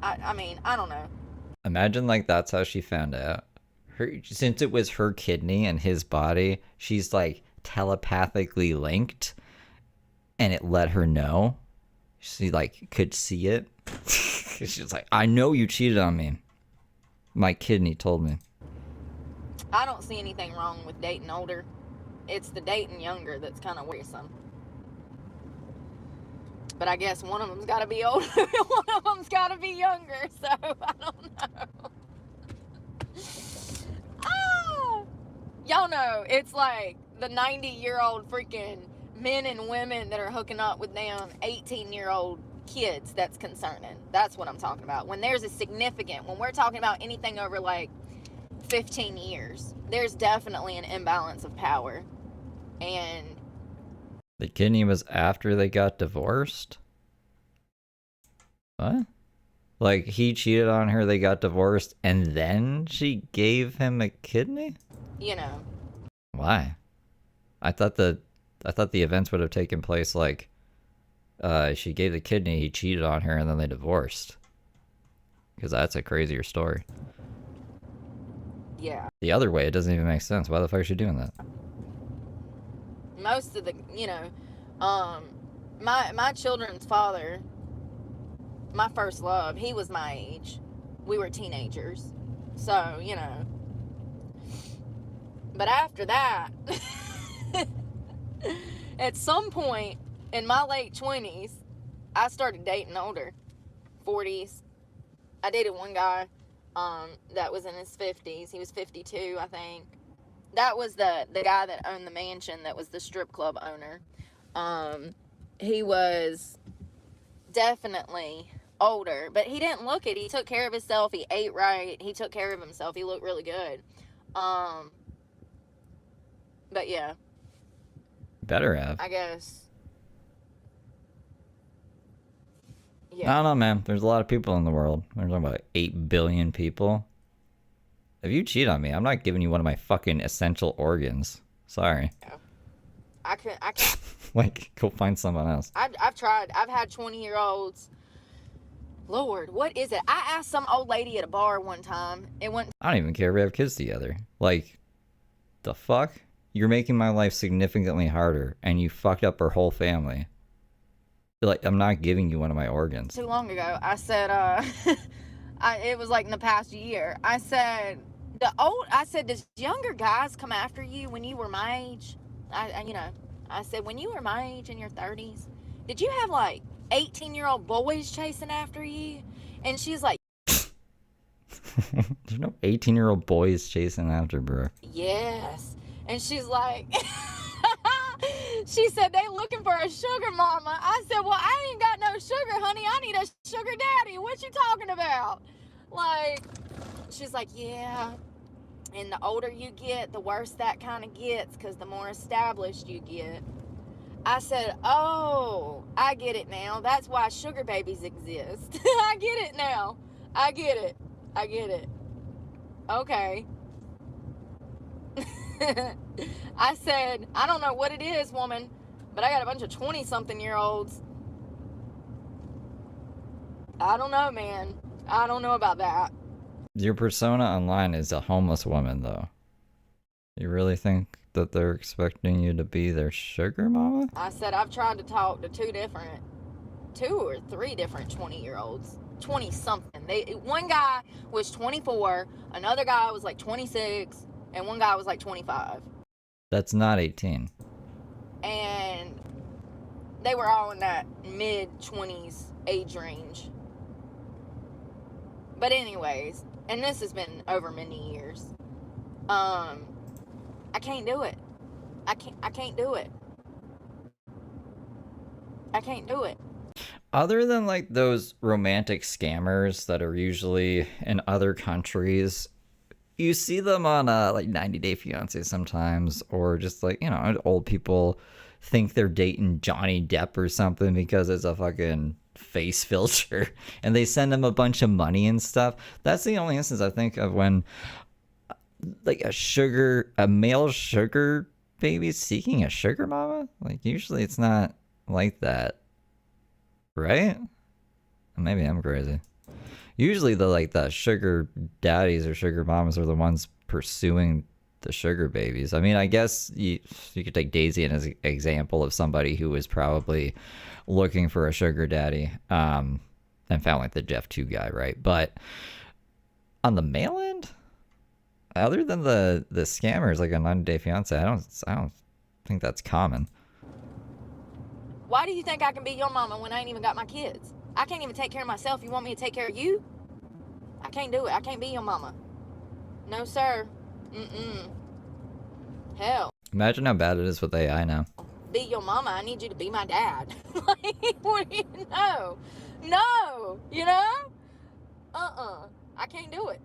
I mean, I don't know. Imagine like that's how she found out. Since it was her kidney and his body, she's like telepathically linked, and it let her know. She like could see it. She's like, I know you cheated on me. My kidney told me. I don't see anything wrong with dating older. It's the dating younger that's kind of worrisome. But I guess one of them's got to be older, one of them's got to be younger, so I don't know. Ah! Y'all know, it's like the 90-year-old freaking men and women that are hooking up with damn 18-year-old kids that's concerning. That's what I'm talking about. When there's a significant, when we're talking about anything over like 15 years, there's definitely an imbalance of power. And the kidney was after they got divorced? What? Like, he cheated on her, they got divorced, and then she gave him a kidney? You know. Why? I thought the events would have taken place like, she gave the kidney, he cheated on her, and then they divorced. Because that's a crazier story. Yeah. The other way, it doesn't even make sense. Why the fuck is she doing that? Most of the, you know, my children's father, my first love, he was my age. We were teenagers. So, you know. But after that, at some point in my late 20s, I started dating older. 40s. I dated one guy that was in his 50s. He was 52, I think. That was the guy that owned the mansion that was the strip club owner. he was definitely older, but he didn't look it. He took care of himself. He ate right. He took care of himself. He looked really good. But yeah. Better have. I guess. Yeah. I don't know, man. There's a lot of people in the world. There's about 8 billion people. If you cheat on me, I'm not giving you one of my fucking essential organs. Sorry. Yeah. I can't. Like, go find someone else. I've tried. I've had 20-year-olds. Lord, what is it? I asked some old lady at a bar one time. It went. I don't even care if we have kids together. Like, the fuck? You're making my life significantly harder, and you fucked up her whole family. Like, I'm not giving you one of my organs. Too long ago, I said, it was like in the past year. I said, does younger guys come after you when you were my age? I said, when you were my age in your 30s, did you have like 18-year-old boys chasing after you? And she's like, there's no 18-year-old boys chasing after Brooke. yes. And she's like, she said, they looking for a sugar mama. I said, well, I ain't got no sugar, honey. I need a sugar daddy. What you talking about? Like, she's like, yeah. And the older you get, the worse that kind of gets, because the more established you get. I said, oh, I get it now. That's why sugar babies exist. I get it now. I get it. I get it. Okay. I said, I don't know what it is, woman, but I got a bunch of 20-something-year-olds. I don't know, man. I don't know about that. Your persona online is a homeless woman, though. You really think that they're expecting you to be their sugar mama? I said, I've tried to talk to two or three different 20-year-olds. 20-something. One guy was 24, another guy was like 26, and one guy was like 25. That's not 18. And they were all in that mid-20s age range. But anyways, and this has been over many years. I can't do it. I can't do it. I can't do it. Other than like those romantic scammers that are usually in other countries, you see them on like 90 Day Fiancé sometimes, or just like, you know, old people think they're dating Johnny Depp or something because it's a fucking face filter and they send them a bunch of money and stuff. That's the only instance I think of when like a male sugar baby seeking a sugar mama. Like usually it's not like that, right? Maybe I'm crazy. Usually the sugar daddies or sugar mamas are the ones pursuing the sugar babies. I mean, I guess you could take Daisy as an example of somebody who was probably looking for a sugar daddy and found like the Jeff 2 guy, right? But on the male end, other than the scammers like a 90 Day Fiance, I don't think that's common. Why do you think I can be your mama when I ain't even got my kids? I can't even take care of myself. You want me to take care of you? I can't do it. I can't be your mama. No, sir. Hell. Imagine how bad it is with AI now. Be your mama. I need you to be my dad. Like, what do you know? No, you know? I can't do it.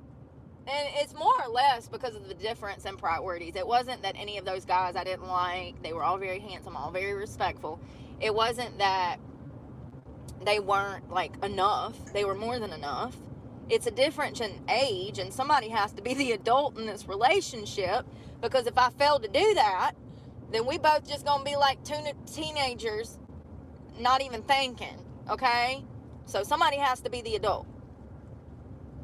And it's more or less because of the difference in priorities. It wasn't that any of those guys I didn't like. They were all very handsome, all very respectful. It wasn't that they weren't like enough. They were more than enough. It's a difference in age, and somebody has to be the adult in this relationship, because if I fail to do that, then we both just gonna be like two teenagers not even thinking, okay? So somebody has to be the adult.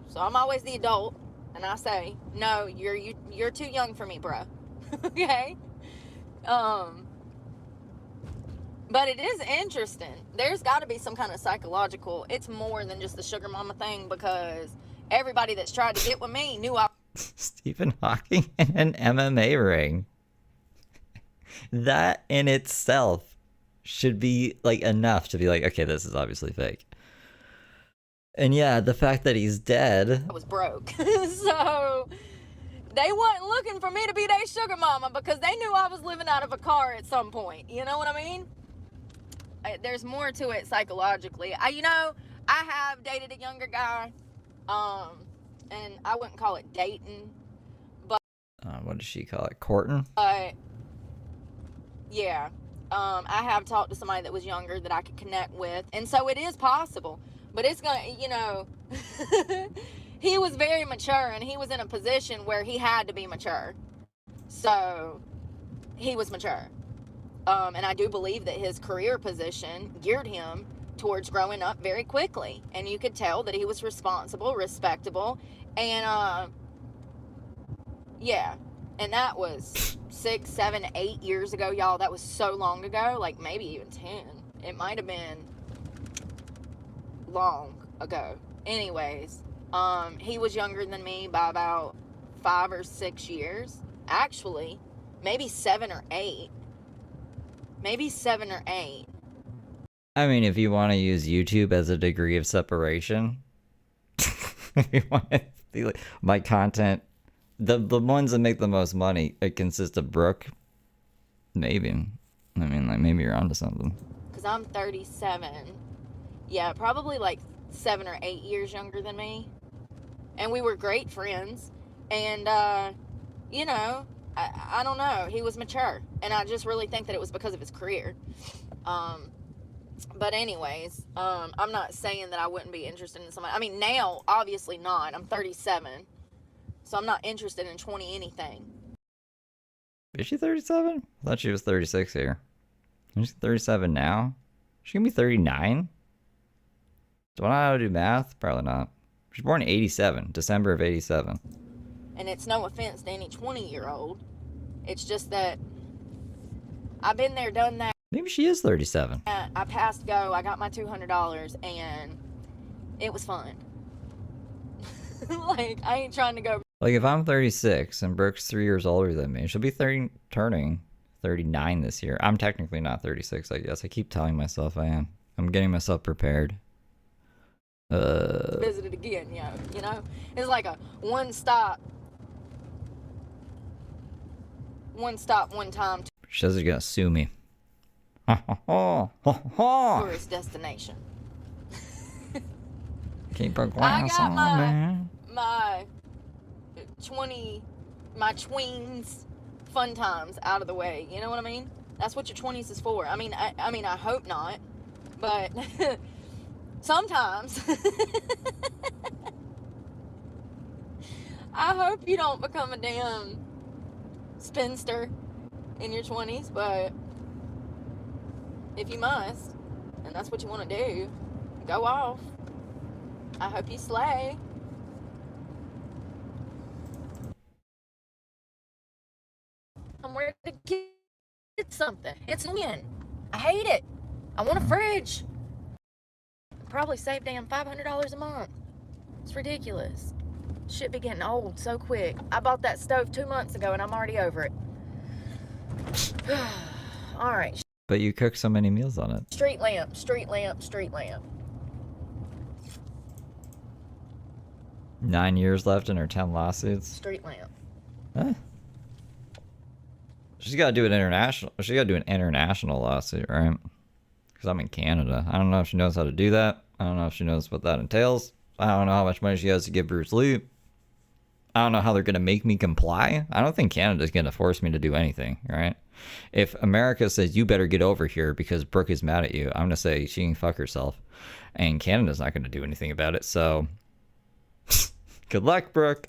So I'm always the adult, and I say, no, you're too young for me, bruh. Okay? But it is interesting. There's got to be some kind of psychological. It's more than just the sugar mama thing, because everybody that's tried to get with me knew I. Stephen Hawking in an MMA ring. That in itself should be like enough to be like, okay, this is obviously fake. And yeah, the fact that he's dead. I was broke. So they weren't looking for me to be their sugar mama because they knew I was living out of a car at some point. You know what I mean? there's more to it psychologically. I have dated a younger guy, and I wouldn't call it dating, but what does she call it? Courting? Yeah. I have talked to somebody that was younger that I could connect with, and so it is possible. But it's gonna, he was very mature, and he was in a position where he had to be mature. So he was mature. And I do believe that his career position geared him towards growing up very quickly. And you could tell that he was responsible, respectable, and yeah. And that was 6, 7, 8 years ago, y'all. That was so long ago, like maybe even 10. It might have been long ago. Anyways, he was younger than me by about 5 or 6 years. Actually, maybe 7 or 8. Maybe 7 or 8. I mean, if you want to use YouTube as a degree of separation, if you want to see like my content, the ones that make the most money, it consists of Brooke. Maybe. I mean, like, maybe you're onto something. Because I'm 37. Yeah, probably like 7 or 8 years younger than me. And we were great friends. And, I don't know. He was mature. And I just really think that it was because of his career. But anyways, I'm not saying that I wouldn't be interested in somebody. I mean, now, obviously not. I'm 37. So I'm not interested in 20 anything. Is she 37? I thought she was 36 here. She's 37 now? She's gonna be 39? Do I know how to do math? Probably not. She's born in 87, December of 87. And it's no offense to any 20-year-old. It's just that I've been there, done that. Maybe she is 37. I passed go. I got my $200, and it was fun. Like, I ain't trying to go. Like, if I'm 36 and Brooke's 3 years older than me, she'll be turning 39 this year. I'm technically not 36, I guess. I keep telling myself I am. I'm getting myself prepared. Visit it again, It's like a one stop, one time She says she's gonna sue me. tourist destination. Keep her glass on, man. my tweens fun times out of the way. You know what I mean? That's what your 20s is for. I mean, I hope not, but sometimes I hope you don't become a damn spinster in your 20s, but if you must, and that's what you want to do, go off. I hope you slay. Somewhere to get something. It's in. I hate it. I want a fridge. Probably save damn $500 a month. It's ridiculous. Shit be getting old so quick. I bought that stove 2 months ago and I'm already over it. All right. But you cook so many meals on it. Street lamp, street lamp, street lamp. 9 years left in her 10 lawsuits. Street lamp. Huh? She's got to do an international. She got to do an international lawsuit, right? Because I'm in Canada. I don't know if she knows how to do that. I don't know if she knows what that entails. I don't know how much money she has to give Bruce Lee. I don't know how they're going to make me comply. I don't think Canada's going to force me to do anything, right? If America says, you better get over here because Brooke is mad at you, I'm going to say she can fuck herself. And Canada's not going to do anything about it, so good luck, Brooke.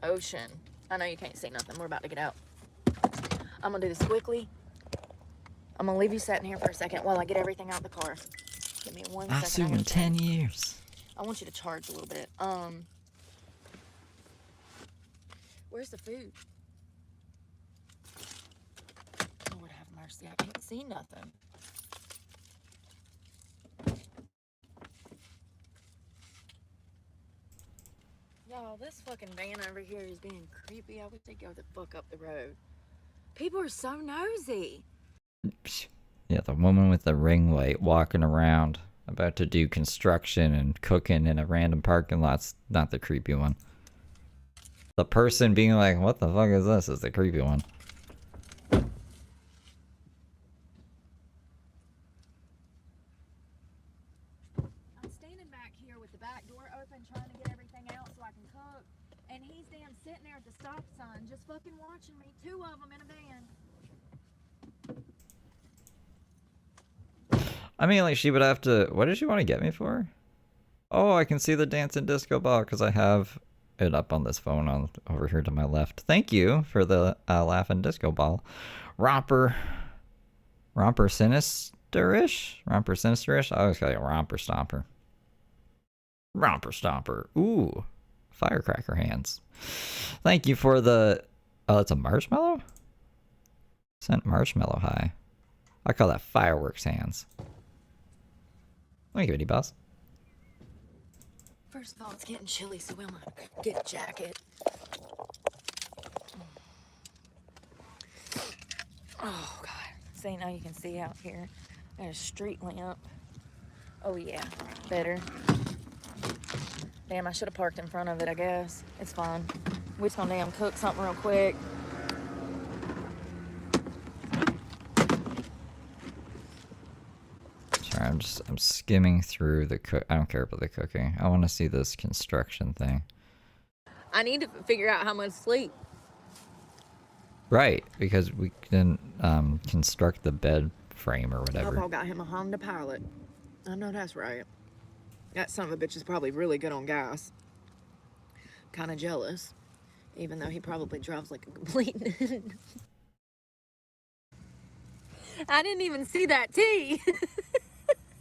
Ocean. I know you can't see nothing. We're about to get out. I'm going to do this quickly. I'm going to leave you sitting here for a second while I get everything out the car. Give me 1 second. I'll sue in 10 years. I want you to charge a little bit. Where's the food? Lord have mercy. I can't see nothing. Y'all, this fucking van over here is being creepy. I wish they'd go the fuck up the road. People are so nosy. Yeah, the woman with the ring light walking around about to do construction and cooking in a random parking lot's not the creepy one. The person being like, what the fuck is this, is the creepy one. with the back door open trying to get everything out so I can cook. And he's damn sitting there at the stop sign just fucking watching me. 2 of them in a van. I mean, like, she would have to... What did she want to get me for? Oh, I can see the dancing disco ball because I have it up on this phone on over here to my left. Thank you for the laughing disco ball. Romper Sinisterish? Romper Sinisterish? I always call it Romper Stomper. Romper Stomper. Ooh. Firecracker hands. Thank you for the... Oh, it's a marshmallow? Sent marshmallow high. I call that fireworks hands. Thank you, Eddie Boss. First of all, it's getting chilly, so I'm gonna get a jacket. Oh, God. See, now you can see out here. Got a street lamp. Oh, yeah. Better. Damn, I should have parked in front of it, I guess. It's fine. We're just gonna damn cook something real quick. Sorry, I'm skimming through the I don't care about the cooking. I want to see this construction thing. I need to figure out how much sleep. Right, because we can construct the bed frame or whatever. Papa got him a Honda Pilot. I know that's right. That son of a bitch is probably really good on gas. Kind of jealous, even though he probably drives like a complete. I didn't even see that T.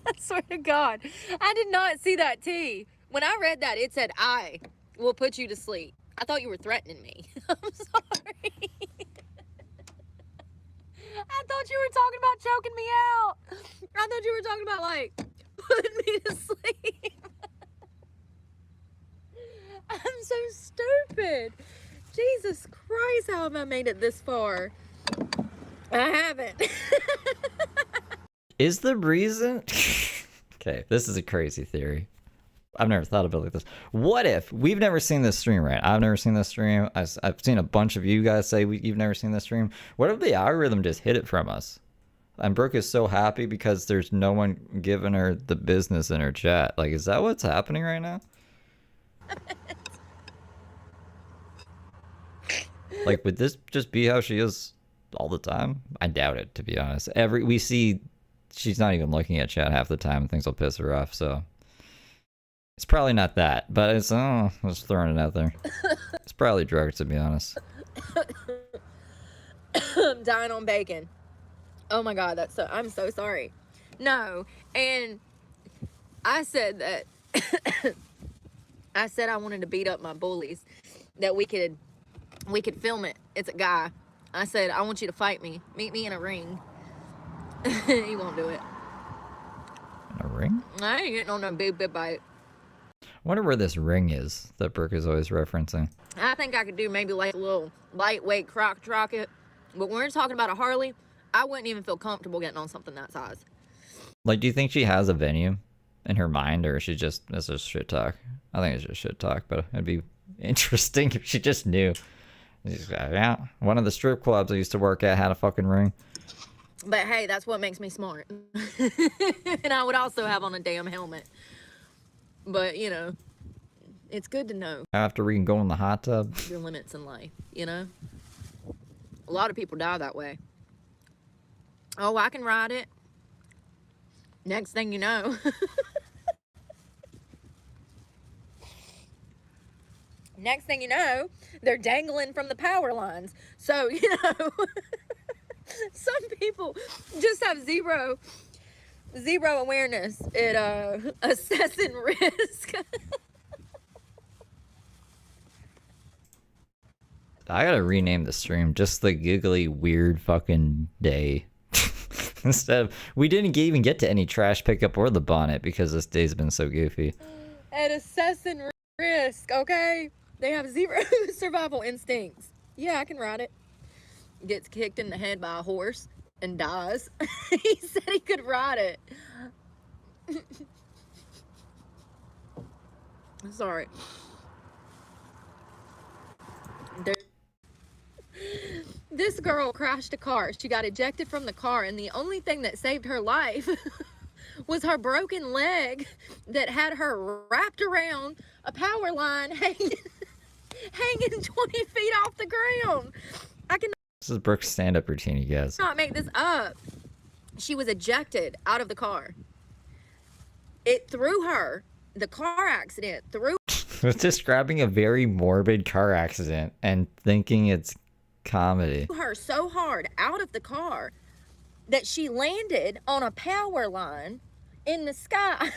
I swear to God, I did not see that T. When I read that, it said, "I will put you to sleep." I thought you were threatening me. I'm sorry. I thought you were talking about choking me out. I thought you were talking about, like, putting me to sleep. I'm so stupid. Jesus Christ, how have I made it this far? I haven't. Is the reason... Okay, this is a crazy theory. I've never thought about it like this. What if... We've never seen this stream, right? I've never seen this stream. I've seen a bunch of you guys say you've never seen this stream. What if the algorithm just hid it from us? And Brooke is so happy because there's no one giving her the business in her chat. Like, is that what's happening right now? Like, would this just be how she is all the time? I doubt it, to be honest. We see she's not even looking at chat half the time and things will piss her off, so... It's probably not that, but it's, I'm just throwing it out there. It's probably drugs, to be honest. I'm dying on bacon. Oh my God, I'm so sorry. No, and I said that, I said I wanted to beat up my bullies, that we could film it. It's a guy. I said, I want you to fight me. Meet me in a ring. He won't do it. In a ring? I ain't getting on no big bite. I wonder where this ring is that Brooke is always referencing. I think I could do maybe like a little lightweight croc rocket, but when we're talking about a Harley, I wouldn't even feel comfortable getting on something that size. Like, do you think she has a venue in her mind, or is she just, this is shit talk? I think it's just shit talk, but it'd be interesting if she just knew. She's like, yeah, one of the strip clubs I used to work at had a fucking ring. But hey, that's what makes me smart. And I would also have on a damn helmet. But, you know, it's good to know. After we can go in the hot tub. Your limits in life, you know? A lot of people die that way. Oh, I can ride it. Next thing you know. Next thing you know, they're dangling from the power lines. So, you know, some people just have zero awareness at assessing risk. I gotta rename the stream just the giggly weird fucking day. Instead of, we didn't even get to any trash pickup or the bonnet because this day's been so goofy. At assessing risk, okay? They have zero survival instincts. Yeah, I can ride it. Gets kicked in the head by a horse and dies. He said he could ride it. Sorry. This girl crashed a car. She got ejected from the car, and the only thing that saved her life was her broken leg that had her wrapped around a power line hanging 20 feet off the ground. I can. This is Brooke's stand-up routine, you guys. Not make this up. She was ejected out of the car. It threw her. The car accident threw. Describing a very morbid car accident and thinking it's comedy. Her so hard out of the car that she landed on a power line in the sky.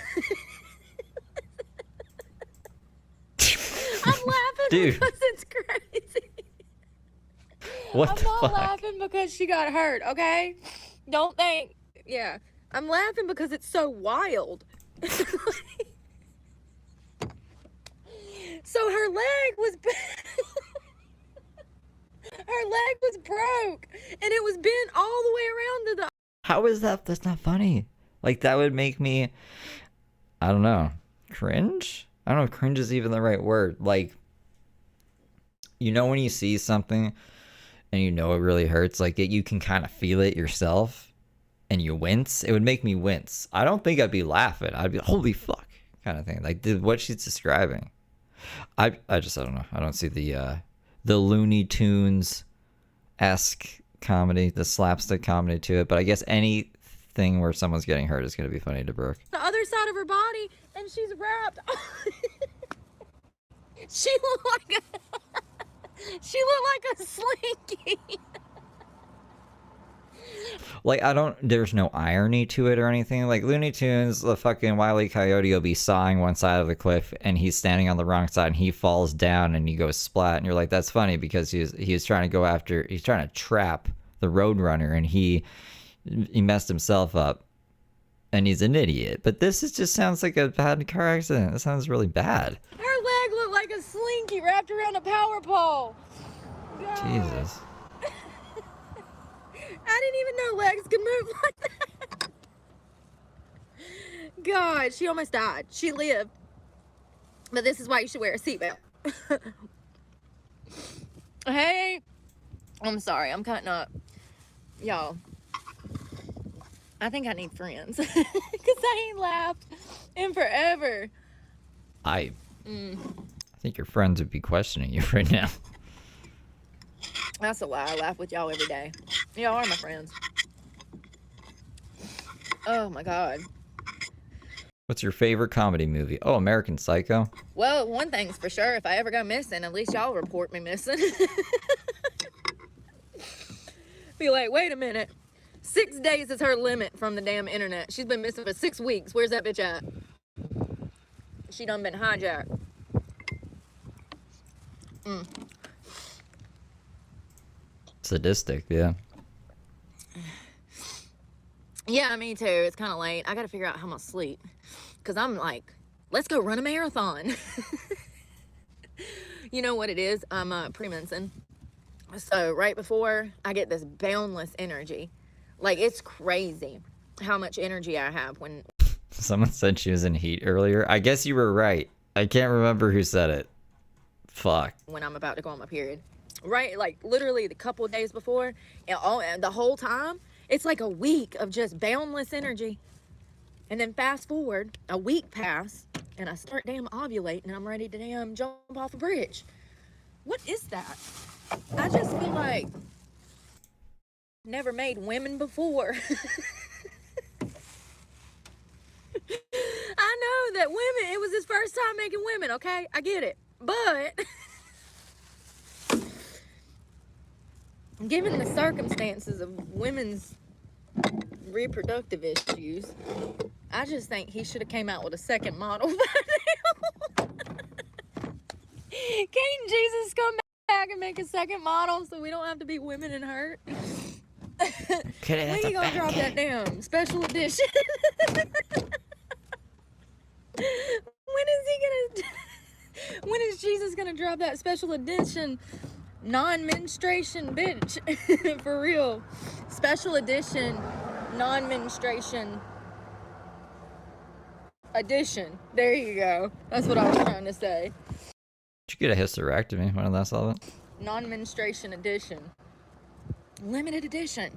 I'm laughing Dude. because it's crazy. What I'm the not fuck? laughing because she got hurt, okay? Don't think. Yeah. I'm laughing because it's so wild. So her leg was her leg was broke and it was bent all the way around to the. How is that? That's not funny. Like, that would make me, I don't know, cringe? I don't know if cringe is even the right word. Like, you know when you see something and you know it really hurts, like you can kind of feel it yourself and you wince? It would make me wince. I don't think I'd be laughing. I'd be, holy fuck, kind of thing. Like, what she's describing. I don't know. I don't see the Looney Tunes-esque comedy, the slapstick comedy to it, but I guess anything where someone's getting hurt is going to be funny to Brooke. The other side of her body and she's wrapped. She looked like a slinky. Like, there's no irony to it or anything. Like, Looney Tunes, the fucking Wile E. Coyote will be sawing one side of the cliff and he's standing on the wrong side and he falls down and he goes splat, and you're like, that's funny because he was trying to trap the Roadrunner and he messed himself up and he's an idiot. But this just sounds like a bad car accident. It sounds really bad. Her leg looked like a slinky wrapped around a power pole. God. Jesus. I didn't even know legs could move like that. God, she almost died. She lived. But this is why you should wear a seatbelt. Hey, I'm sorry, I'm cutting up. Y'all, I think I need friends. Because I ain't laughed in forever. I think your friends would be questioning you right now. That's a lie. I laugh with y'all every day. Y'all are my friends. Oh my God. What's your favorite comedy movie? Oh, American Psycho. Well, one thing's for sure. If I ever go missing, at least y'all report me missing. Be like, wait a minute. 6 days is her limit from the damn internet. She's been missing for 6 weeks. Where's that bitch at? She done been hijacked. Sadistic, yeah. Yeah, me too. It's kind of late. I got to figure out how much sleep. Because I'm like, let's go run a marathon. You know what it is? I'm pre-mensing. So right before, I get this boundless energy. Like, it's crazy how much energy I have when... Someone said she was in heat earlier. I guess you were right. I can't remember who said it. Fuck. When I'm about to go on my period. Right? Like, literally the couple of days before. And the whole time, it's like a week of just boundless energy. And then fast forward, a week pass, and I start damn ovulating, and I'm ready to damn jump off a bridge. What is that? I just feel like never made women before. I know that women, it was his first time making women, okay? I get it. But given the circumstances of women's reproductive issues, I just think he should have came out with a second model by now. Can't Jesus come back and make a second model so we don't have to be women and hurt? When are you gonna drop that down? Special edition. When is Jesus gonna drop that special edition non-menstruation bitch? For real. Special edition non-menstruation edition. There you go. That's what I was trying to say. Did you get a hysterectomy? When did that solve it? Non-menstruation edition. Limited edition.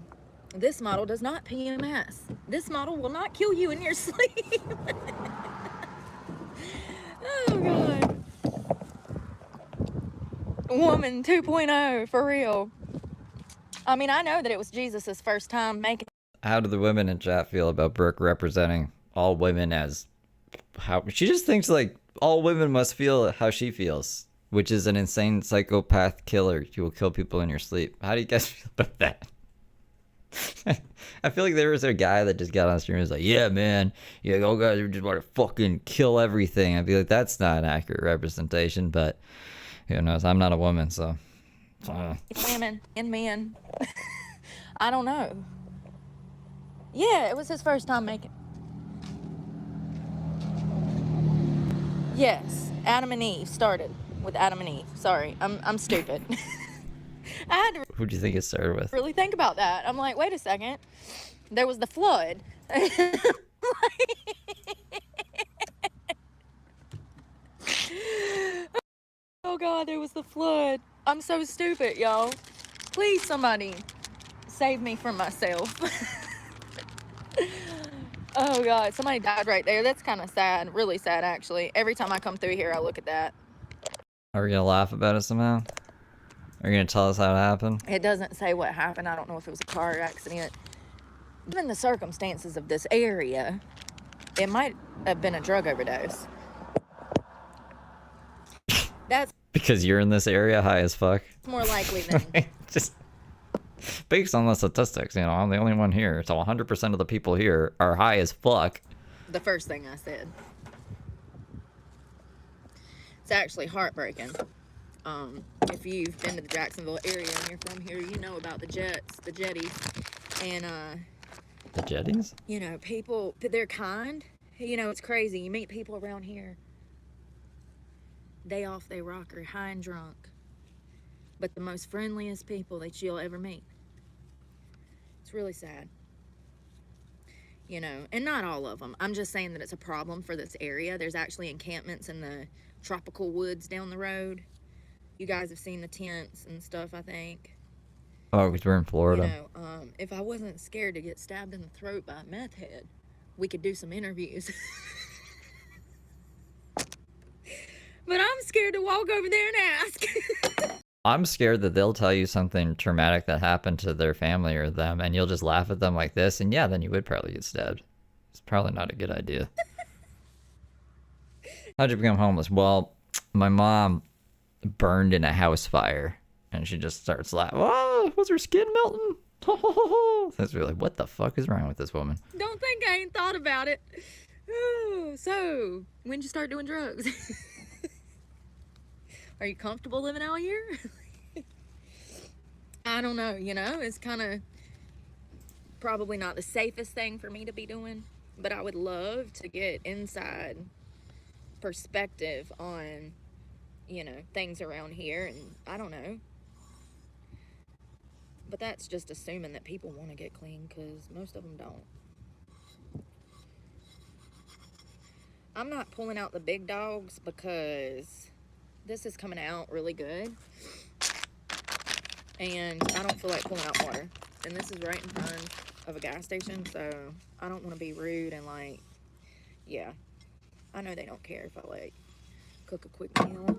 This model does not PMS. This model will not kill you in your sleep. Oh, God. Woman 2.0, for real. I mean, I know that it was Jesus' first time making... How do the women in chat feel about Brooke representing all women as how she just thinks like all women must feel how she feels, which is an insane psychopath killer. You will kill people in your sleep. How do you guys feel about that? I feel like there was a guy that just got on stream and was like, yeah, man, yeah, all guys just want to fucking kill everything. I'd be like, that's not an accurate representation, but who knows? I'm not a woman, so. Women and men. I don't know. Yeah, it was his first time making. Yes, Adam and Eve started with Adam and Eve. Sorry, I'm stupid. I had to Who do you think it started with? really think about that. I'm like, wait a second. There was the flood. Oh God, there was the flood. I'm so stupid, y'all. Please, somebody save me from myself. Oh God, somebody died right there. That's kind of sad, really sad actually. Every time I come through here, I look at that. Are we gonna laugh about it somehow? Are you gonna tell us how it happened? It doesn't say what happened. I don't know if it was a car accident. Given the circumstances of this area, it might have been a drug overdose. That's Because you're in this area high as fuck. more likely than... Just based on the statistics, you know, I'm the only one here. So 100% of the people here are high as fuck. The first thing I said. It's actually heartbreaking. If you've been to the Jacksonville area and you're from here, you know about the jets, the jetties, and The jetties? you know, people, they're kind. You know, it's crazy. You meet people around here, they off they rocker, high and drunk, but the most friendliest people that you'll ever meet. It's really sad. You know, and not all of them. I'm just saying that it's a problem for this area. There's actually encampments in the tropical woods down the road. You guys have seen the tents and stuff, I think. Oh, because we're in Florida. You know, if I wasn't scared to get stabbed in the throat by a meth head, we could do some interviews. But I'm scared to walk over there and ask. I'm scared that they'll tell you something traumatic that happened to their family or them, and you'll just laugh at them like this, and yeah, then you would probably get stabbed. It's probably not a good idea. How'd you become homeless? Well, my mom burned in a house fire, and she just starts laughing. Oh, was her skin melting? That's really, what the fuck is wrong with this woman? Don't think I ain't thought about it. Oh, so, when'd you start doing drugs? Are you comfortable living out here? I don't know, you know, it's kind of probably not the safest thing for me to be doing, but I would love to get inside perspective on, you know, things around here, and I don't know. But that's just assuming that people want to get clean, because most of them don't. I'm not pulling out the big dogs because this is coming out really good, and I don't feel like pulling out water, and this is right in front of a gas station, so I don't want to be rude and like, yeah, I know they don't care if I like cook a quick meal.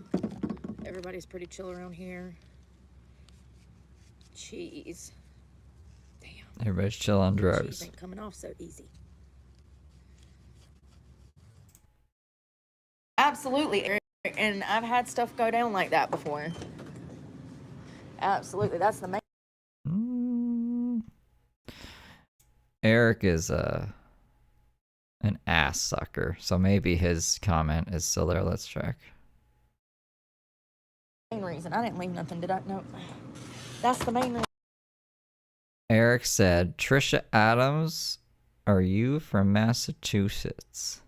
Everybody's pretty chill around here. Cheese. Damn. Everybody's chill on drugs. Cheese ain't coming off so easy. Absolutely. And I've had stuff go down like that before. Absolutely. That's the main. Eric is an ass sucker, so maybe his comment is still there. Let's check. Main reason. I didn't leave nothing, did I? No. That's the main reason. Eric said, Trisha Adams, are you from Massachusetts?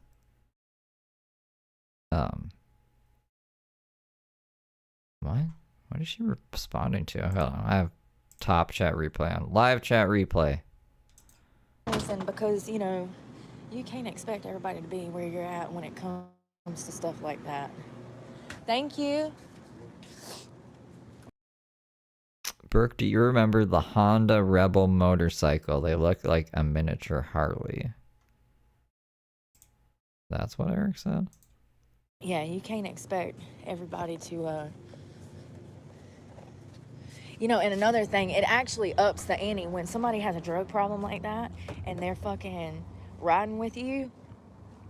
What? What is she responding to? Hold on, I have top chat replay on. Live chat replay. Listen, because, you know, you can't expect everybody to be where you're at when it comes to stuff like that. Thank you. Brooke, do you remember the Honda Rebel motorcycle? They look like a miniature Harley. That's what Eric said? Yeah, you can't expect everybody to, you know, and another thing, it actually ups the ante when somebody has a drug problem like that and they're fucking riding with you.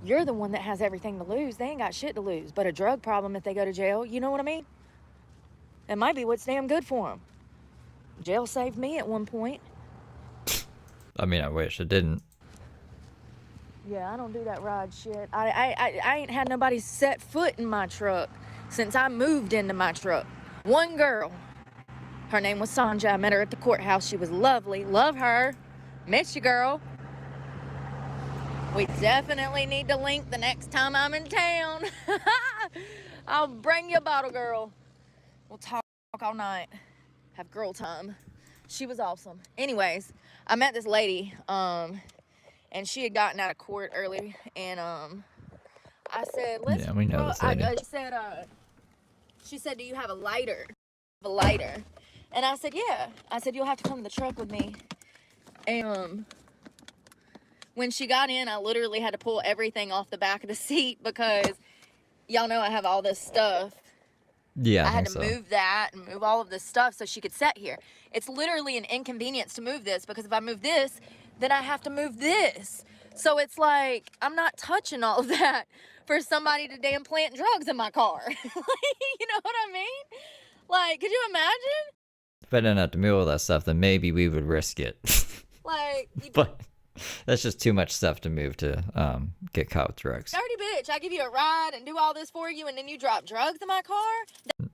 You're the one that has everything to lose. They ain't got shit to lose. But a drug problem, if they go to jail, you know what I mean? It might be what's damn good for them. Jail saved me at one point. I mean, I wish it didn't. Yeah, I don't do that ride shit. I ain't had nobody set foot in my truck since I moved into my truck. One girl. Her name was Sanja. I met her at the courthouse. She was lovely. Love her. Miss you, girl. We definitely need to link the next time I'm in town. I'll bring you a bottle, girl. We'll talk all night. Have girl time. She was awesome. Anyways, I met this lady, and she had gotten out of court early, and I said, let's... Yeah, we know this lady. She said, do you have a lighter? A lighter. And I said, yeah. I said, you'll have to come to the truck with me. And when she got in, I literally had to pull everything off the back of the seat because y'all know I have all this stuff. Yeah, I had to move that and move all of this stuff so she could sit here. It's literally an inconvenience to move this because if I move this, then I have to move this. So it's like, I'm not touching all of that for somebody to damn plant drugs in my car. You know what I mean? Like, could you imagine? If I didn't have to move all that stuff, then maybe we would risk it. Like, but that's just too much stuff to move to get caught with drugs. Dirty bitch, I give you a ride and do all this for you and then you drop drugs in my car?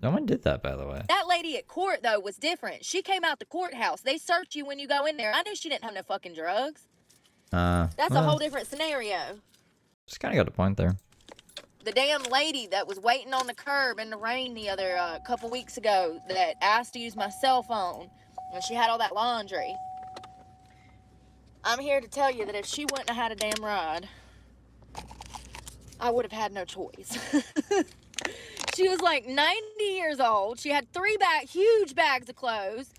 No one did that, by the way. That lady at court, though, was different. She came out the courthouse. They search you when you go in there. I knew she didn't have no fucking drugs. That's a whole different scenario. Just kind of got a point there. The damn lady that was waiting on the curb in the rain the other couple weeks ago that asked to use my cell phone when she had all that laundry. I'm here to tell you that if she wouldn't have had a damn ride, I would have had no choice. She was like 90 years old. She had huge bags of clothes.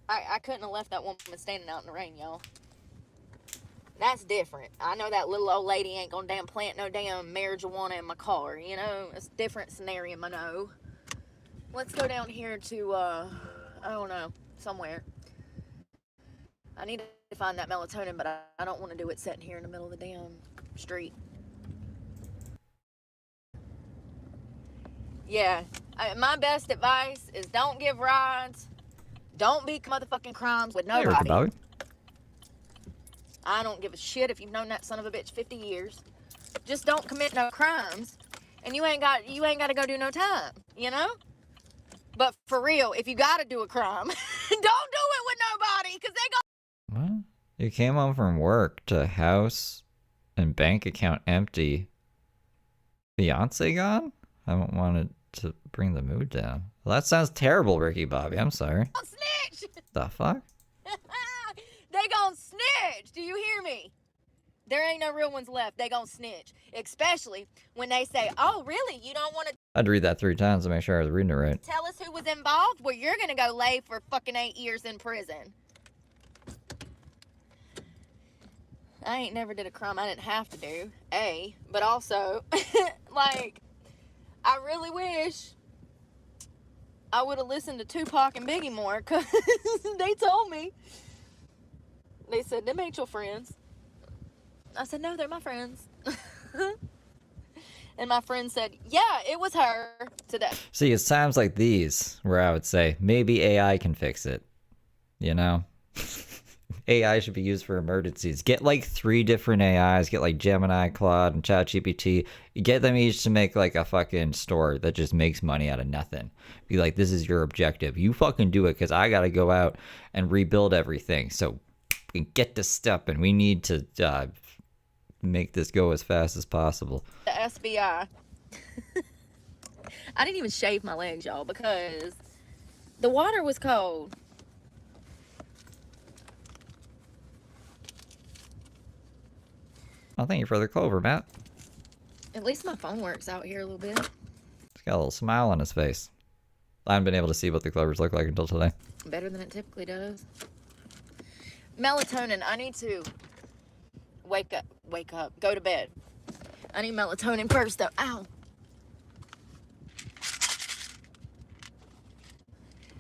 I couldn't have left that woman standing out in the rain, y'all. That's different. I know that little old lady ain't gonna damn plant no damn marijuana in my car, you know? It's a different scenario, I know. Let's go down here to, I don't know, somewhere. I need to find that melatonin, but I don't want to do it sitting here in the middle of the damn street. Yeah, my best advice is don't give rides. Don't be motherfucking crimes with nobody. I don't give a shit if you've known that son of a bitch 50 years. Just don't commit no crimes, and you ain't got to go do no time, you know? But for real, if you got to do a crime, don't do it with nobody, because they go... What? You came home from work to house and bank account empty. Fiance gone? I haven't wanted to bring the mood down. Well, that sounds terrible, Ricky Bobby. I'm sorry. Don't snitch! The fuck? They gon' snitch! Do you hear me? There ain't no real ones left. They gon' snitch. Especially when they say, oh, really? You don't want to... I'd read that 3 times to make sure I was reading it right. Tell us who was involved? Well, you're gonna go lay for fucking 8 years in prison. I ain't never did a crime I didn't have to do. But also, like, I really wish I would have listened to Tupac and Biggie more, because they told me. They said, them ain't your friends. I said, no, they're my friends. And my friend said, yeah, it was her today. See, it's times like these where I would say, maybe AI can fix it. You know? AI should be used for emergencies. Get like 3 different AIs. Get like Gemini, Claude, and ChatGPT. Get them each to make like a fucking store that just makes money out of nothing. Be like, this is your objective. You fucking do it, because I gotta go out and rebuild everything. So we can get this step, and we need to make this go as fast as possible. The SBI. I didn't even shave my legs, y'all, because the water was cold. Oh, thank you for the clover, Matt. At least my phone works out here a little bit. He's got a little smile on his face. I haven't been able to see what the clovers look like until today. Better than it typically does. Melatonin. I need to wake up, go to bed. I need melatonin first though. Ow.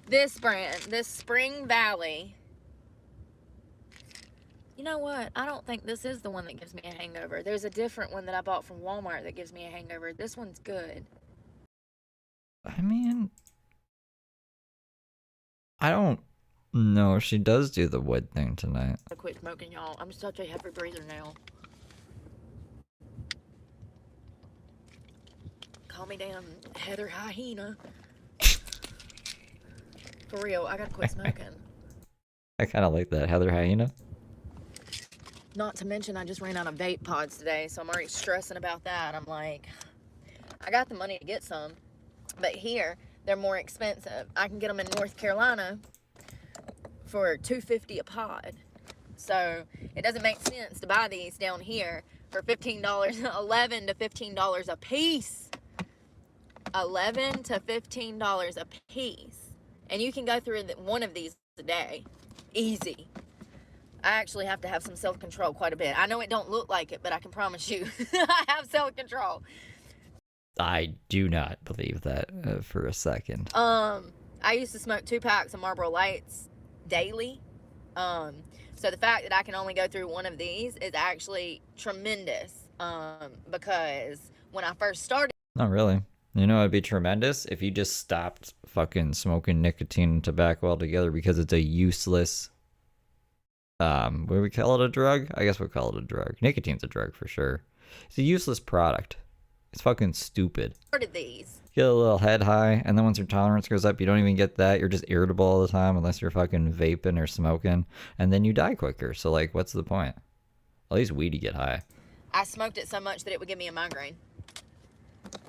This brand, this Spring Valley. You know what? I don't think this is the one that gives me a hangover. There's a different one that I bought from Walmart that gives me a hangover. This one's good. I mean, I don't know. She does do the wood thing tonight. I quit smoking, y'all. I'm such a heavy breather now. Call me damn Heather Hyena. For real, I gotta quit smoking. I kind of like that. Heather Hyena. Not to mention, I just ran out of vape pods today, so I'm already stressing about that. I'm like, I got the money to get some, but here, they're more expensive. I can get them in North Carolina for $2.50 a pod. So, it doesn't make sense to buy these down here for $15, $11 to $15 a piece. $11 to $15 a piece. And you can go through one of these a day. Easy. I actually have to have some self-control quite a bit. I know it don't look like it, but I can promise you I have self-control. I do not believe that for a second. I used to smoke 2 packs of Marlboro Lights daily. So the fact that I can only go through one of these is actually tremendous. Because when I first started... Not really. You know, it'd be tremendous if you just stopped fucking smoking nicotine and tobacco altogether, because it's a useless... what do we call it, a drug? I guess we'll call it a drug. Nicotine's a drug for sure. It's a useless product. It's fucking stupid. Started these. Get a little head high, and then once your tolerance goes up, you don't even get that. You're just irritable all the time unless you're fucking vaping or smoking, and then you die quicker. So, like, what's the point? At least weed, you get high. I smoked it so much that it would give me a migraine.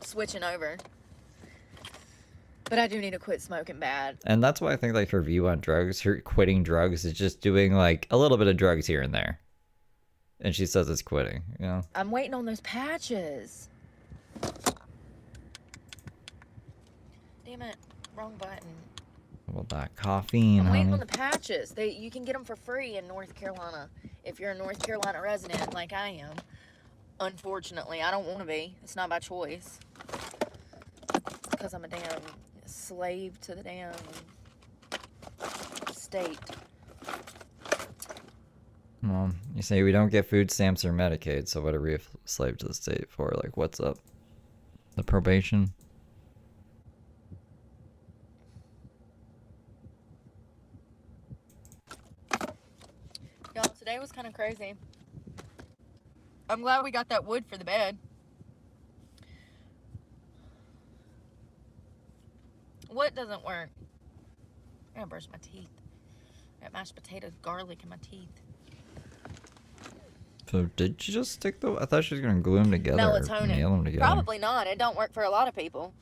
Switching over. But I do need to quit smoking bad. And that's why I think, like, her view on drugs, her quitting drugs is just doing, like, a little bit of drugs here and there. And she says it's quitting, you know? I'm waiting on those patches. Damn it. Wrong button. Well, that caffeine, I'm waiting honey. on the patches. You can get them for free in North Carolina if you're a North Carolina resident like I am. Unfortunately, I don't want to be. It's not by choice. It's because I'm a damn slave to the damn state. Well, you say we don't get food stamps or Medicaid, so what are we a slave to the state for? Like, what's up? The probation? Y'all, today was kind of crazy. I'm glad we got that wood for the bed. What doesn't work? I gotta brush my teeth. I got mashed potatoes, garlic in my teeth. So did you just stick the... I thought she was going to glue them together. Melatonin. Or nail them together. Probably not. It don't work for a lot of people.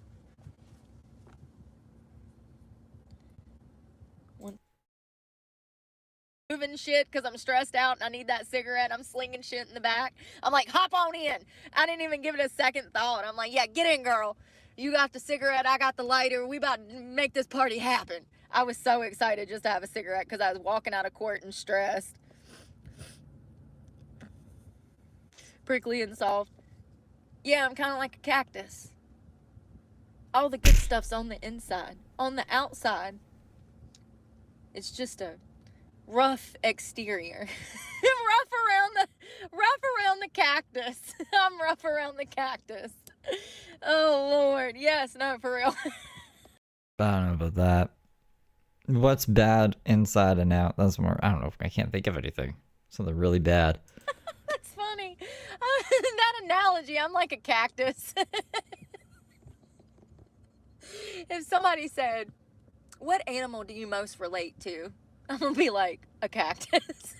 Moving shit because I'm stressed out and I need that cigarette. I'm slinging shit in the back. I'm like, hop on in. I didn't even give it a second thought. I'm like, yeah, get in, girl. You got the cigarette. I got the lighter. We about to make this party happen. I was so excited just to have a cigarette because I was walking out of court and stressed. Prickly and soft. Yeah, I'm kind of like a cactus. All the good stuff's on the inside. On the outside, it's just a rough exterior. rough around the cactus. I'm rough around the cactus. Oh Lord, yes, no, for real. I don't know about that. What's bad inside and out? That's more... I don't know. I can't think of anything. Something really bad. That's funny. That analogy, I'm like a cactus. If somebody said, what animal do you most relate to? I'm gonna be like, a cactus.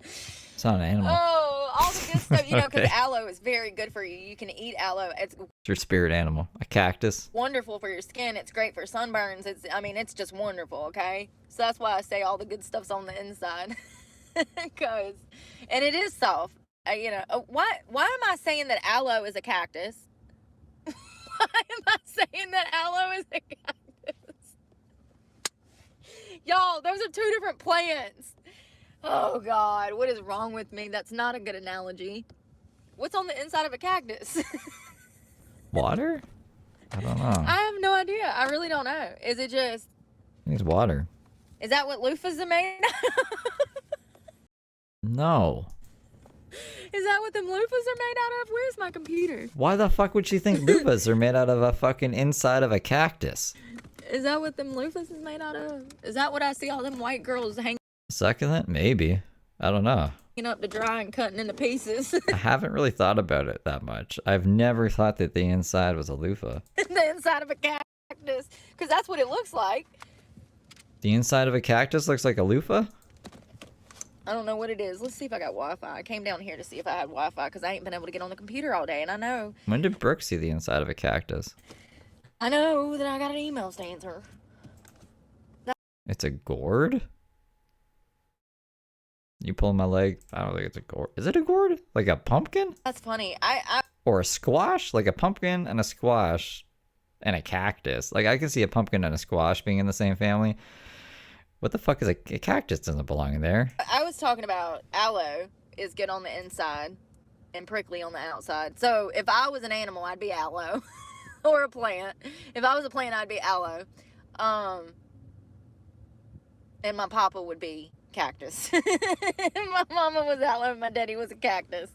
It's not an animal. Oh, all the good stuff, you know, because Okay. aloe is very good for you. You can eat aloe. It's It's your spirit animal. A cactus. wonderful for your skin. It's great for sunburns. It's just wonderful, okay? So that's why I say all the good stuff's on the inside. And it is soft. Why am I saying that aloe is a cactus? am I saying that aloe is a cactus? Y'all, those are two different plants. Oh God, what is wrong with me? That's not a good analogy. What's on the inside of a cactus? Water? I don't know. I have no idea. I really don't know. Is it just... It's water. Is that what loofahs are made out of? No. Is that what them loofahs are made out of? Where's my computer? Why the fuck would she think loofahs are made out of a fucking inside of a cactus? Is that what them loofahs is made out of? Is that what I see all them white girls hanging Succulent? Maybe. I don't know. up to dry and cutting into pieces? I haven't really thought about it that much. I've never thought that the inside was a loofah. The inside of a cactus. Because that's what it looks like. The inside of a cactus looks like a loofah? I don't know what it is. Let's see if I got Wi-Fi. I came down here to see if I had Wi-Fi because I ain't been able to get on the computer all day. And I know. When did Brooke see the inside of a cactus? I know that I got an email to answer. It's a gourd? You pulling my leg? I don't think it's a gourd. Is it a gourd? Like a pumpkin? That's funny. Or a squash? Like a pumpkin and a squash and a cactus. Like I can see a pumpkin and a squash being in the same family. What the fuck is a cactus? Doesn't belong in there. I was talking about aloe is good on the inside and prickly on the outside. So if I was an animal, I'd be aloe. Or a plant. If I was a plant, I'd be aloe. And my papa would be cactus. My mama was aloe and my daddy was a cactus.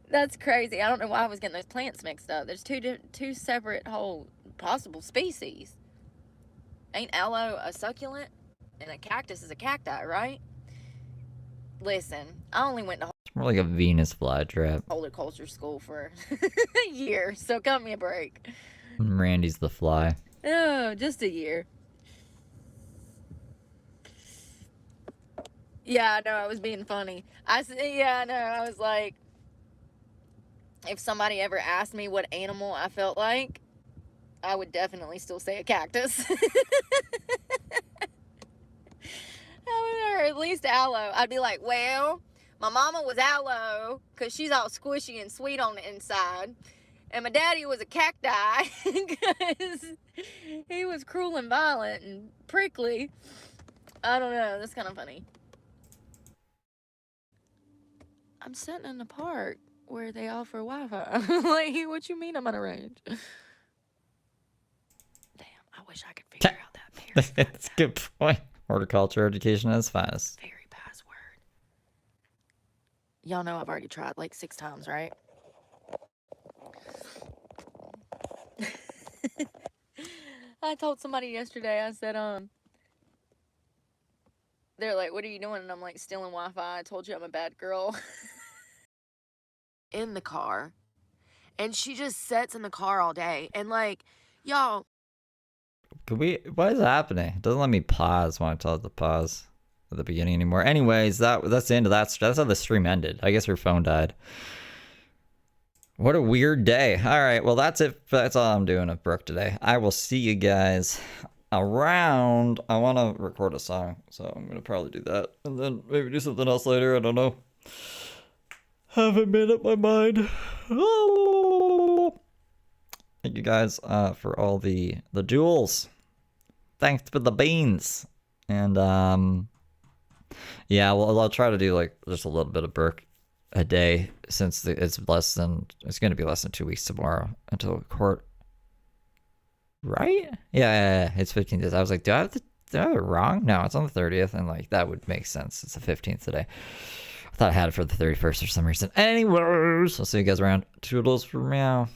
That's crazy. I don't know why I was getting those plants mixed up. There's two separate whole possible species. Ain't aloe a succulent? And a cactus is a cacti, right? Listen, I only went to It's more like a Venus flytrap. horticulture school for a year, so cut me a break. Randy's the fly. Oh, just a year. Yeah, I know, I was being funny. Yeah, I know, I was like, if somebody ever asked me what animal I felt like, I would definitely still say a cactus. Or at least aloe. I'd be like, well, my mama was aloe because she's all squishy and sweet on the inside. And my daddy was a cacti because he was cruel and violent and prickly. I don't know. That's kind of funny. I'm sitting in the park where they offer Wi-Fi. Like, what you mean I'm on a range? Damn, I wish I could figure out that. That's a good point. Horticulture education at its finest. Fairy password. Y'all know I've already tried like 6 times, right? I told somebody yesterday, I said, they're like, what are you doing? And I'm like, stealing Wi-Fi. I told you I'm a bad girl. In the car. And she just sits in the car all day. And like, y'all. What is happening? It doesn't let me pause when I tell it to pause at the beginning anymore. Anyways, that's the end of that. That's how the stream ended. I guess her phone died. What a weird day. All right, well, that's it. That's all I'm doing with Brooke today. I will see you guys around. I want to record a song, so I'm going to probably do that. And then maybe do something else later. I don't know. Haven't made up my mind. Thank you guys for all the jewels. Thanks for the beans. And yeah, well, I'll try to do like just a little bit of Brooke a day since it's going to be less than 2 weeks tomorrow until court. Right? Yeah, it's 15 days. I was like, do I have it wrong? No, it's on the 30th, and like that would make sense. It's the 15th today. I thought I had it for the 31st for some reason. Anyways, I'll see you guys around. Toodles for meow.